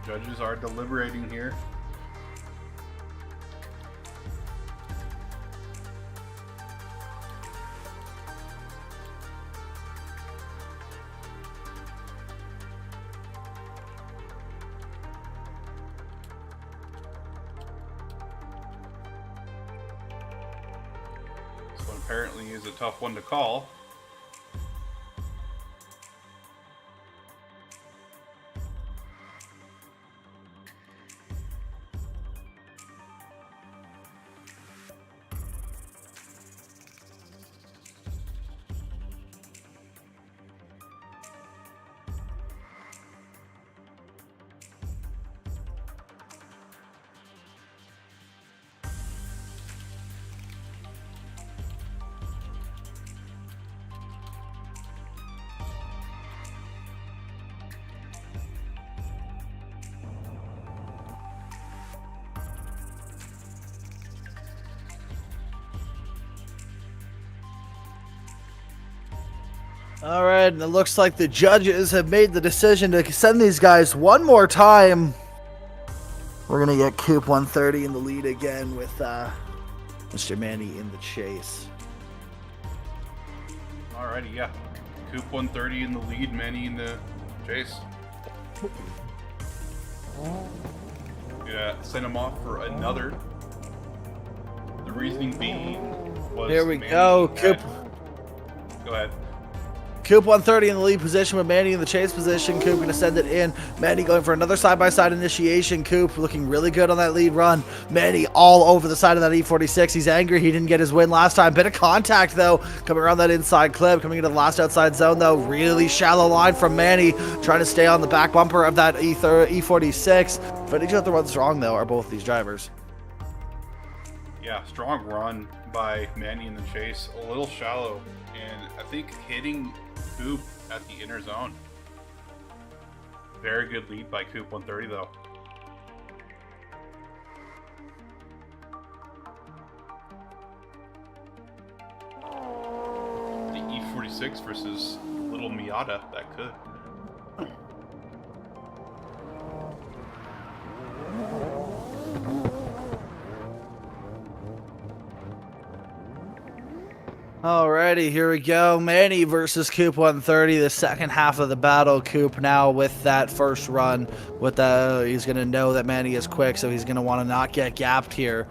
Judges are deliberating here. This one apparently is a tough one to call. All right, and it looks like the judges have made the decision to send these guys one more time. We're going to get Coop 130 in the lead again with Mr. Manny in the chase. Alrighty, yeah. Coop 130 in the lead, Manny in the chase. Yeah, send him off for another. The reasoning being was here we Manny go, Coop. Go ahead. Coop 130 in the lead position with Manny in the chase position. Coop going to send it in. Manny going for another side-by-side initiation. Coop looking really good on that lead run. Manny all over the side of that E46. He's angry he didn't get his win last time. Bit of contact, though, coming around that inside clip. Coming into the last outside zone, though. Really shallow line from Manny. Trying to stay on the back bumper of that E46. But each other runs strong, though, are both these drivers. Yeah, strong run by Manny in the chase. A little shallow. And I think hitting Coop at the inner zone. Very good lead by Coop 130 though. The E46 versus little Miata, that could. Alrighty, here we go. Manny versus Coop 130, the second half of the battle. Coop now with that first run. He's going to know that Manny is quick, so he's going to want to not get gapped here.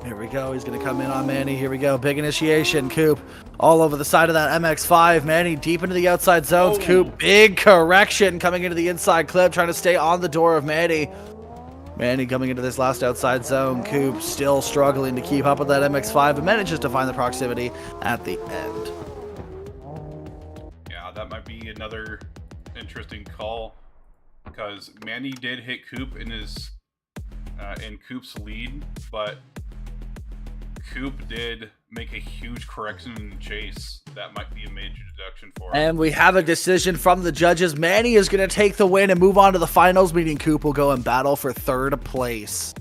Here we go. He's going to come in on Manny. Here we go. Big initiation. Coop all over the side of that MX-5. Manny deep into the outside zones. Coop, big correction coming into the inside clip, trying to stay on the door of Manny. Manny coming into this last outside zone. Coop still struggling to keep up with that MX-5, but manages to find the proximity at the end. Yeah, that might be another interesting call because Manny did hit Coop in his in Coop's lead, but Coop did make a huge correction in the chase. That might be a major deduction for him. And we have a decision from the judges. Manny is going to take the win and move on to the finals, meaning Coop will go and battle for third place.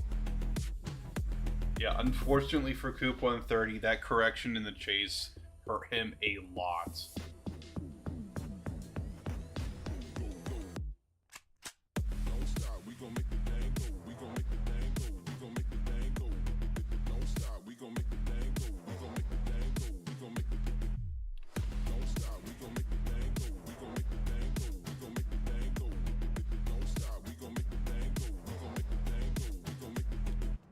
Yeah, unfortunately for Coop 130, that correction in the chase hurt him a lot.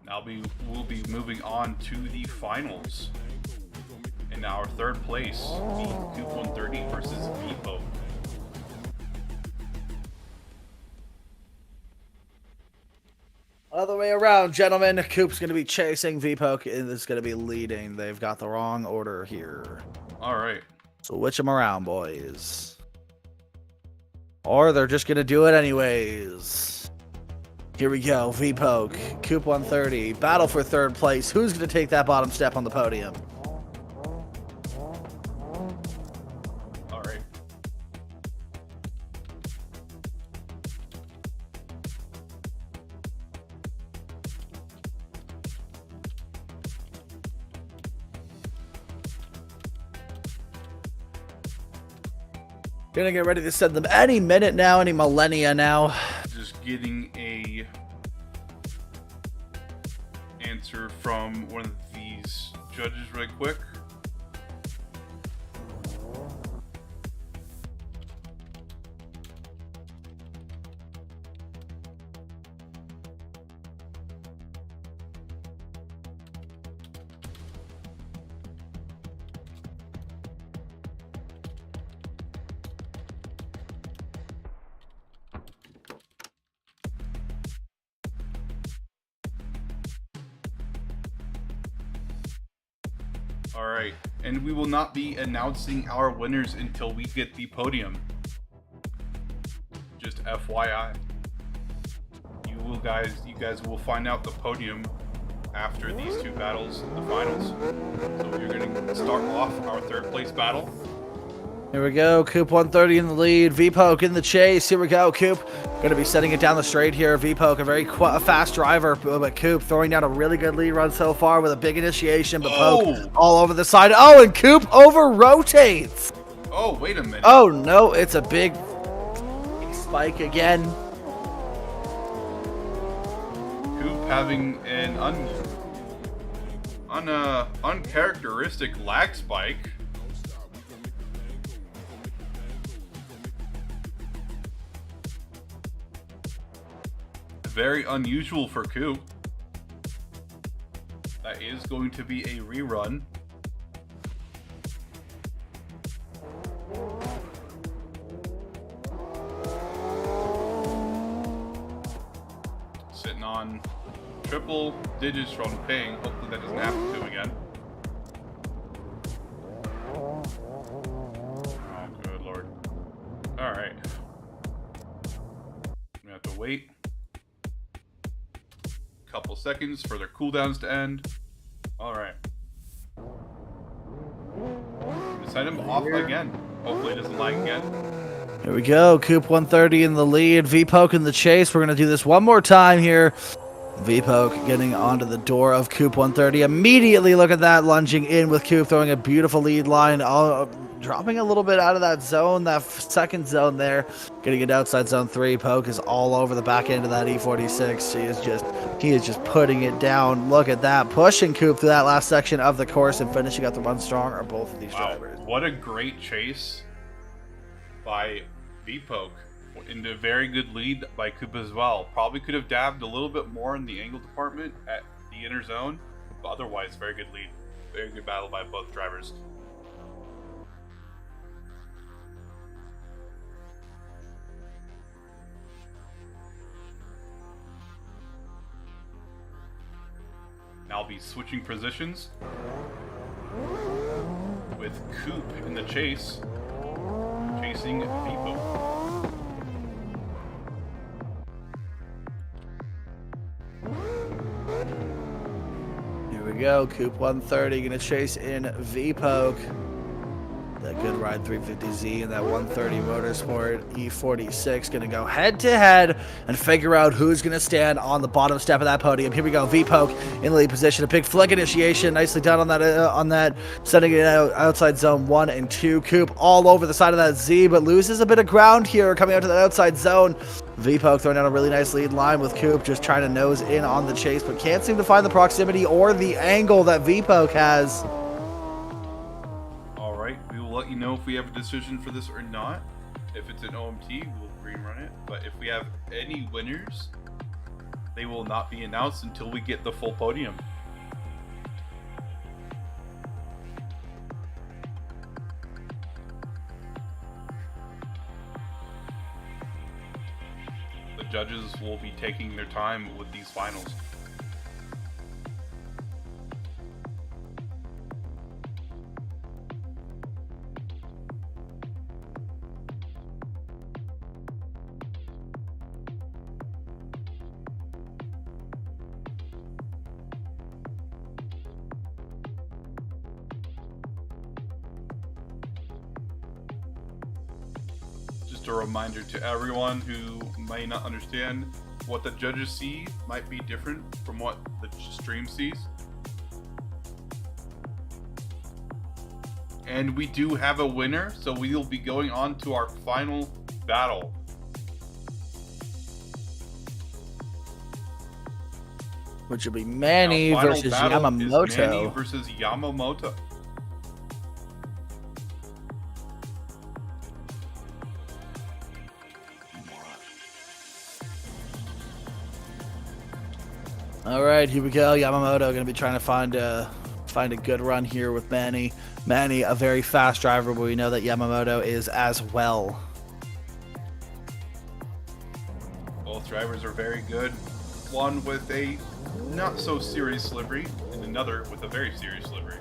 Now we'll be moving on to the finals. In our third place, the Coop 130 versus Vipo. Other way around, gentlemen. Coop's going to be chasing. Vipo is going to be leading. They've got the wrong order here. All right. Switch them around, boys. Or they're just going to do it anyways. Here we go. V-Poke, Coop 130, battle for third place. Who's going to take that bottom step on the podium? All right. Gonna get ready to send them any minute now, any millennia now. Just getting a answer from one of these judges right quick. All right, and we will not be announcing our winners until we get the podium. Just FYI. You guys will find out the podium after these two battles, the finals. So we're going to start off our third place battle. Here we go. Coop 130 in the lead. V-Poke in the chase. Here we go. Coop going to be setting it down the straight here. V-Poke, a very fast driver, but Coop throwing down a really good lead run so far with a big initiation, but Poke all over the side. Oh, and Coop over rotates. Oh, wait a minute. Oh, no. It's a big spike again. Coop having an uncharacteristic lag spike. Very unusual for Coop. That is going to be a rerun. Sitting on triple digits from ping. Hopefully that doesn't happen to him again. Oh, good lord. Alright. We have to wait. Couple seconds for their cooldowns to end. Alright. Send him off again. Hopefully it doesn't lag again. Here we go. Coop 130 in the lead. V-Poke in the chase. We're going to do this one more time here. V-Poke getting onto the door of Coop 130. Immediately, look at that, lunging in with Coop, throwing a beautiful lead line. Dropping a little bit out of that zone, that second zone there. Getting it outside zone 3. Poke is all over the back end of that E46. He is just putting it down. Look at that. Pushing Coop through that last section of the course and finishing out the run strong are both of these drivers. What a great chase by V-Poke. Into a very good lead by Coop as well. Probably could have dabbed a little bit more in the angle department at the inner zone, but otherwise, very good lead. Very good battle by both drivers. Now I'll be switching positions with Coop in the chase, chasing V-Poke. Here we go. Coop 130 gonna chase in V-Poke. That good ride 350Z and that 130 Motorsport E46 going to go head to head and figure out who's going to stand on the bottom step of that podium. Here we go. V-Poke in the lead position. A big flick initiation. Nicely done on that, sending it out outside zone 1 and 2. Coop all over the side of that Z, but loses a bit of ground here coming out to that outside zone. V-Poke throwing out a really nice lead line with Coop just trying to nose in on the chase, but can't seem to find the proximity or the angle that V-Poke has. Let you know if we have a decision for this or not. If it's an OMT, we'll green run it. But if we have any winners, they will not be announced until we get the full podium. The judges will be taking their time with these finals. A reminder to everyone who may not understand, what the judges see might be different from what the stream sees. And we do have a winner, so we will be going on to our final battle. Which will be Manny versus Yamamoto. Manny versus Yamamoto. All right, here we go. Yamamoto going to be trying to find a good run here with Manny. Manny, a very fast driver, but we know that Yamamoto is as well. Both drivers are very good. One with a not so serious livery, and another with a very serious livery.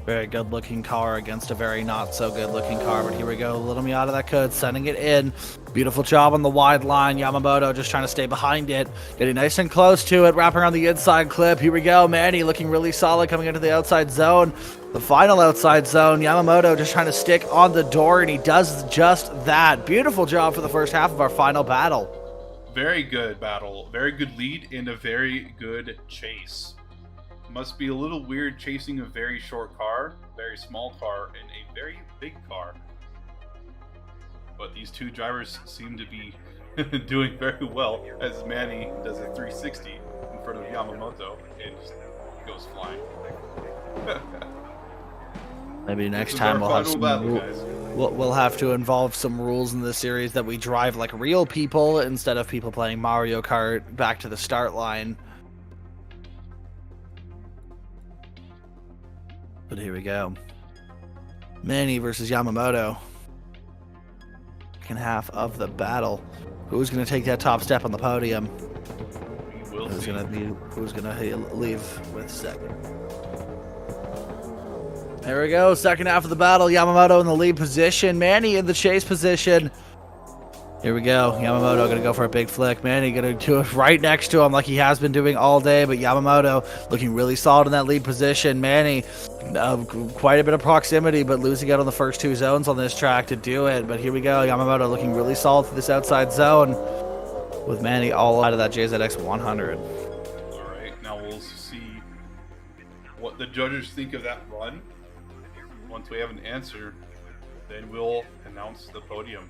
Very good looking car against a very not so good looking car, but here we go. Little Miata that could, sending it in. Beautiful job on the wide line. Yamamoto just trying to stay behind it, getting nice and close to it, wrapping around the inside clip. Here we go. Manny looking really solid coming into the outside zone. The final outside zone. Yamamoto just trying to stick on the door, and he does just that. Beautiful job for the first half of our final battle. Very good battle. Very good lead and a very good chase. Must be a little weird chasing a very short car, very small car, and a very big car. But these two drivers seem to be doing very well, as Manny does a 360 in front of Yamamoto and just goes flying. Maybe next time we'll have to involve some rules in this series that we drive like real people instead of people playing Mario Kart back to the start line. But here we go. Manny versus Yamamoto. Second half of the battle. Who's going to take that top step on the podium? Who's going to leave with second? There we go. Second half of the battle. Yamamoto in the lead position. Manny in the chase position. Here we go. Yamamoto going to go for a big flick. Manny going to do it right next to him like he has been doing all day. But Yamamoto looking really solid in that lead position. Manny, quite a bit of proximity, but losing out on the first two zones on this track to do it. But here we go. Yamamoto looking really solid for this outside zone with Manny all out of that JZX 100. All right. Now we'll see what the judges think of that run. Once we have an answer, then we'll announce the podium.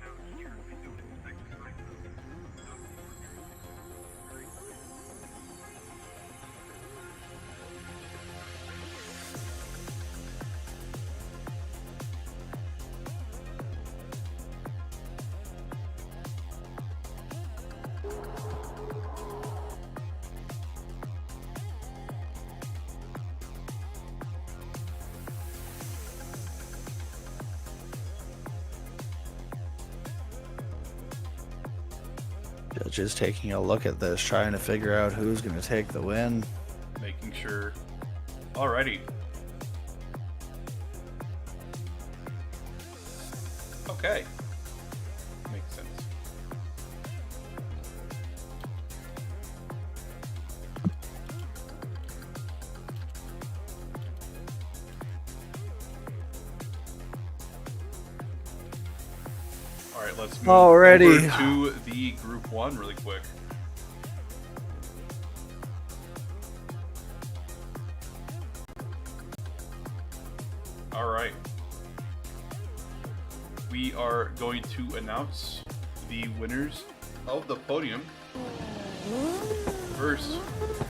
Judges taking a look at this, trying to figure out who's going to take the win. Making sure. Alrighty. Okay. Makes sense. All right, let's move Alrighty. over to the Group 1 really quick. All right. We are going to announce the winners of the podium. First,